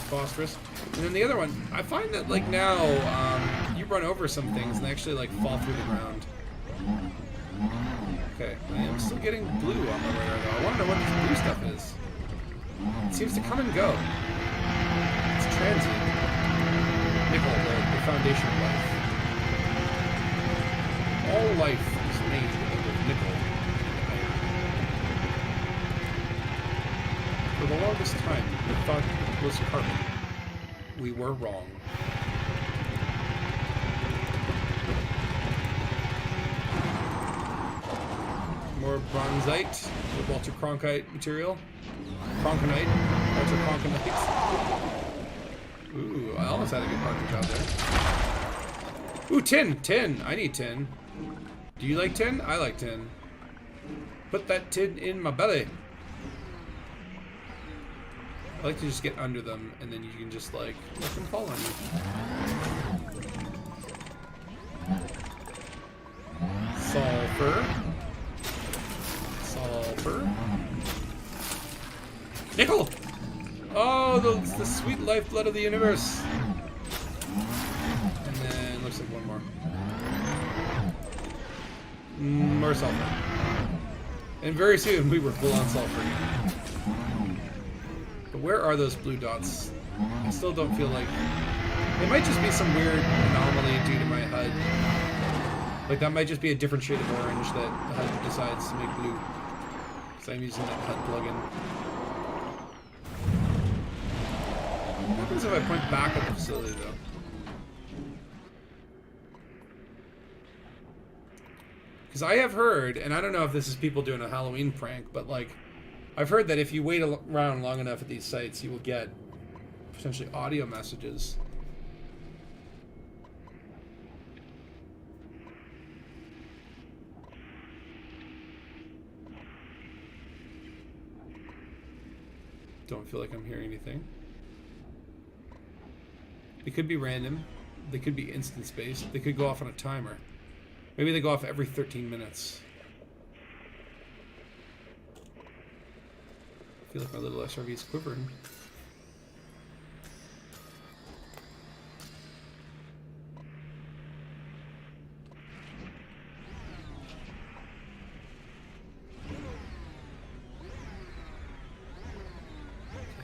Phosphorus. And then the other one, I find that, like, now, you run over some things and they actually, like, fall through the ground. Okay, I am still getting blue on the radar, though. I want to know what this blue stuff is. It seems to come and go. It's transient. Nickel, the foundation of life. All life is made out of nickel and iron. For the longest time, we thought it was carbon. We were wrong. More bronzite with Walter Cronkite material. Cronkonite. Walter Cronkonite. Ooh, I almost had a good parking job there. Ooh, tin! Tin! I need tin. Do you like tin? I like tin. Put that tin in my belly. I like to just get under them, and then you can just, like, let them fall on you. Sulfur. Sulfur. Nickel! Oh, the sweet lifeblood of the universe. And then looks like one more. More sulfur. And very soon we were full on sulfur again. But where are those blue dots? I still don't feel like... It might just be some weird anomaly due to my HUD. Like that might just be a different shade of orange that the HUD decides to make blue. So I'm using that HUD plugin. What happens if I point back at the facility, though? Because I have heard, and I don't know if this is people doing a Halloween prank, but like, I've heard that if you wait around long enough at these sites, you will get potentially audio messages. Don't feel like I'm hearing anything. They could be random. They could be instance-based. They could go off on a timer. Maybe they go off every 13 minutes. I feel like my little SRV is quivering.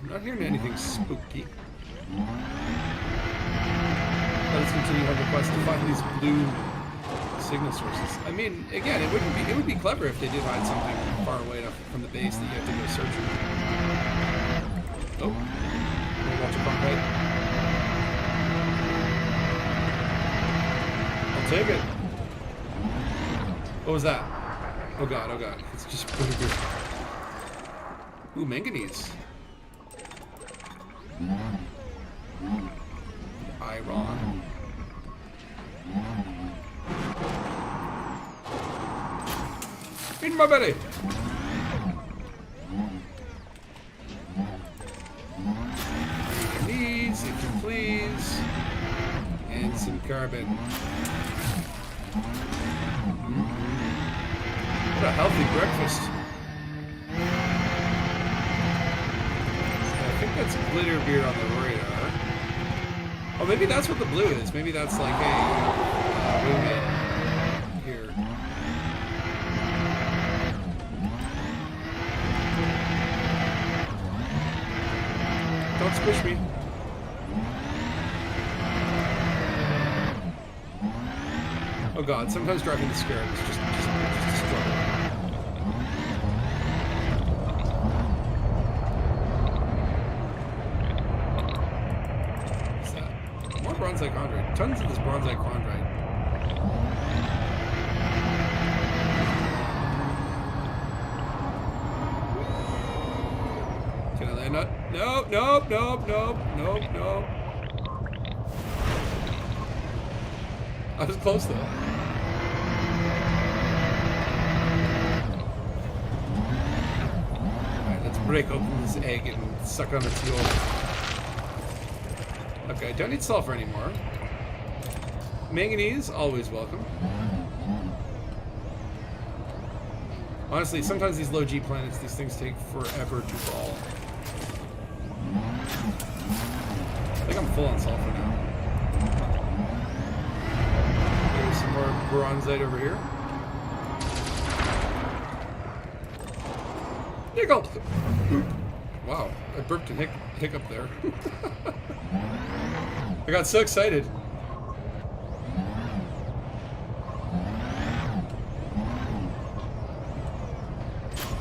I'm not hearing anything spooky. Let's continue on the quest to find these blue signal sources. I mean, again, it would be clever if they did hide something far away enough from the base that you have to go searching. Oh, maybe watch a bump right. I'll take it. What was that? Oh god, oh god. It's just ooh, manganese. Iron. In my belly. Needs, if you please, and some carbon. What a healthy breakfast. I think that's glitter beer on the radar. Oh, maybe that's what the blue is. Maybe that's like a roommate here. Don't squish me. Oh god, sometimes driving the Scarab is just a struggle. What's that? More bronzite chondrite. Tons of this bronzite chondrite. Can I land on? Nope, nope, nope, nope, nope, nope. I was close though. Alright, let's break open this egg and suck on its yolk. Okay, don't need sulfur anymore. Manganese, always welcome. Honestly, sometimes these low G planets, these things take forever to fall. I think I'm full on sulfur now. There's some more bronzite over here. Nickel! Wow, I burped a hiccup there. I got so excited.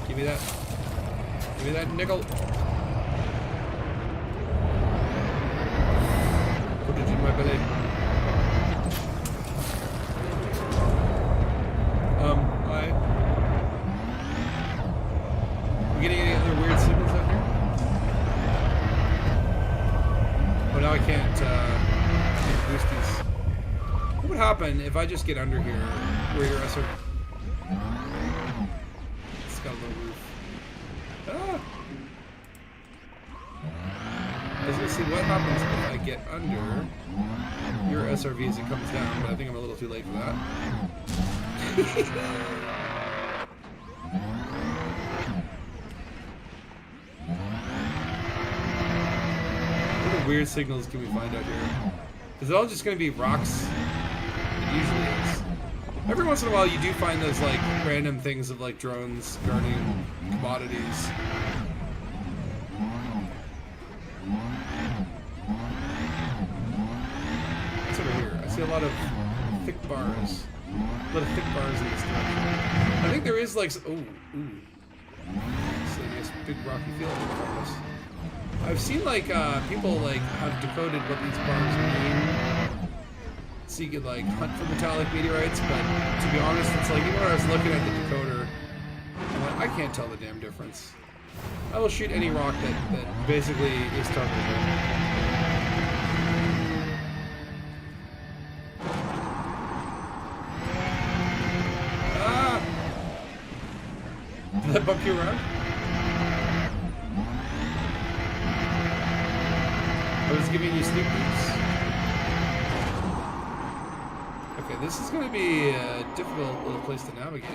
Give me that. Give me that nickel. Put it in my belly. Hi. We getting any other weird signals out here? Oh, now I can't boost these. What would happen if I just get under here where your SR... It's got a little roof. Ah! I was gonna see what happens if I get under your SRV as it comes down, but I think I'm a little too late for that. What other weird signals can we find out here? Is it all just gonna be rocks? It usually is. Every once in a while you do find those like random things of like drones guarding commodities. What's over here? I see a lot of thick bars. A lot of thick bars in this direction. I think there is like ooh. It's like this big rocky field in front of us. I've seen like people like have decoded what these bars mean. so you could like hunt for metallic meteorites, but to be honest, it's like even when I was looking at the decoder, I'm like, I can't tell the damn difference. I will shoot any rock that basically is targetable. Did that bump you around? I was giving you sneak peeks. Okay, this is going to be a difficult little place to navigate.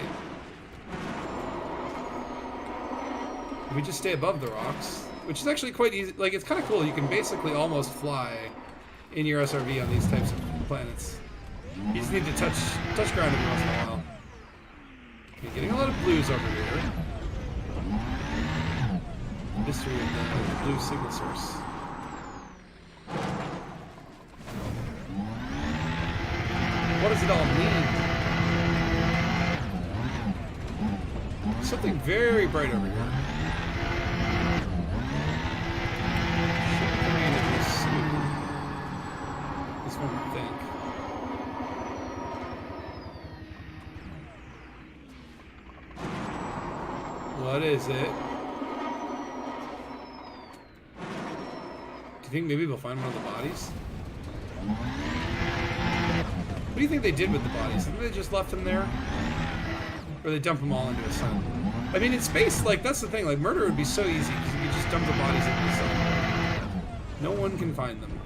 If we just stay above the rocks, which is actually quite easy. Like, it's kind of cool. You can basically almost fly in your SRV on these types of planets. You just need to touch ground every once in a while. Okay, getting a lot of blues over here. Mystery of the blue signal source. What does it all mean? Something very bright over here. Should be coming in at least soon. This one would think. What is it? Do you think maybe we'll find one of the bodies? What do you think they did with the bodies? Did they just left them there? Or they dump them all into the sun? I mean, in space, like, that's the thing. Like, murder would be so easy because you could just dump the bodies into the sun. No one can find them.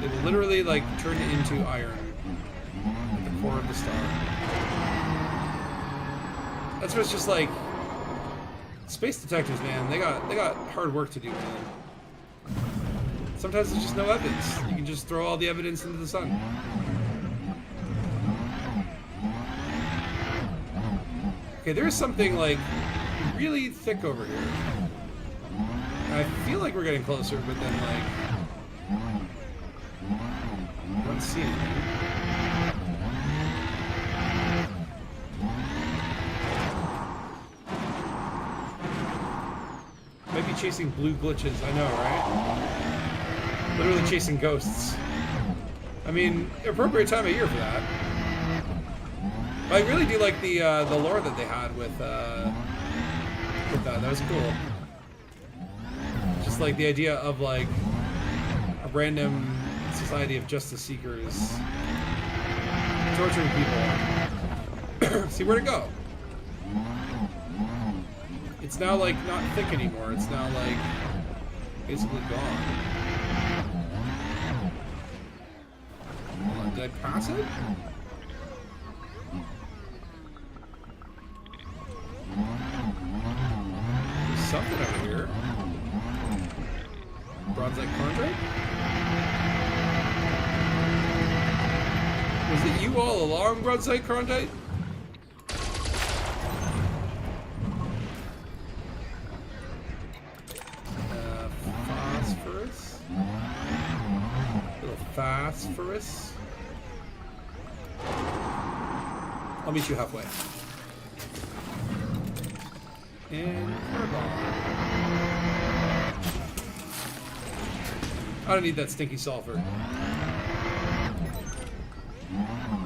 They will literally, like, turn into iron at the core of the star. That's what it's just like. Space detectives, man, they got hard work to do, man. Sometimes there's just no evidence. You can just throw all the evidence into the sun. Okay, there's something like really thick over here. I feel like we're getting closer, but then like I don't see anything. Might be chasing blue glitches, I know, right? Literally chasing ghosts. I mean, appropriate time of year for that. But I really do like the lore that they had with that. That was cool. Just like the idea of like a random society of justice seekers torturing people. See where'd it go? It's now like not thick anymore. It's now like basically gone. Hold on, did I pass it? There's something over here. Bronzite chondrite? Was it you all along, Bronzite chondrite? Phosphorus? Little phosphorus? I'll meet you halfway. And carbon. I don't need that stinky sulfur.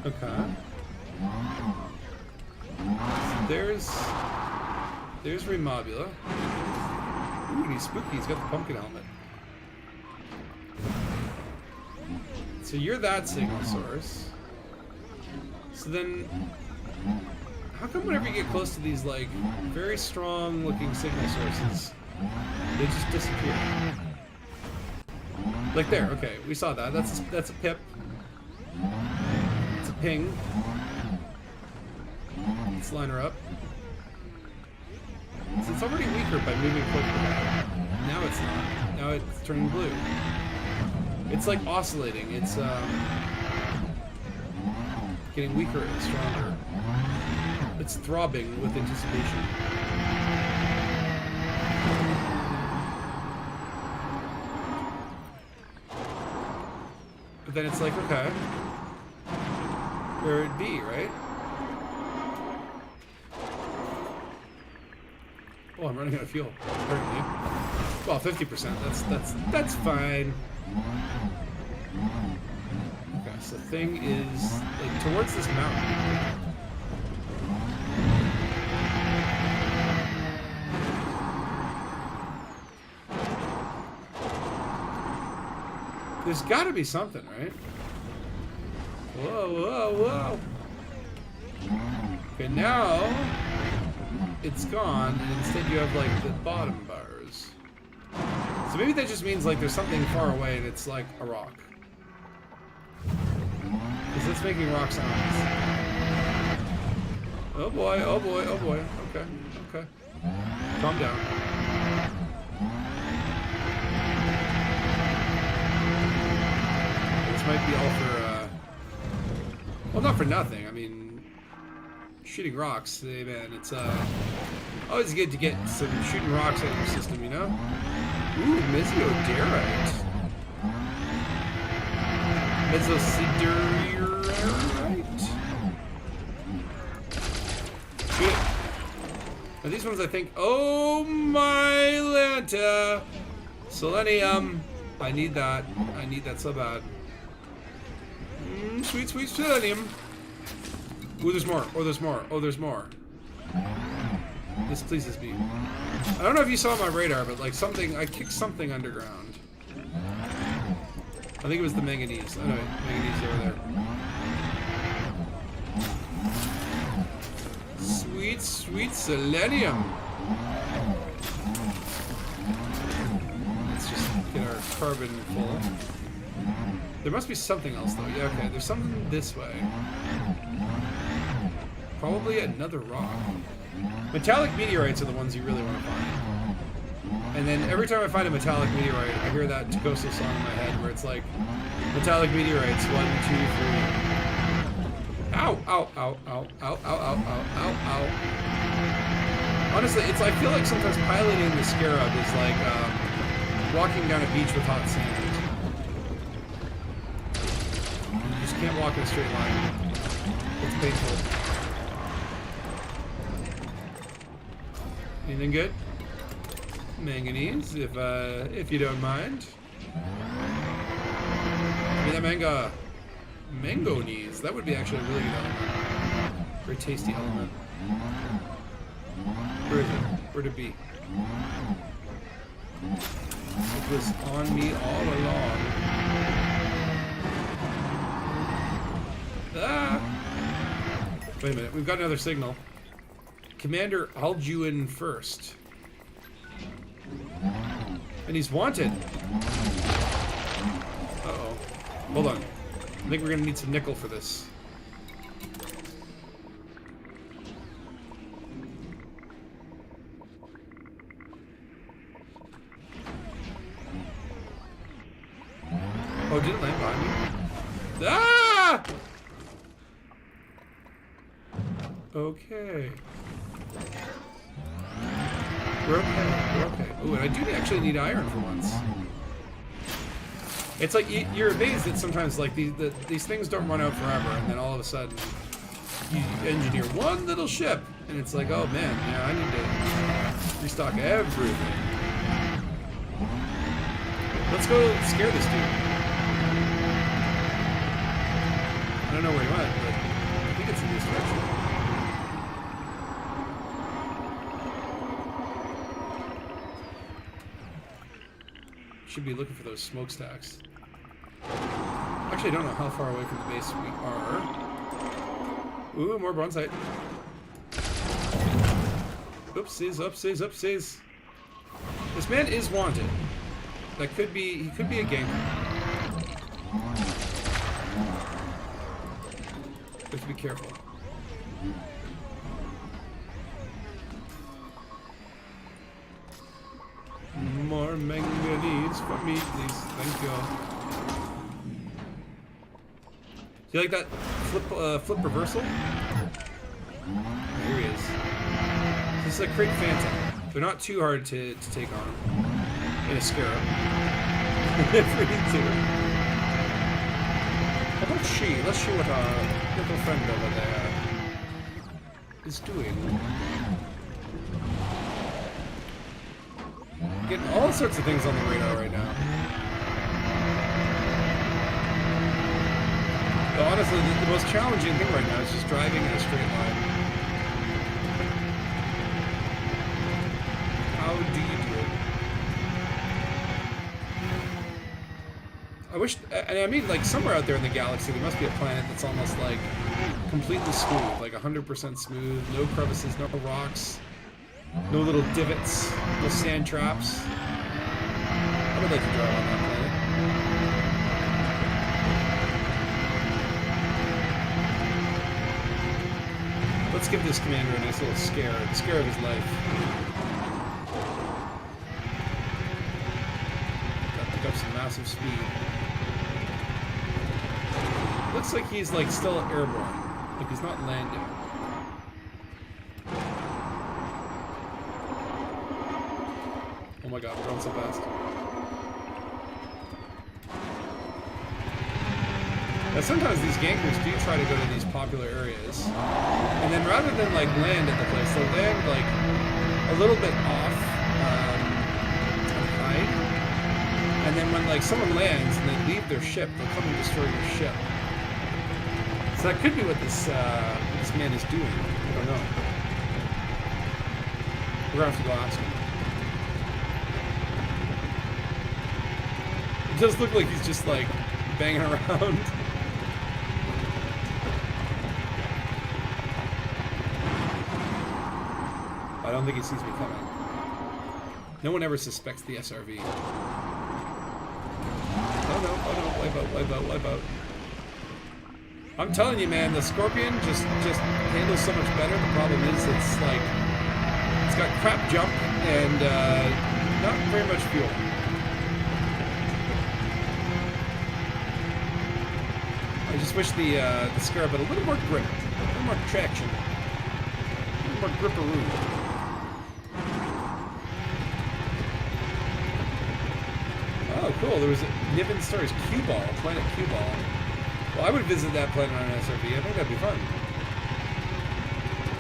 Okay. So there's Remobula. Ooh, he's spooky. He's got the pumpkin helmet. So you're that signal source. So then, how come whenever you get close to these like very strong looking signal sources, they just disappear? Like there, okay, we saw that. That's a pip. It's a ping. Let's line her up. So it's already weaker by moving closer to that. Now it's not. Now it's turning blue. It's like oscillating. It's getting weaker and stronger. It's throbbing with anticipation. But then it's like, okay, where it'd be, right? Oh, I'm running out of fuel, apparently. Well, 50%. That's fine. Okay, so the thing is like towards this mountain. There's got to be something, right? Whoa, whoa, whoa. Okay, now it's gone, and instead you have like the bottom bars. So maybe that just means like there's something far away and it's like a rock. Because it's making rock sounds. Oh boy, oh boy, oh boy. Okay, okay. Calm down. This might be all for, well, not for nothing. I mean, shooting rocks, hey man, it's always good to get some shooting rocks out of your system, you know? Ooh, mesoderite. Mesoderite. Shoot it. Now these ones I think, oh my Lanta. Selenium. I need that. I need that so bad. Sweet, sweet selenium. Ooh, there's more. Oh, there's more. Oh, there's more. This pleases me. I don't know if you saw my radar, but like something, I kicked something underground. I think it was the manganese. Oh no, manganese over there. Sweet, sweet selenium. Let's just get our carbon full. There must be something else though. Yeah, okay. There's something this way. Probably another rock. Metallic meteorites are the ones you really want to find. And then every time I find a metallic meteorite, I hear that Takoso song in my head where it's like, metallic meteorites, 1, 2, 3. Ow, ow, ow, ow, ow, ow, ow, ow, ow, ow. Honestly, it's, I feel like sometimes piloting the Scarab is like walking down a beach with hot sand. You just can't walk in a straight line. It's painful. Anything good? Manganese, if you don't mind. Give me that manganese. That would be actually a really good element. Very tasty element. Where is it? Where'd it be? It was on me all along. Ah! Wait a minute, we've got another signal. Commander Alduin first. And he's wanted. Uh-oh. Hold on. I think we're gonna need some nickel for this. Oh, did it land behind me? Ah! Okay. We're okay. We're okay. Ooh, and I do actually need iron for once. It's like you're amazed that sometimes like these things don't run out forever, and then all of a sudden you engineer one little ship, and it's like, oh man, yeah, I need to restock everything. Let's go scare this dude. I don't know where he went, but I think it's in this direction. Should be looking for those smokestacks. Actually, I don't know how far away from the base we are. Ooh, more bronzite. Oopsies, oopsies, oopsies. This man is wanted. That could be, he could be a ganger. We have to be careful. More manganese for me, please. Thank you. Do you like that flip reversal? Here he is. This is a Crate Phantom. They're not too hard to take on. In a Scarab. How about she? Let's see what our little friend over there is doing. Getting all sorts of things on the radar right now. But honestly, the most challenging thing right now is just driving in a straight line. How do you do it? I wish, and I mean, like, somewhere out there in the galaxy, there must be a planet that's almost, like, completely smooth, like 100% smooth, no crevices, no rocks, no little divots, no sand traps. I would like to drive on that planet. Let's give this commander a nice little scare, the scare of his life. Gotta pick up some massive speed. Looks like he's like still airborne, like he's not landing. Oh my god, we're going so fast. Now sometimes these gankers do try to go to these popular areas, and then rather than like land at the place, they'll land like a little bit off and hide. And then when like someone lands and they leave their ship, they'll come and destroy your ship. So that could be what this this man is doing. I don't know. We're gonna have to go ask him. It does look like he's just like banging around. I don't think he sees me coming. No one ever suspects the SRV. Oh no, wipe out, wipe out, wipe out. I'm telling you, man, the Scorpion just handles so much better. The problem is it's like, it's got crap jump and not very much fuel. I just wish the Scarab had a little more grip, a little more traction, a little more gripperoo. Oh, cool. There was Niven Stars Q-Ball, planet Q-Ball. Well, I would visit that planet on an SRV. I think that'd be fun.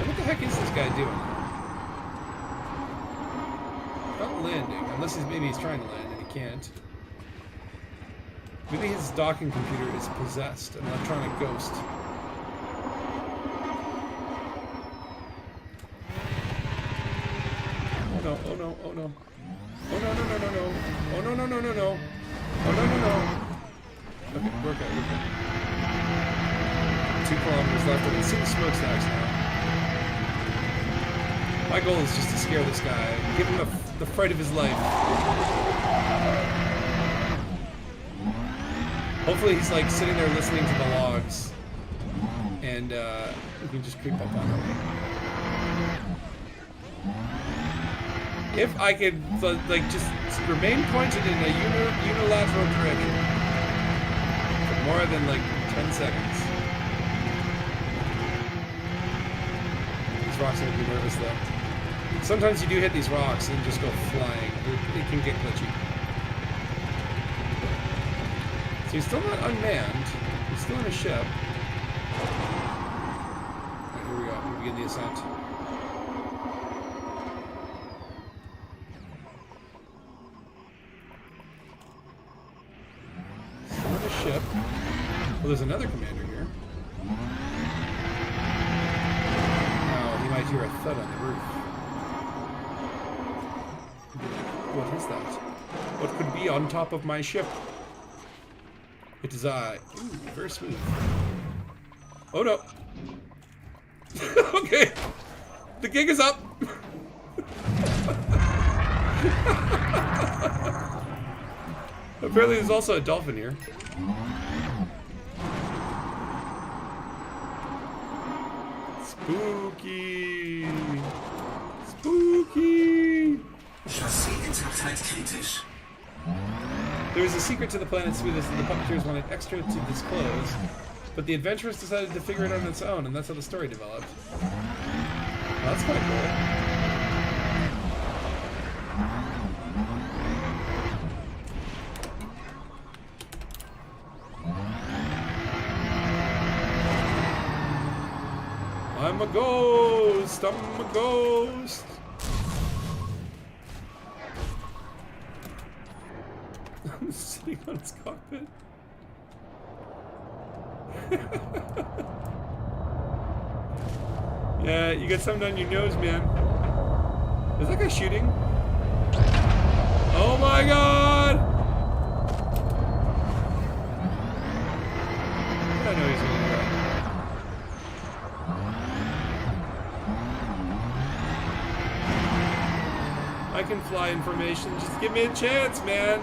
What the heck is this guy doing? Not landing, unless maybe he's trying to land and he can't. Maybe his docking computer is possessed, an electronic ghost. Oh no, oh no, oh no. Oh no, no, no, no, no. Oh no, no, no, no, no. Oh no, no, no. Okay, we're okay, we're okay. 2 kilometers left, and I can see the smokestacks now. My goal is just to scare this guy, give him the fright of his life. Hopefully he's like sitting there listening to the logs, and we can just creep up on him. If I could like just remain pointed in a unilateral direction for more than like 10 seconds. These rocks make me nervous though. Sometimes you do hit these rocks and just go flying. It can get glitchy. So he's still not unmanned. He's still in a ship. Alright, here we go. We begin the ascent. Still in a ship. Well, there's another commander here. Now, he might hear a thud on the roof. What is that? What could be on top of my ship? It is I. Ooh, very smooth. Oh no. Okay. The gig is up. Apparently there's also a dolphin here. Spooky. Spooky. Chassé-Intaktheit kritisch. There is a secret to the planet's smoothness that the puppeteers wanted extra to disclose, but the adventurers decided to figure it out on its own, and that's how the story developed. Well, that's kind of cool. I'm a ghost! I'm a ghost! I'm sitting on his cockpit. Yeah, you got something on your nose, man. Is that guy shooting? Oh my god! I know he's gonna do that. I can fly information. Just give me a chance, man.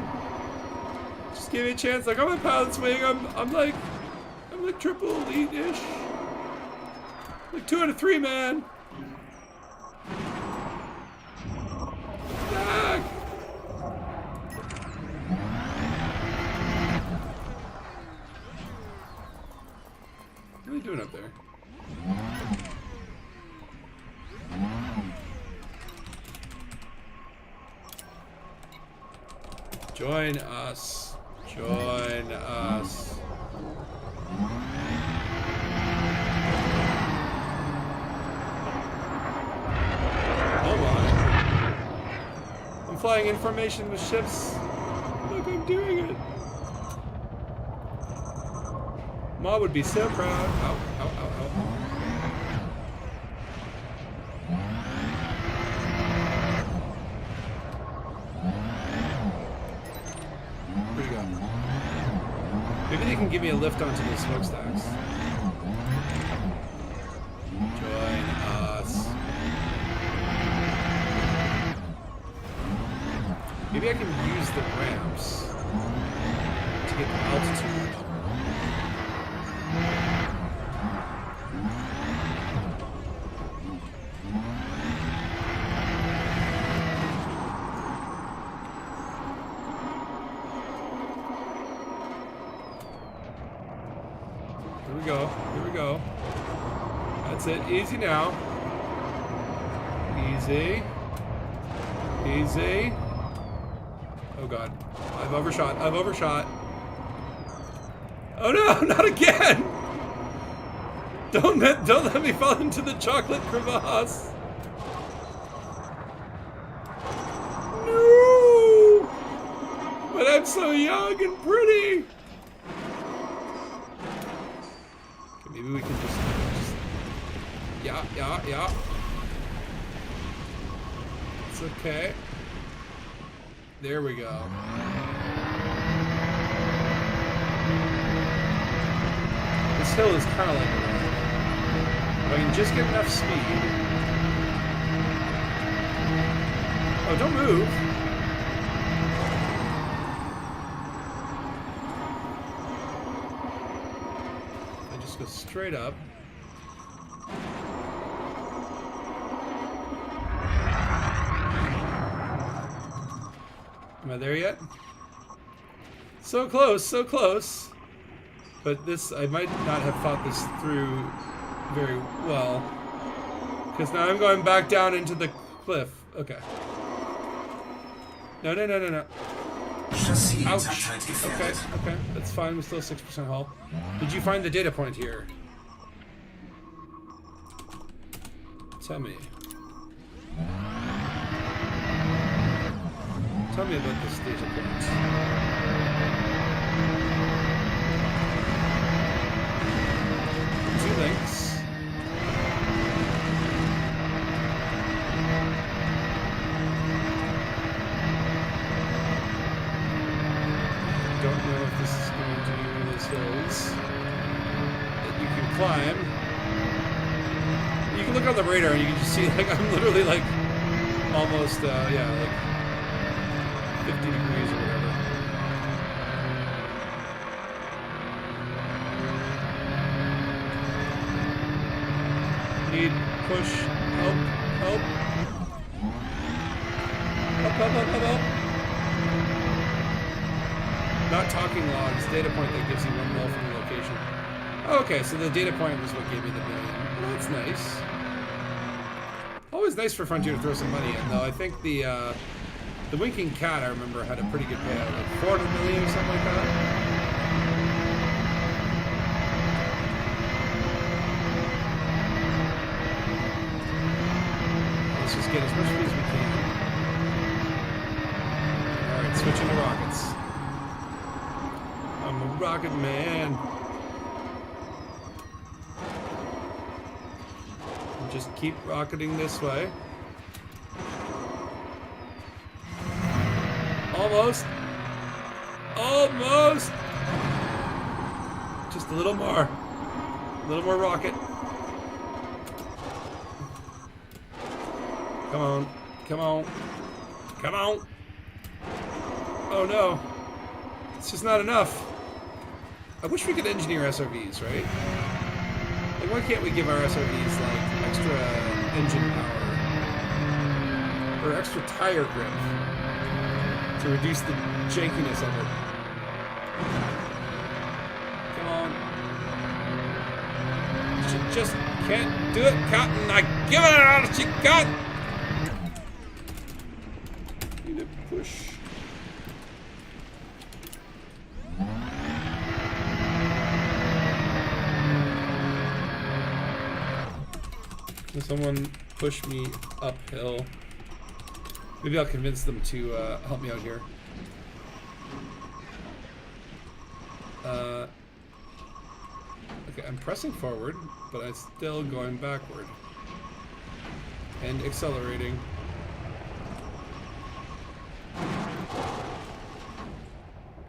Just give me a chance. Like I'm a pilot's wing. I'm like triple elite-ish. Like 2 out of 3, man. Back. What are you doing up there? Join us. Join us. Oh my. I'm flying information with ships. Look, I'm doing it. Ma would be so proud. Ow, ow, ow, ow. Maybe they can give me a lift onto these smokestacks. Join us. Maybe I can use the ramps to get the altitude. Here we go. That's it. Easy now. Easy. Easy. Oh god. I've overshot. Oh no, not again! Don't let me fall into the chocolate crevasse. No! But I'm so young and pretty. Maybe we can just yeah. It's okay. There we go. This hill is kind of like a road. If I can just get enough speed. Oh, don't move. I just go straight up. Am I there yet? So close, so close. But this, I might not have thought this through very well. Because now I'm going back down into the cliff. Okay. No. Ouch. Okay, that's fine. We're still 6% hull. Did you find the data point here? Tell me. Tell me about this data point. 2 links. Don't know if this is going to be one of those hills that you can climb. You can look on the radar and you can just see, like, I'm literally like almost, like 50 degrees or whatever. Need push, help. Help. Not talking logs, data point that gives you 1 mil from the location. Okay, so the data point was what gave me the million. Well, that's nice. Always nice for Frontier to throw some money in, though. I think the Winking Cat, I remember, had a pretty good payout, like 400 million or something like that. Let's just get as much speed as we can. Alright, switching to rockets. I'm a rocket man. Just keep rocketing this way. Almost. Almost. Just a little more. A little more rocket. Come on. Come on. Come on. Oh no. It's just not enough. I wish we could engineer SRVs, right? Like, why can't we give our SRVs, like, extra engine power? Or extra tire grip to reduce the jankiness of it? Come on. She just can't do it, Cotton. I give it all she got. Need to push. Can someone push me uphill? Maybe I'll convince them to help me out here. Okay, I'm pressing forward, but I'm still going backward. And accelerating.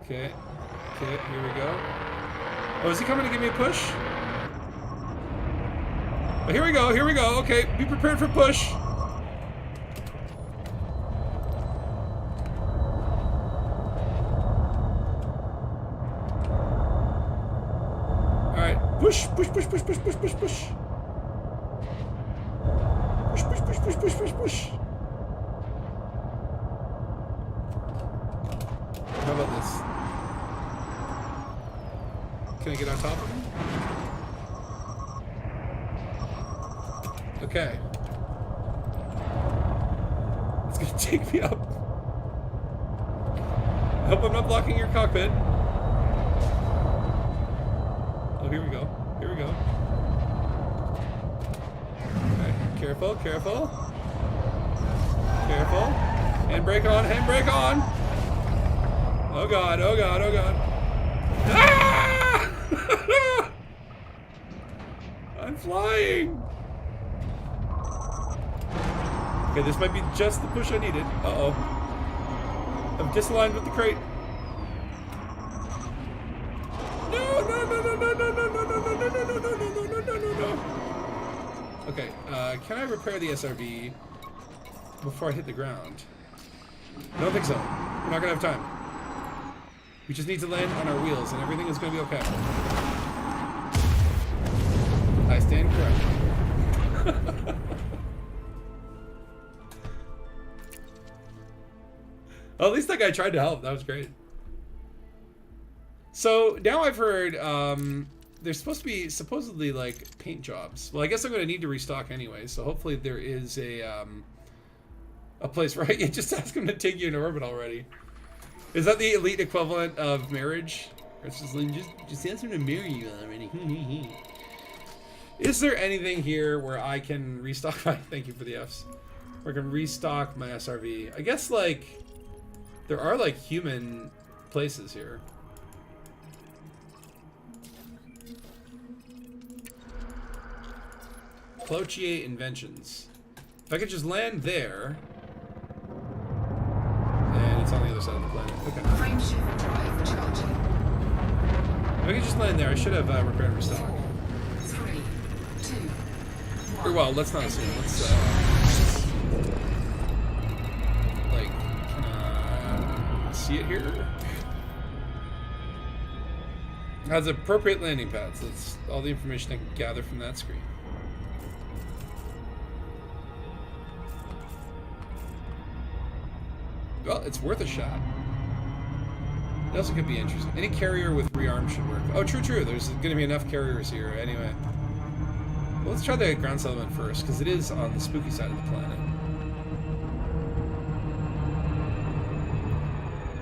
Okay. Okay, here we go. Oh, is he coming to give me a push? Oh, here we go, here we go. Okay, be prepared for push. Alright, push, push, push, push, push, push, push, push. Push, push, push, push, push, push, push. How about this? Can I get on top of him? Okay. It's gonna take me up. I hope I'm not blocking your cockpit. Oh, here we go. Here we go. Alright, careful, careful. Careful. Handbrake on, handbrake on! Oh god, oh god, oh god. Ah! I'm flying! Okay, this might be just the push I needed. Uh-oh. I'm disaligned with the crate. No, no, no, no, no, no, no, no, no, no, no, no, no, no, no, no, no, no, no. Okay, can I repair the SRV before I hit the ground? I don't think so. We're not gonna have time. We just need to land on our wheels and everything is gonna be okay. I stand corrected. Well, at least that guy tried to help. That was great. So now I've heard there's supposed to be supposedly like paint jobs. Well, I guess I'm going to need to restock anyway. So hopefully there is a place where I can just ask him to take you in orbit already. Is that the elite equivalent of marriage? Or it's just like, just ask him to marry you already. Is there anything here where I can restock my? Thank you for the Fs. Where I can restock my SRV? I guess like. There are, like, human places here. Cloutier Inventions. If I could just land there... And it's on the other side of the planet. Okay. Frameshift drive charging. If I could just land there, I should have repair and restock. 3, 2, 1. Or, well, let's not assume. Let's, like... see it here? It has appropriate landing pads. That's all the information I can gather from that screen. Well, it's worth a shot. It also could be interesting. Any carrier with rearm should work. Oh, true, true. There's going to be enough carriers here anyway. Well, let's try the ground settlement first, because it is on the spooky side of the planet.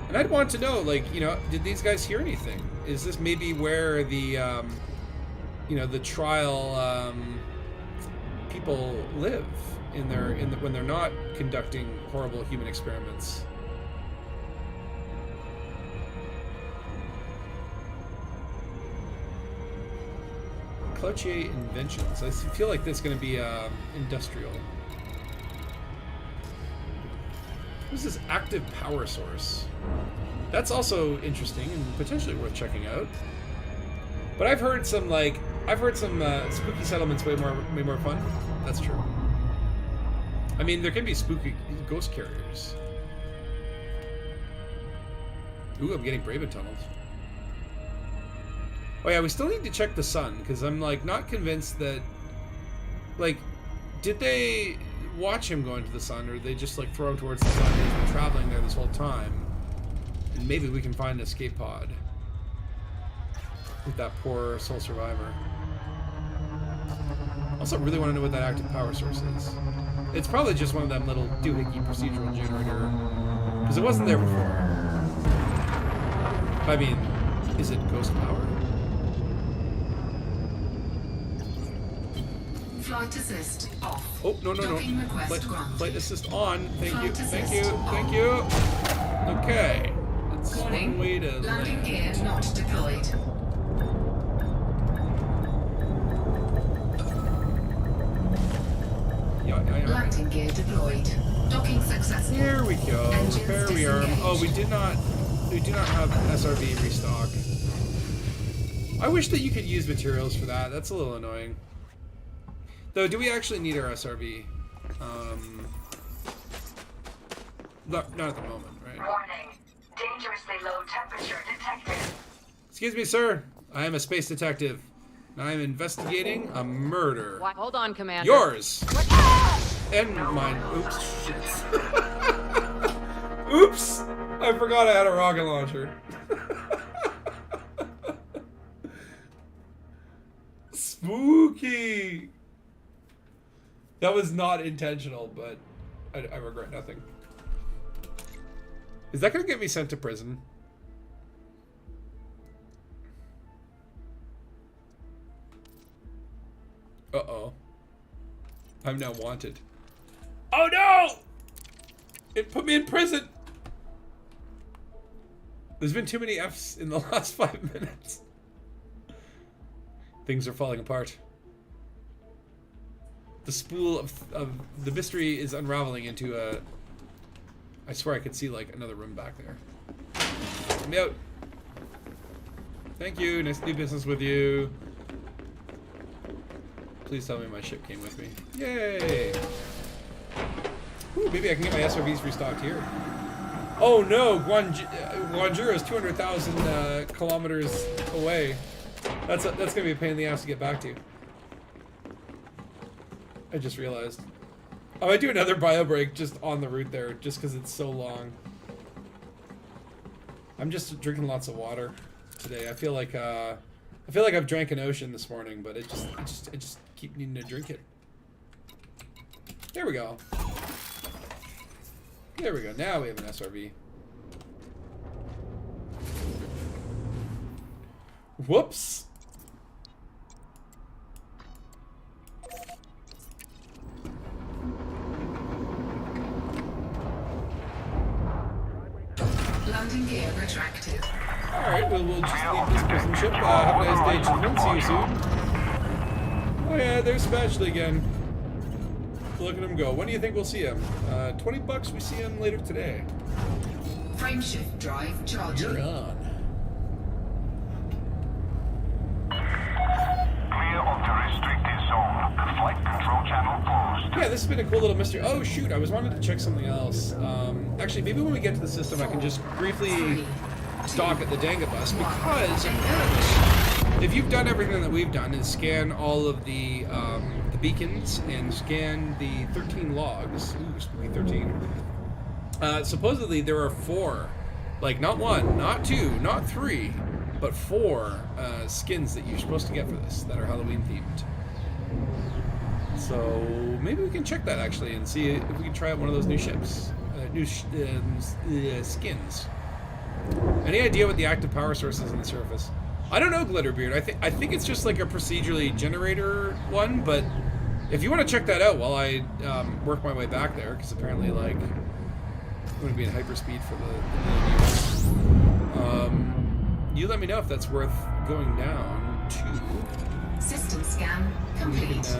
And I'd want to know, like, you know, did these guys hear anything? Is this maybe where the, you know, the trial people live when they're not conducting horrible human experiments? Cloutier inventions. I feel like this is going to be industrial. What's this active power source? That's also interesting and potentially worth checking out. But I've heard some spooky settlements way more fun. That's true. I mean, there can be spooky ghost carriers. Ooh, I'm getting Braven tunnels. Oh yeah, we still need to check the sun, because I'm, like, not convinced that... Like, did they watch him go into the sun, or did they just, like, throw him towards the sun and he's been traveling there this whole time? And maybe we can find an escape pod. With that poor soul survivor. I also really want to know what that active power source is. It's probably just one of them little doohickey procedural generator... Because it wasn't there before. I mean, is it ghost power? Flight assist off. Oh, no. Docking request granted. Flight assist on. Thank you. Flight Thank you. assist Thank on. you. Okay. That's Warning. one way to Landing land. gear not deployed. Yeah. Landing gear deployed. Docking successful. Here we go. Engines Repair rearm. disengaged. Oh, we do not have SRV restock. I wish that you could use materials for that. That's a little annoying. Though, do we actually need our SRV? Not at the moment, right? Warning. Dangerously low temperature detected. Excuse me, sir. I am a space detective. I am investigating a murder. Why, hold on, Commander. Yours. And mine. Oops. Shit. Oops. I forgot I had a rocket launcher. Spooky. That was not intentional, but I regret nothing. Is that going to get me sent to prison? Uh-oh. I'm now wanted. Oh no! It put me in prison! There's been too many F's in the last 5 minutes. Things are falling apart. The spool of the mystery is unraveling into a... I swear I could see, like, another room back there. Let me out. Thank you. Nice to do business with you. Please tell me my ship came with me. Yay! Ooh, maybe I can get my SRVs restocked here. Oh no! Guarijio is 200,000 kilometers away. That's gonna be a pain in the ass to get back to. I just realized. I might do another bio break just on the route there, just because it's so long. I'm just drinking lots of water today. I feel like I've drank an ocean this morning, but I just keep needing to drink it. There we go. There we go. Now we have an SRV. Whoops. Landing gear retracted. Alright, well, we'll just leave this prison ship. Have a nice day, children. See you soon. Oh yeah, there's Spatula again. Look at him go. When do you think we'll see him? $20 we see him later today. Frameshift drive charging. You're on. Clear of the restricted zone. Flight control channel closed. Yeah, this has been a cool little mystery. Oh shoot, I was wanting to check something else. Actually, maybe when we get to the system, I can just briefly dock at the Dangus, because apparently, if you've done everything that we've done and scan all of the beacons and scan the 13 logs, ooh, spooky 13. Supposedly there are 4, like not 1, not 2, not 3, but 4 skins that you're supposed to get for this that are Halloween themed. So maybe we can check that actually and see if we can try out one of those new ships, skins. Any idea what the active power source is on the surface? I don't know, Glitterbeard. I think it's just like a procedurally generator one, but if you want to check that out while I work my way back there, because apparently like I'm going to be in hyperspeed for the you let me know if that's worth going down to. System scan We can complete.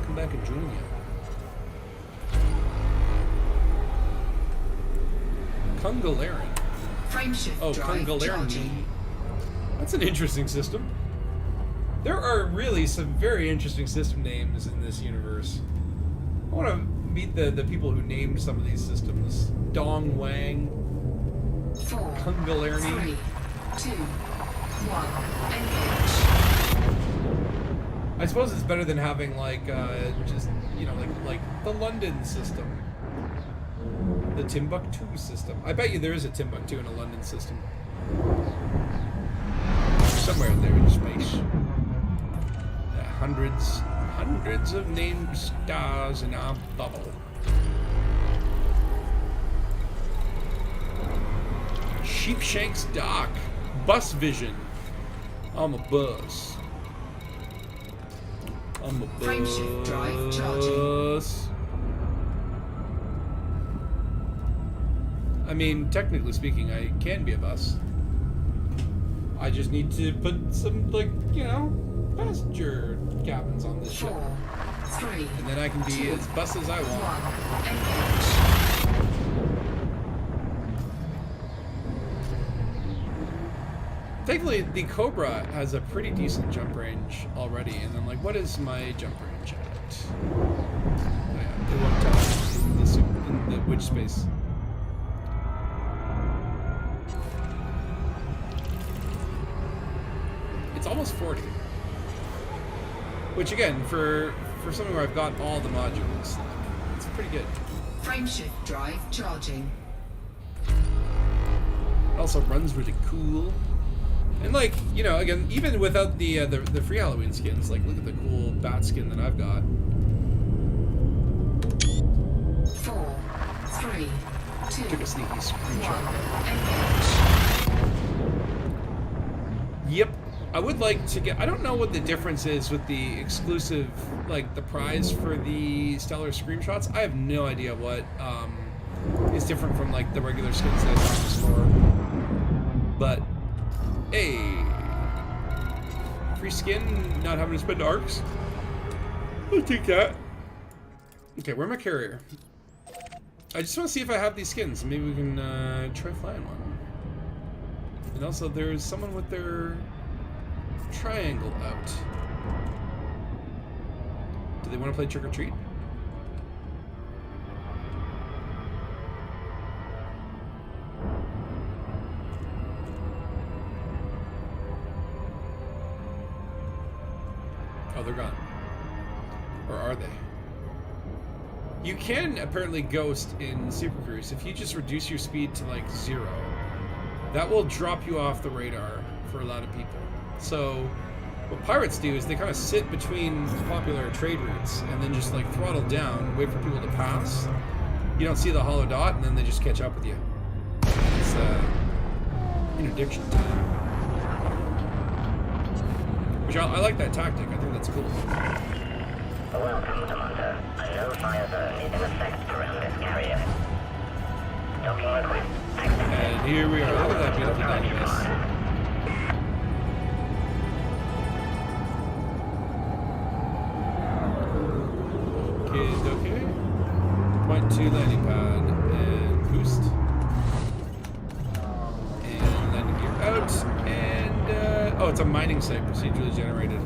come back and join you. Kungalaran. Frameshift Oh, drive Kungalaran. charging. That's an interesting system. There are really some very interesting system names in this universe. I want to meet the people who named some of these systems. Dong Wang. 4, Kungalarni. 3, 2, 1. Engage. I suppose it's better than having like just like the London system, the Timbuktu system. I bet you there is a Timbuktu in a London system somewhere there in space. Hundreds of named stars in our bubble. Sheepshanks Dock, Bus Vision. I'm a bus. I'm a Frameshift drive charging. bus. I mean, technically speaking, I can be a bus. I just need to put some, passenger cabins on this ship. 4, 3, And then I can be as bus as I want. 1. Engage. Thankfully, the Cobra has a pretty decent jump range already. And then, what is my jump range at? Oh, yeah, it won't tell in the which space. It's almost 40. Which, again, for something where I've got all the modules, it's pretty good. Frameshift drive charging. It also runs really cool. And again, even without the free Halloween skins, look at the cool bat skin that I've got. 4, 3, 2, Took a sneaky 1. screenshot. Engage. Yep. I would like to get... I don't know what the difference is with the exclusive, the prize for the stellar screamshots. I have no idea what is different from, the regular skins that I saw in the store. But... Hey, free skin, not having to spend arcs. I'll take that. Okay, where's my carrier? I just want to see if I have these skins. Maybe we can try flying one. And also, there's someone with their triangle out. Do they want to play trick or treat? Oh, they're gone. Or are they? You can apparently ghost in Super Cruise if you just reduce your speed to 0. That will drop you off the radar for a lot of people. So what pirates do is they kind of sit between popular trade routes and then just throttle down, wait for people to pass. You don't see the hollow dot, and then they just catch up with you. It's interdiction time. Which I like that tactic. I think that's cool. Welcome, Commander. A no-fire zone is in effect around this carrier. Docking request activated. And here we are. Look at that beautiful Dangus. Okay. Point to landing pad and boost. And landing gear out. And oh, it's a mining site procedurally generated.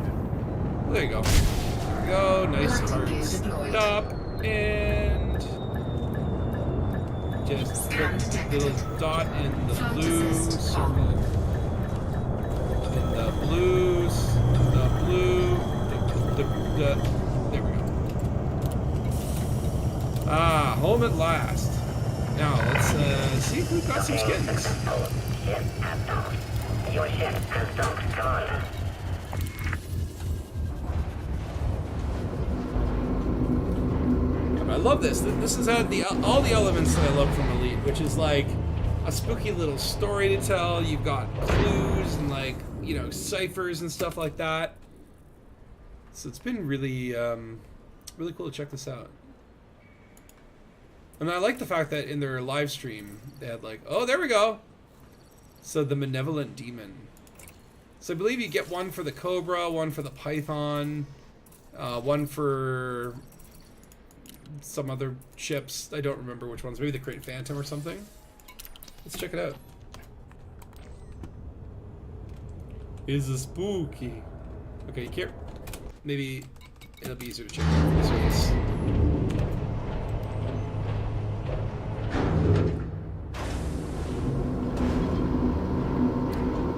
Well, there you go. There we go. Nice hard stop. And just put the little dot in the blue circle. In the blue. There we go. Ah, home at last. Now, let's see if we've got some skins. Ship at dock. Your ship has docked, Commander. I love this. This has had all the elements that I love from Elite, which is a spooky little story to tell. You've got clues and ciphers and stuff like that. So it's been really, really cool to check this out. And I like the fact that in their live stream, they had oh, there we go. So the Malevolent Demon. So I believe you get one for the Cobra, one for the Python, one for some other ships. I don't remember which ones. Maybe the Crate Phantom or something. Let's check it out. Is a spooky. Okay, you can't. Maybe it'll be easier to check out this face.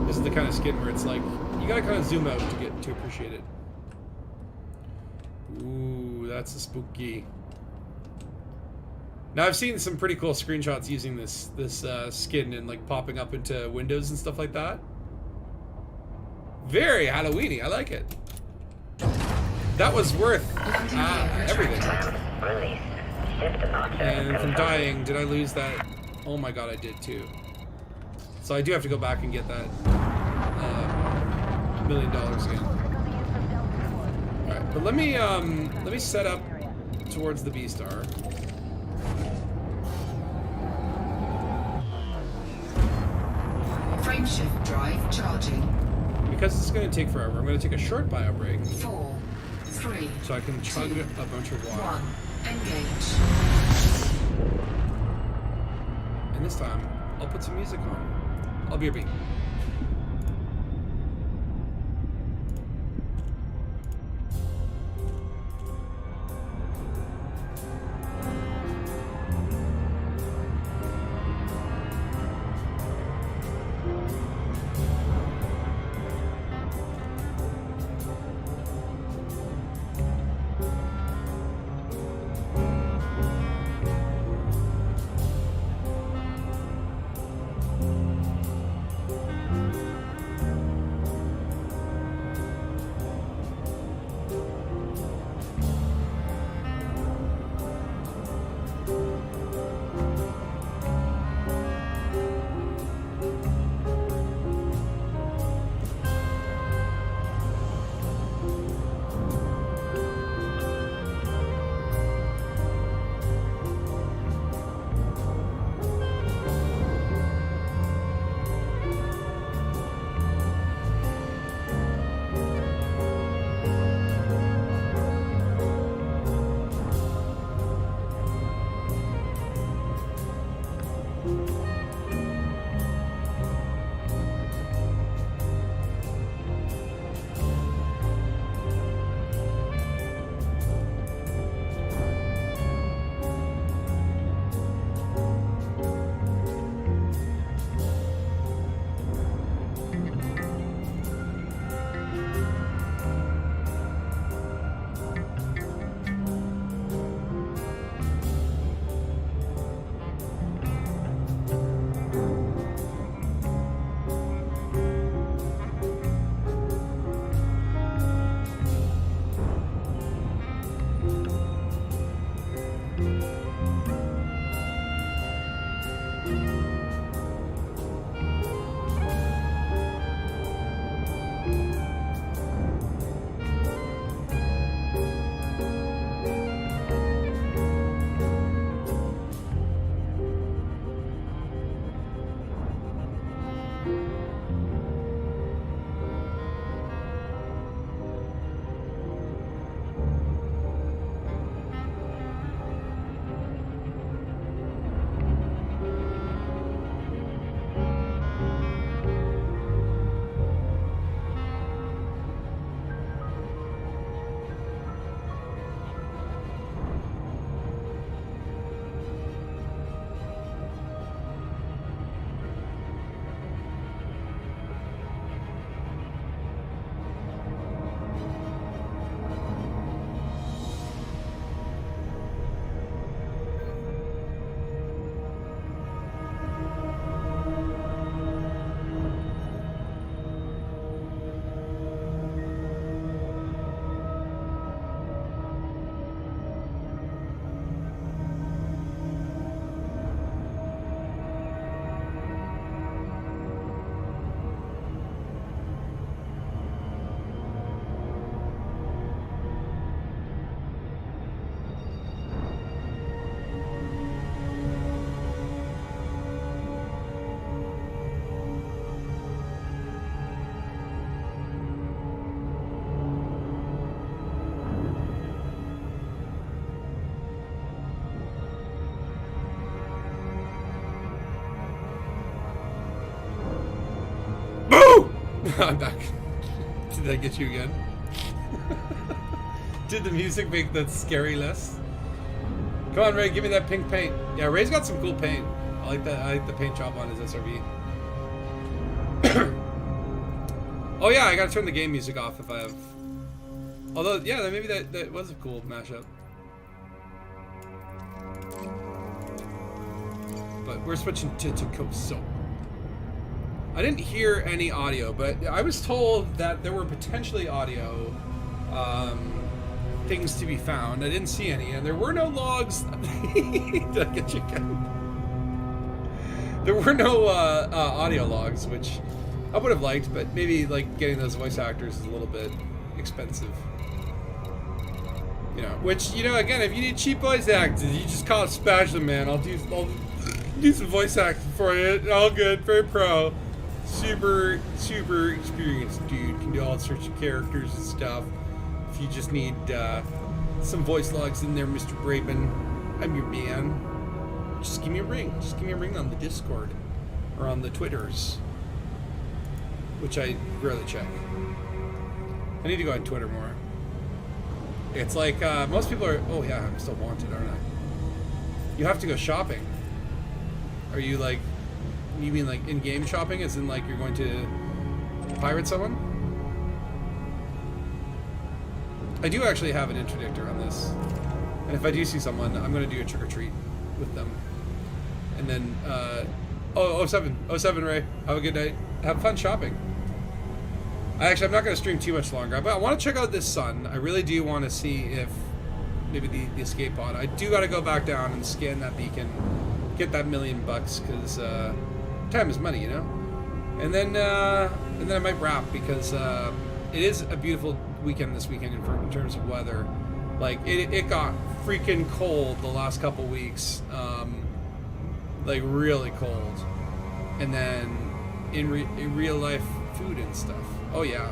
This is the kind of skin where it's like you gotta kind of zoom out to appreciate it. Ooh, that's a spooky. Now I've seen some pretty cool screenshots using this skin and like popping up into windows and stuff like that. Very Halloweeny. I like it. That was worth everything. Release. Ship departure. And from dying, did I lose that? Oh my god, I did too. So I do have to go back and get that $1 million again. All right, but let me set up towards the B-Star. Frameshift drive charging. Because it's going to take forever, I'm going to take a short bio break 4, 3, so I can chug a bunch of water. 1. Engage. And this time, I'll put some music on. I'll be a beat. I'm back. Did I get you again? Did the music make that scary less? Come on, Ray, give me that pink paint. Yeah, Ray's got some cool paint. I like that. I like the paint job on his SRV. Oh yeah, I gotta turn the game music off if I have. Although, yeah, maybe that was a cool mashup. But we're switching to Coso. I didn't hear any audio, but I was told that there were potentially audio things to be found. I didn't see any, and there were no logs. Did I get you again? There were no audio logs, which I would have liked, but maybe like getting those voice actors is a little bit expensive. You know, which, you know, again, if you need cheap voice actors, you just call it Spatula, man. I'll do some voice acting for you. All good, very pro. Super experienced dude. Can do all sorts of characters and stuff. If you just need some voice logs in there, Mr. Braben, I'm your man. Just give me a ring. Just give me a ring on the Discord or on the Twitters, which I rarely check. I need to go on Twitter more. It's like most people are. Oh yeah, I'm still wanted, aren't I? You have to go shopping. Are you like? You mean like in-game shopping? As in like you're going to pirate someone? I do actually have an interdictor on this, and if I do see someone, I'm going to do a trick or treat with them. And then, 07 Ray, have a good night. Have fun shopping. I'm not going to stream too much longer, but I want to check out this sun. I really do want to see if maybe the escape pod. I do got to go back down and scan that beacon, get that $1 million bucks, because time is money, you know. And then I might wrap, because it is a beautiful weekend this weekend in terms of weather. Like it got freaking cold the last couple weeks, like really cold, and then in real life food and stuff. Oh yeah.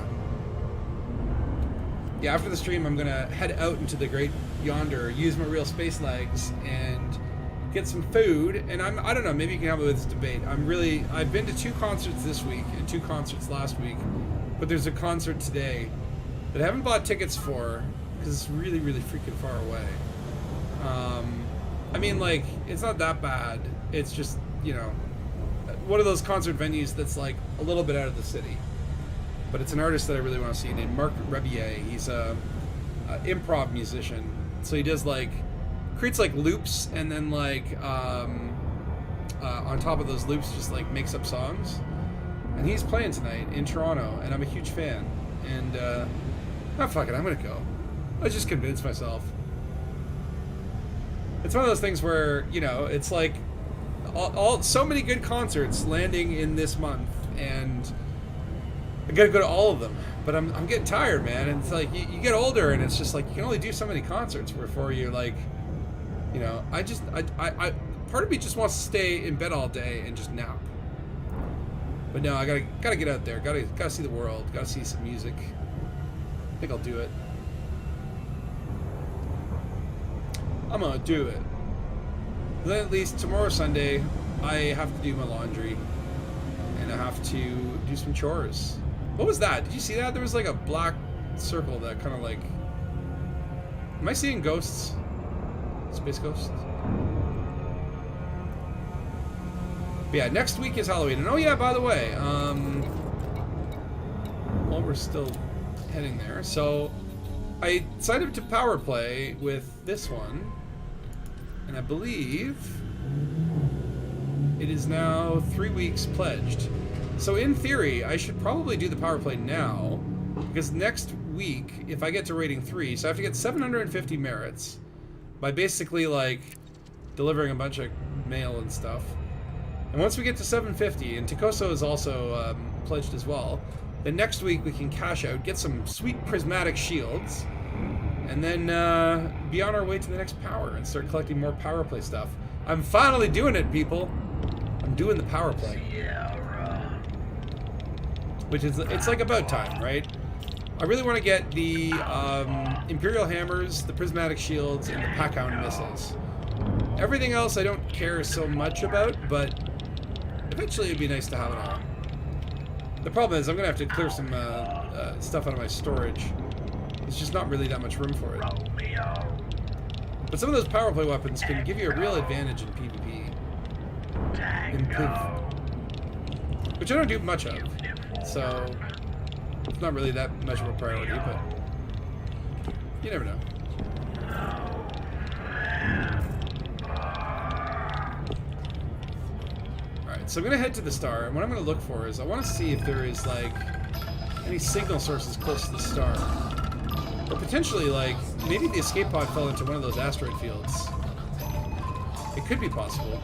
Yeah, after the stream I'm gonna head out into the great yonder, use my real space legs and get some food, and I don't know, maybe you can help me with this debate. I've been to 2 concerts this week and 2 concerts last week, but there's a concert today that I haven't bought tickets for because it's really, really freaking far away. I mean, like, it's not that bad. It's just, you know, one of those concert venues that's like a little bit out of the city. But it's an artist that I really want to see named Marc Rebier. He's a improv musician. So he does like, creates like loops, and then like on top of those loops just like makes up songs. And he's playing tonight in Toronto, and I'm a huge fan. And fuck it, I'm gonna go. I just convinced myself. It's one of those things where, you know, it's like so many good concerts landing in this month, and I gotta go to all of them. But I'm getting tired, man. And it's like you get older, and it's just like you can only do so many concerts before you're like, you know, I part of me just wants to stay in bed all day and just nap. But no, I gotta get out there. Gotta see the world. Gotta see some music. I think I'll do it. I'm gonna do it. Then at least tomorrow, Sunday, I have to do my laundry, and I have to do some chores. What was that? Did you see that? There was like a black circle that kind of like. Am I seeing ghosts? Space ghosts? But yeah, next week is Halloween. And oh yeah, by the way, while we're still heading there, so I signed up to Power Play with this one, and I believe it is now 3 weeks pledged. So in theory, I should probably do the Power Play now, because next week, if I get to rating 3, so I have to get 750 merits by basically like delivering a bunch of mail and stuff. And once we get to 750, and Takoso is also pledged as well, then next week we can cash out, get some sweet prismatic shields, and then be on our way to the next power and start collecting more Power Play stuff. I'm finally doing it, people. I'm doing the Power Play. Which is, it's like about time, right? I really want to get the Imperial Hammers, the Prismatic Shields, and the Packhound Missiles. Everything else I don't care so much about, but eventually it'd be nice to have it all. The problem is I'm gonna have to clear some stuff out of my storage. There's just not really that much room for it. But some of those power play weapons can give you a real advantage in PvP. In PvP. Which I don't do much of. So it's not really that much of a priority, but you never know. Alright, so I'm gonna head to the star, and what I'm gonna look for is I wanna see if there is like any signal sources close to the star. Or potentially, like, maybe the escape pod fell into one of those asteroid fields. It could be possible.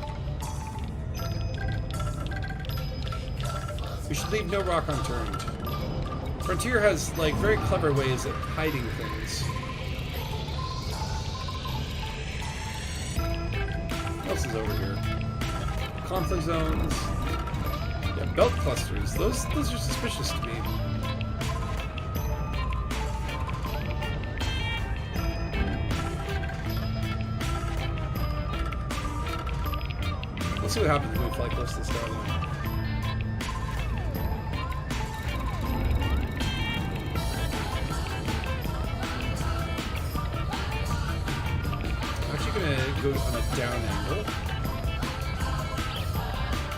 We should leave no rock unturned. Frontier has, like, very clever ways of hiding things. What else is over here? Conflict zones. Yeah, belt clusters. Those are suspicious to me. Let's see what happens when we fly close to the star, though. I'm actually going to go on a down angle.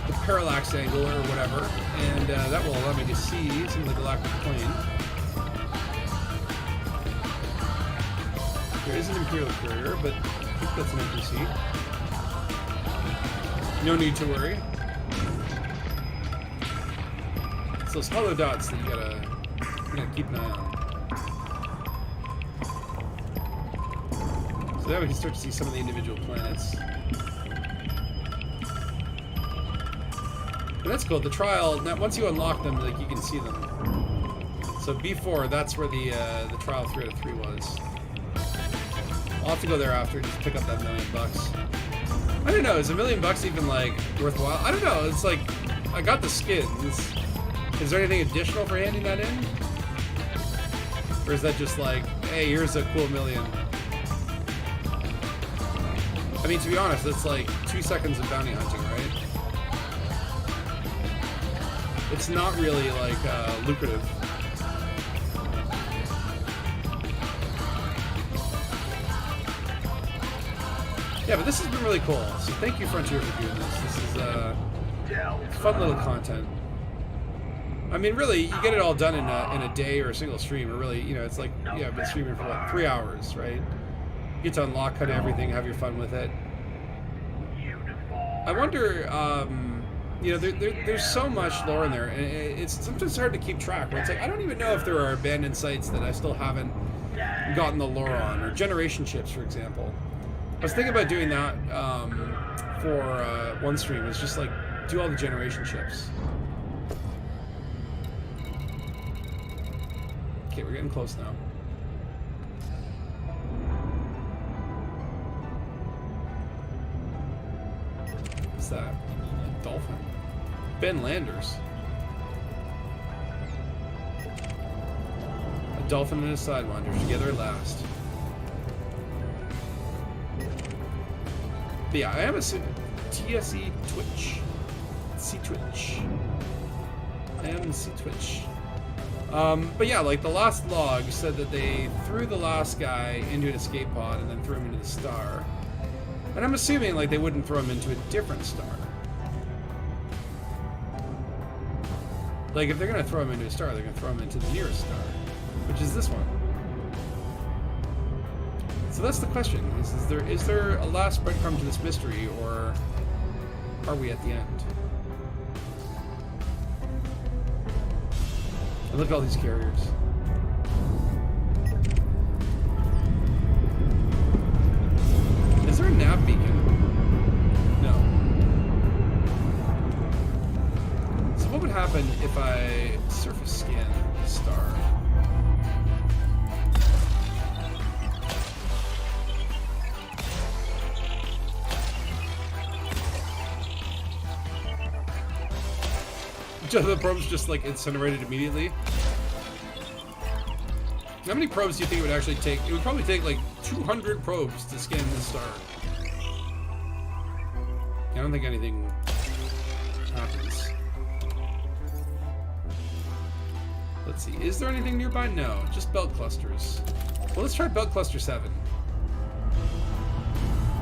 The parallax angle or whatever. And that will allow me to see some of the galactic plane. There is an Imperial carrier, but I think that's an NPC. No need to worry. It's those hollow dots that you gotta keep an eye on. So now we can start to see some of the individual planets. And that's cool. The trial, now once you unlock them, like you can see them. So B4, that's where the trial 3 out of 3 was. I'll have to go there after and just pick up that $1 million. I don't know, is $1 million even, like, worthwhile? I don't know, it's like, I got the skins. Is there anything additional for handing that in? Or is that just like, hey, here's a cool $1 million? I mean, to be honest, it's like 2 seconds of bounty hunting, right? It's not really, like, lucrative. Yeah, but this has been really cool. So thank you, Frontier, for doing this. This is fun little content. I mean, really, you get it all done in a day or a single stream. Or really, you know, it's like, yeah, I've been streaming for what, 3 hours, right? You get to unlock kind of everything, have your fun with it. I wonder, you know, there's so much lore in there, and it's sometimes hard to keep track. Where it's like, I don't even know if there are abandoned sites that I still haven't gotten the lore on, or generation ships, for example. I was thinking about doing that for one stream. It's just like do all the generation ships. Okay, we're getting close now. What's that? A dolphin. Ben Landers. A dolphin and a sidewinder together at last. But yeah, I am a TSE Twitch. C-Twitch. I am C-Twitch. But yeah, like the last log said that they threw the last guy into an escape pod and then threw him into the star. And I'm assuming like they wouldn't throw him into a different star. Like if they're gonna throw him into a star, they're gonna throw him into the nearest star, which is this one. So that's the question: is there a last breadcrumb to this mystery, or are we at the end? And look at all these carriers. Is there a nav beacon? No. So what would happen if I surface scan the star? The probes just like incinerated immediately. How many probes do you think it would actually take? It would probably take like 200 probes to scan this star. I don't think anything happens. Let's see. Is there anything nearby? No. Just belt clusters. Well, let's try belt cluster 7.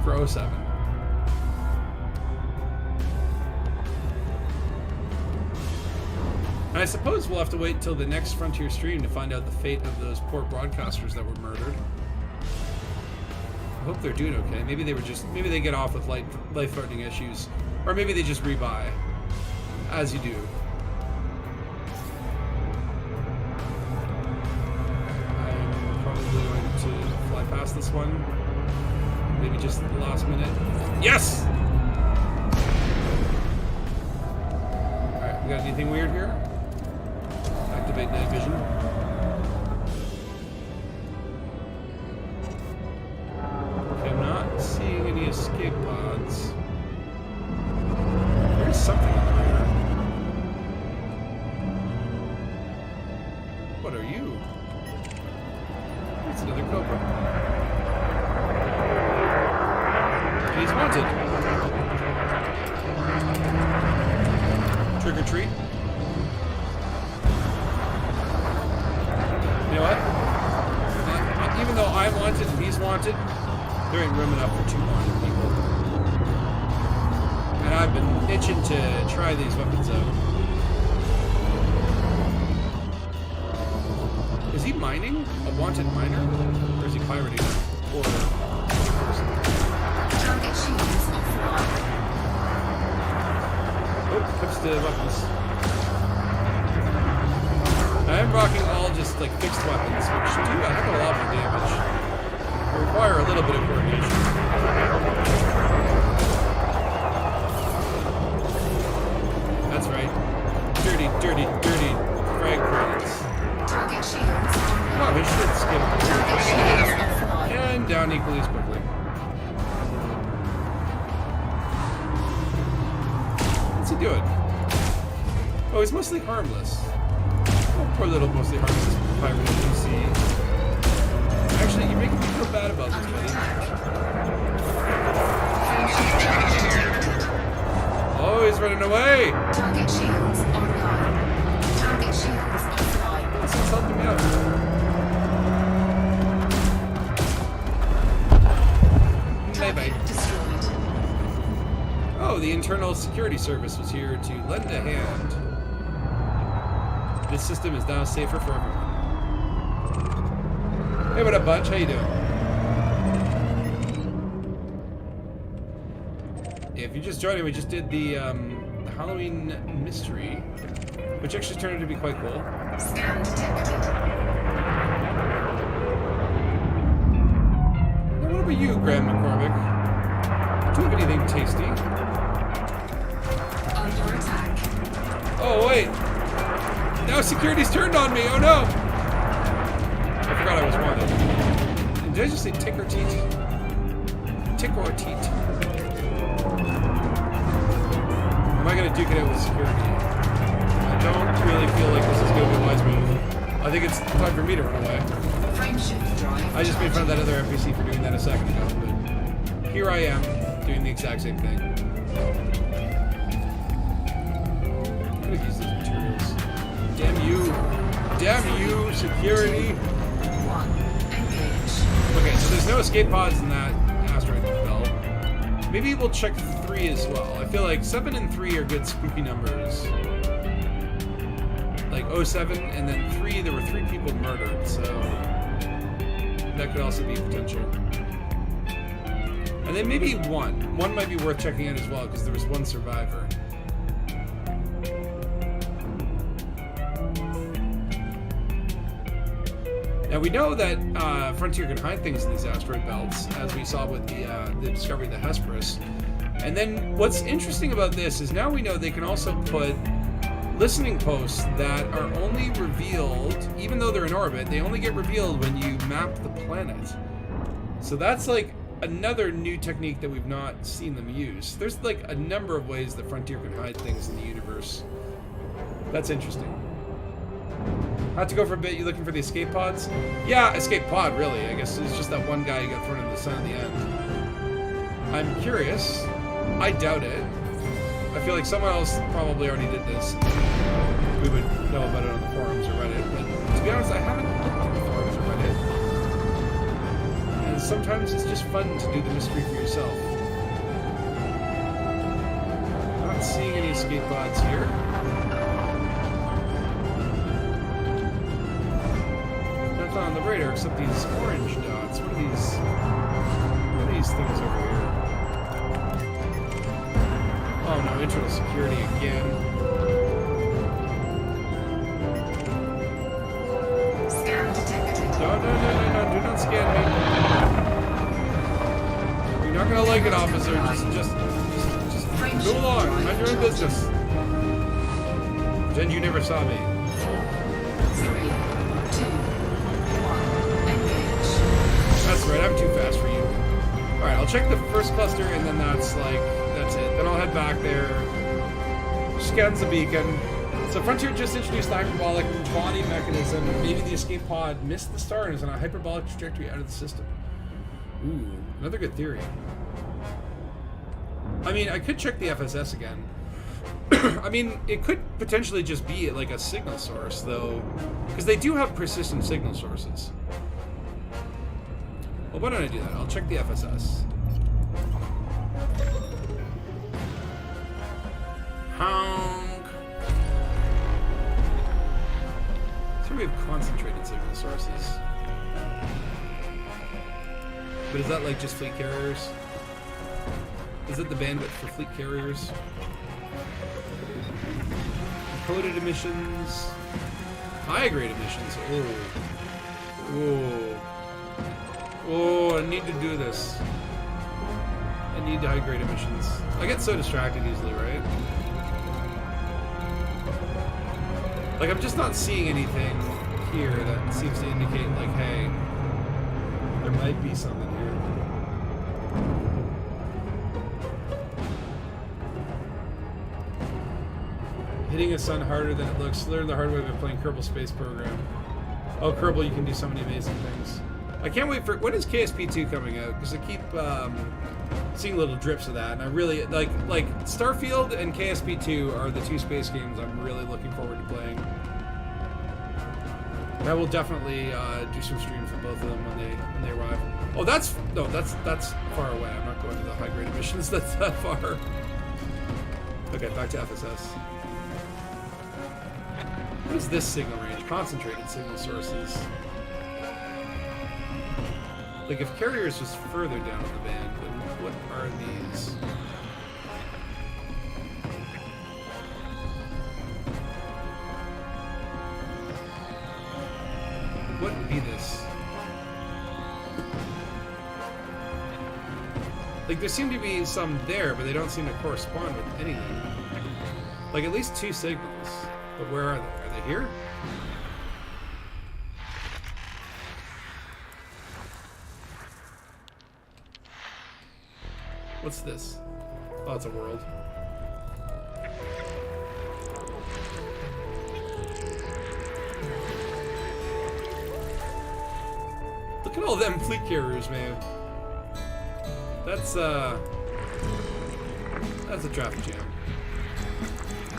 For 07. And I suppose we'll have to wait till the next Frontier stream to find out the fate of those poor broadcasters that were murdered. I hope they're doing okay. Maybe they get off with life-threatening issues. Or maybe they just rebuy. As you do. I'm probably going to fly past this one. Maybe just at the last minute. Yes! Alright, we got anything weird here? Activate night vision. Okay, I'm not seeing any escape pods. There's something in the rear. What are you? It's another Cobra. And he's wanted. Trick or treat. You know what? Even though I'm wanted and he's wanted, there ain't room enough for 2 wanted people. And I've been itching to try these weapons out. Is he mining? A wanted miner? Or is he pirating? Or Target shields offline. oh, clips to weapons. I am rocking all just like fixed weapons, which do a heck of a lot more damage. They require a little bit of coordination. That's right. Dirty, dirty, dirty frag credits. Target shields Oh, online. we should skip. Target shields offline. And down equally as quickly. What's he doing? Oh, he's mostly harmless. Oh, poor little mostly harmless pirate NPC. Actually, you're making me feel bad about this, Under buddy. attack. Frameshift charging. Oh, he's running away! Target shields online. Target shields offline. This is helping me out. Bye-bye. Target destroyed. Oh, the internal security service was here to lend a hand. This system is now safer for everyone. Hey, what up, Bunch? How you doing? If you're just joining, we just did the Halloween mystery, which actually turned out to be quite cool. Scan detected. Now, what about you, Graham McCormick? Do you have anything tasty? Under attack. Oh, wait. Now security's turned on me. Oh, no. I forgot I was wanted. Did I just say tick or teat? Tick or teat? Am I going to duke it out with security? I don't really feel like this is going to be a wise move. I think it's time for me to run away. Frameshift drive. I just made fun of that other NPC for doing that a second ago, but here I am doing the exact same thing. I'm going to use those materials. Damn you. Damn you, security. 1. Engage. Okay, so there's no escape pods in that asteroid belt. Maybe we'll check 3 as well. I feel like 7 and 3 are good spooky numbers. Like 07 and then 3, there were 3 people murdered, so that could also be potential. And then maybe 1. 1 might be worth checking out as well because there was 1 survivor. Now we know that Frontier can hide things in these asteroid belts, as we saw with the discovery of the Hesperus. And then what's interesting about this is now we know they can also put listening posts that are only revealed, even though they're in orbit, they only get revealed when you map the planet. So that's like another new technique that we've not seen them use. There's like a number of ways that Frontier can hide things in the universe. That's interesting. Have to go for a bit. You looking for the escape pods? Yeah, escape pod, really. I guess it's just that one guy who got thrown into the sun at the end. I'm curious. I doubt it. I feel like someone else probably already did this. We would know about it on the forums or Reddit, but to be honest, I haven't looked on the forums or Reddit. And sometimes it's just fun to do the mystery for yourself. Not seeing any escape pods here. Nothing on the radar except these orange dots. What are these things over here? Oh no, internal security again. Scan detected. No, do not scan me. You're not gonna like it, officer. Just move along. Mind your own business. Pretend you never saw me. 3, 2, 1, engage. That's right, I'm too fast for you. Alright, I'll check the first cluster and then that's it. Then I'll head back there. Scans the beacon. So Frontier just introduced the hyperbolic body mechanism. Maybe the escape pod missed the star and is on a hyperbolic trajectory out of the system. Ooh, another good theory. I mean, I could check the FSS again. I mean, it could potentially just be like a signal source, though, because they do have persistent signal sources. Well, why don't I do that? I'll check the FSS. Honk. So we have concentrated signal sources. But is that like just fleet carriers? Is it the bandwidth for fleet carriers? Encoded emissions. High grade emissions. Oh, I need to do this. I need high grade emissions. I get so distracted easily, right? Like, I'm just not seeing anything here that seems to indicate, like, hey, there might be something here. Hitting a sun harder than it looks. Learn the hard way by playing Kerbal Space Program. Oh, Kerbal, you can do so many amazing things. I can't wait for... When is KSP2 coming out? Because I keep seeing little drips of that. And I really... Like Starfield and KSP2 are the two space games I'm really looking forward to playing. And I will definitely do some streams for both of them when they arrive. Oh, that's far away. I'm not going to the high-grade missions that's that far. Okay, back to FSS. What is this signal range? Concentrated signal sources. Like, if carriers was further down the band, then what are these? What would be this? Like, there seem to be some there, but they don't seem to correspond with anything. Like, at least two signals. But where are they? Are they here? What's this? Oh, it's a world. Look at all them fleet carriers, man. That's a traffic jam.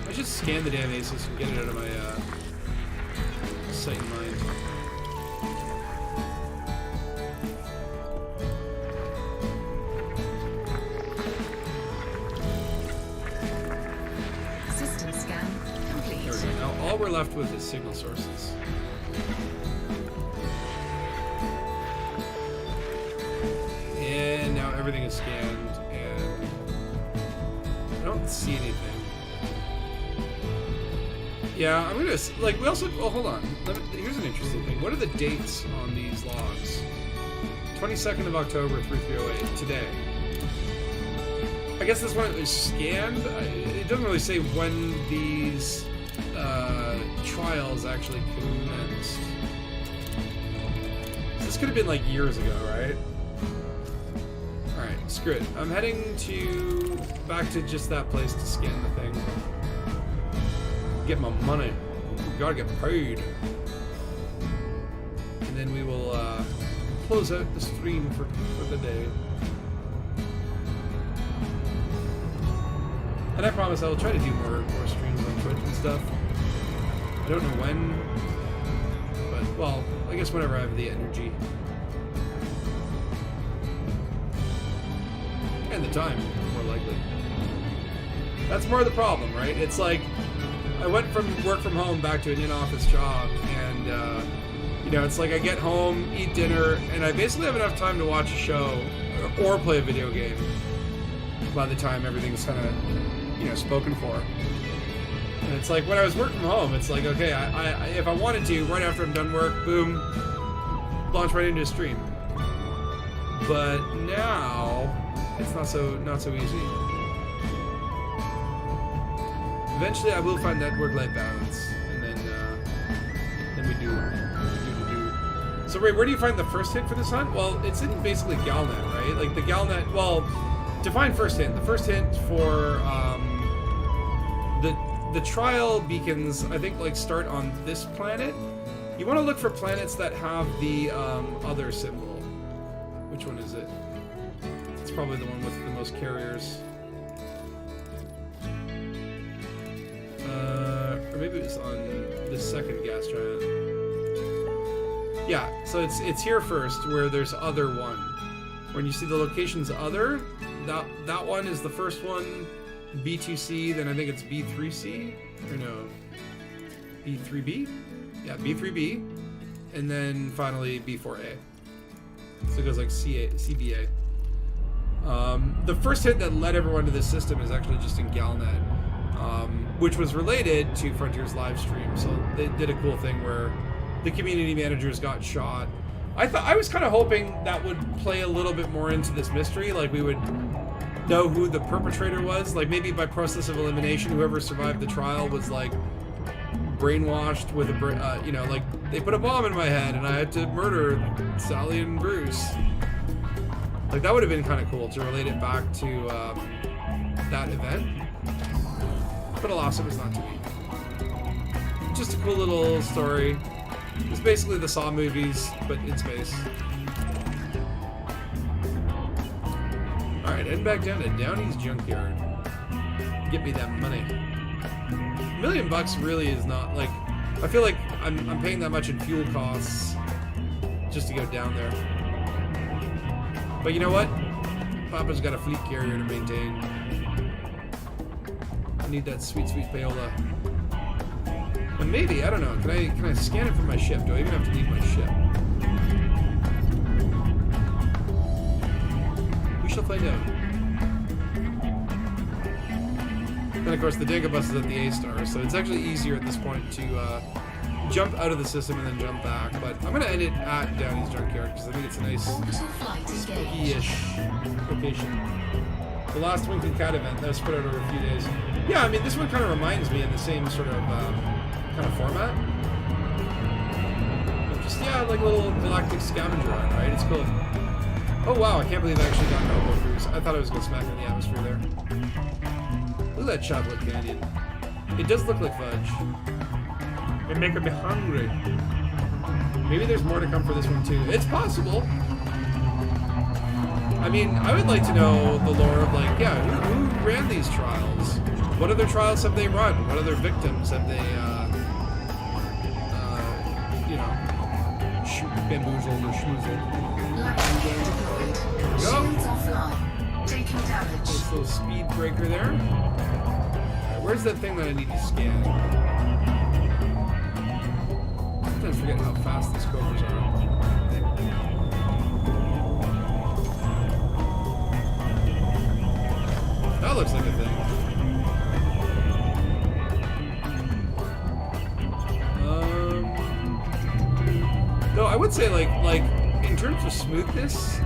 I just scan the damn ASIS and get it out of my sight and mind. System scan complete. There we go. Now all we're left with is signal sources. And now everything is scanned, and I don't see anything. Yeah, I'm gonna, like, we also, oh, hold on. Here's an interesting thing. What are the dates on these logs? 22nd of October, 3308, today. I guess this one is scanned. It doesn't really say when these trials actually commenced. This could have been like years ago, right? Alright, screw it. I'm heading back to just that place to scan the thing. Get my money. Gotta get paid. And then we will close out the stream for the day. And I promise I will try to do more streams on Twitch and stuff. I don't know when, but, well, I guess whenever I have the energy. And the time, more likely. That's more the problem, right? It's like, I went from work from home back to an in-office job, and, you know, it's like I get home, eat dinner, and I basically have enough time to watch a show or play a video game by the time everything's kind of, you know, spoken for. And it's like, when I was working from home, it's like, okay, I if I wanted to, right after I'm done work, boom, launch right into a stream. But now, it's not so easy. Eventually, I will find that work-life balance, and then we do. So, Ray, where do you find the first hint for this hunt? Well, it's in basically Galnet, right? Like the Galnet. Well, define first hint. The first hint for the trial beacons, I think, like start on this planet. You want to look for planets that have the other symbol. Which one is it? It's probably the one with the most carriers. Or maybe it was on the second gas giant. Yeah, so it's here first, where there's other one. When you see the locations other, that one is the first one. B2C, then I think it's B3C, or no, B3B? Yeah, B3B, and then finally B4A. So it goes like CBA. The first hit that led everyone to this system is actually just in Galnet, which was related to Frontier's live stream. So they did a cool thing where the community managers got shot. I was kind of hoping that would play a little bit more into this mystery, like we would know who the perpetrator was, like maybe by process of elimination, whoever survived the trial was like brainwashed with a, you know, like they put a bomb in my head and I had to murder Sally and Bruce. Like that would have been kind of cool to relate it back to that event. But alas, it was not to be. Just a cool little story. It's basically the Saw movies, but in space. Alright, heading back down to Downey's junkyard. Get me that money. $1 million really is not, like, I feel like I'm paying that much in fuel costs just to go down there. But you know what? Papa's got a fleet carrier to maintain. I need that sweet, sweet payola. And maybe, I don't know, can I scan it from my ship? Do I even have to leave my ship? We shall find out. And of course the Danga bus is at the A-star, so it's actually easier at this point to jump out of the system and then jump back. But I'm gonna end it at Downey's junkyard because I think it's a nice spooky-ish location. The last Wink and Cat event that was spread out over a few days. Yeah, I mean this one kind of reminds me in the same sort of kind of format. Just yeah, like a little galactic scavenger hunt, right? It's cool. Oh wow, I can't believe I actually got an elbow cruise. I thought I was gonna smack in the atmosphere there. Look at that chocolate canyon. It does look like fudge. It making me hungry. Maybe there's more to come for this one too. It's possible. I mean, I would like to know the lore of like, yeah, who ran these trials? What other trials have they run? What other victims have they, you know, bamboozled or schmoozled? There we go. Shields offline. Taking damage. Nice little speed breaker there. Alright, where's that thing that I need to scan? I sometimes forget how fast these covers are. That looks like a thing. No, I would say like in terms of smoothness,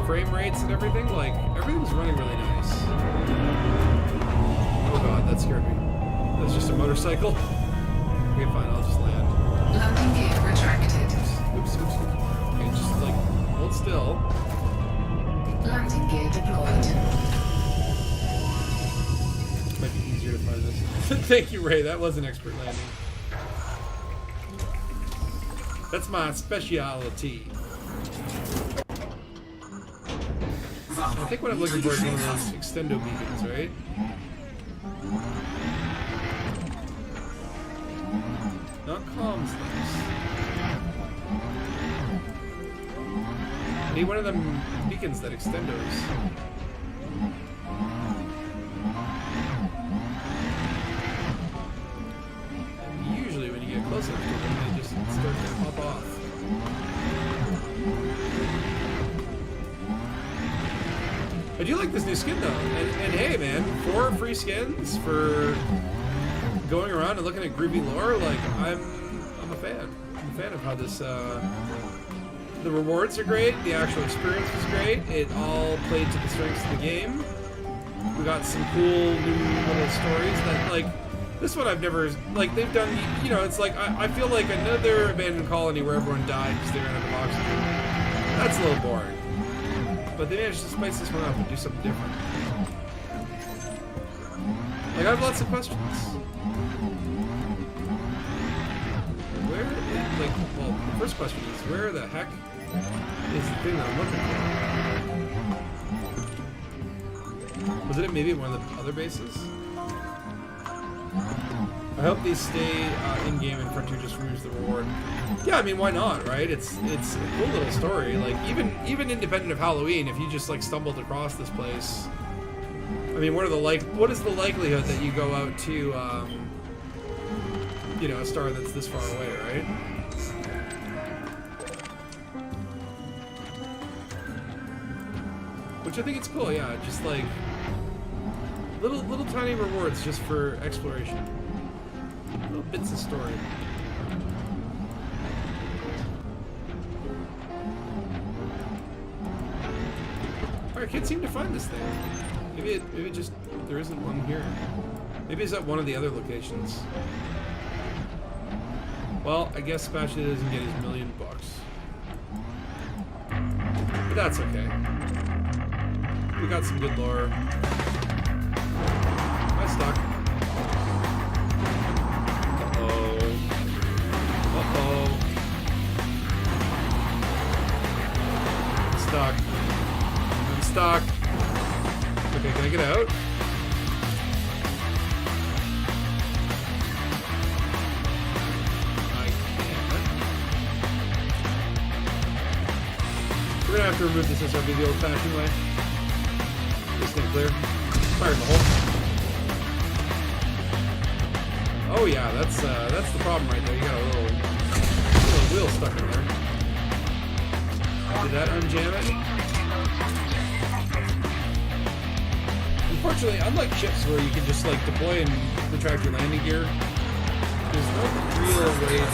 frame rates and everything, like everything's running really nice. Oh god, that scared me. That's just a motorcycle. Okay, fine, I'll just land. Landing gear retracted. Oops. Okay, just like hold still. Landing gear deployed. Might be easier to find this. Thank you, Ray. That was an expert landing. That's my specialty. I think what I'm looking for is one of those extendo beacons, right? Not comms things. I need one of them beacons that extendos. And usually when you get close enough to them, they just start to pop off. I do like this new skin though, and hey man, 4 free skins for going around and looking at groovy lore. Like I'm a fan. I'm a fan of how this. The rewards are great. The actual experience was great. It all played to the strengths of the game. We got some cool new little stories that like this one I've never like they've done. You know, it's like I feel like another abandoned colony where everyone died because they ran out of oxygen. That's a little boring. But they managed to spice this one up and do something different. Like, I have lots of questions. Where is, like, well, the first question is, where the heck is the thing that I'm looking for? Was it maybe one of the other bases? I hope they stay in-game and Frontier just removes the reward. Yeah, I mean, why not, right? It's a cool little story. Like, even independent of Halloween, if you just, like, stumbled across this place... I mean, what is the likelihood that you go out to, you know, a star that's this far away, right? Which I think it's cool, yeah. Just, like, little tiny rewards just for exploration. Little bits of story. I can't seem to find this thing. Maybe just there isn't one here. Maybe it's at one of the other locations. Well, I guess Spatula doesn't get his $1 million. But that's okay. We got some good lore. I stuck. Uh-oh. Stuck. I'm stuck. Okay, can I get out? I can't. We're gonna have to remove this SRB the old-fashioned way. This thing clear. Fire in the hole. Oh yeah, that's the problem right there. You got a little wheel stuck in there. Did that unjam it? Unfortunately, unlike ships where you can just like deploy and retract your landing gear, there's no real way to get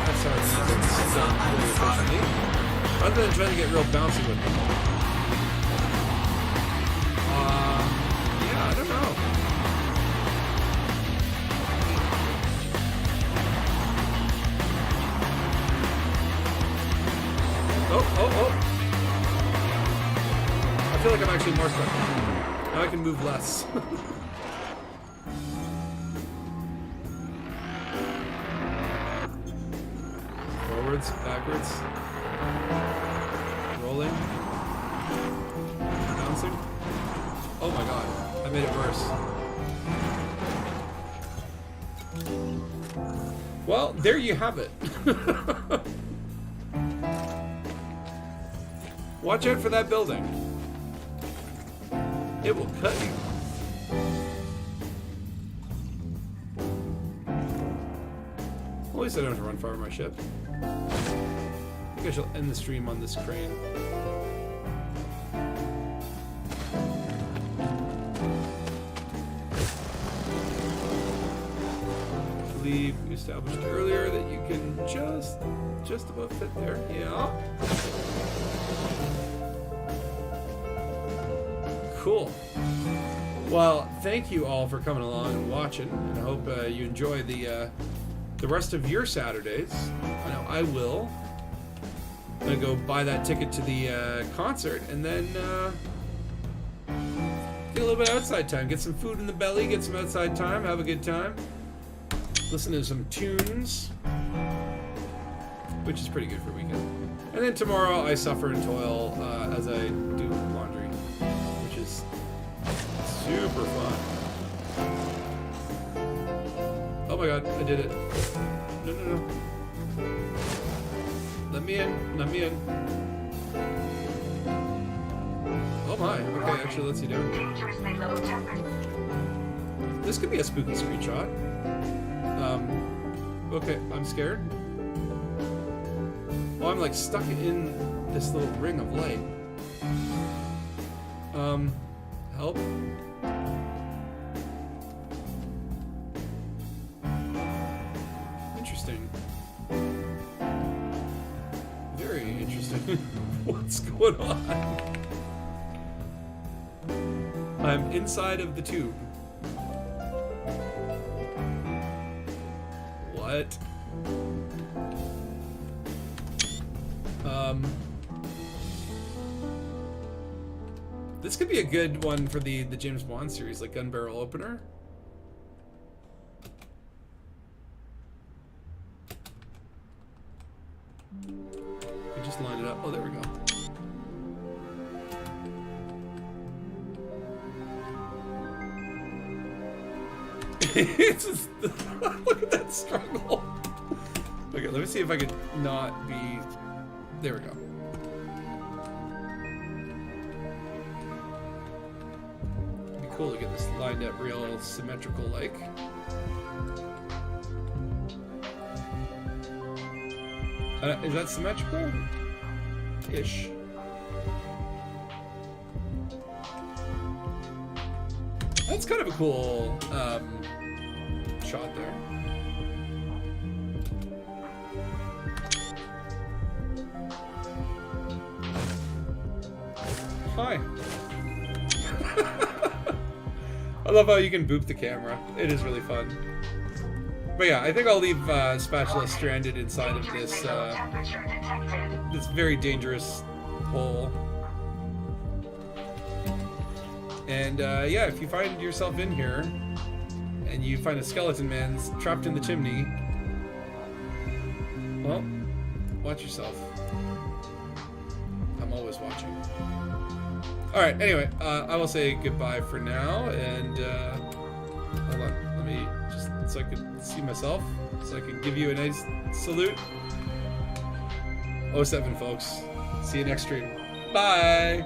SRBs done really efficiently, other than trying to get real bouncy with them. Yeah, I don't know. Oh. I feel like I'm actually more stuck. Now I can move less. Forwards, backwards. Rolling. Bouncing. Oh my god, I made it worse. Well, there you have it. Watch out for that building. It will cut you. Well, at least I don't have to run far with my ship. I think I shall end the stream on this crane. I believe we established earlier that you can just about fit there. Yeah. Cool. Well, thank you all for coming along and watching, and I hope you enjoy the rest of your Saturdays. I know I will. I'm gonna go buy that ticket to the concert, and then get a little bit of outside time, get some food in the belly, get some outside time, have a good time, listen to some tunes, which is pretty good for a weekend. And then tomorrow I suffer and toil as I do laundry. super fun. Oh my god, I did it. No, no, no. Let me in. Let me in. Oh my. Okay, actually, let's see down. Dangerously low temperature. This could be a spooky screenshot. Okay, I'm scared. Oh, I'm like stuck in this little ring of light. Help? Interesting. Very interesting. What's going on? I'm inside of the tube. What? This could be a good one for the James Bond series, like gun barrel opener. We just line it up. Oh, there we go. It's just, look at that struggle. Okay, let me see if I could not be. There we go. It'd be cool to get this lined up real symmetrical like. Is that symmetrical? Ish. That's kind of a cool shot there. Hi. I love how you can boop the camera. It is really fun. But yeah, I think I'll leave Spatula stranded inside of this Temperature detected. this very dangerous hole. And yeah, if you find yourself in here and you find a skeleton man trapped in the chimney, well, watch yourself. I'm always watching. Alright, anyway, I will say goodbye for now, and hold on, let me just, so I can see myself, so I can give you a nice salute. 07, folks. See you next stream. Bye!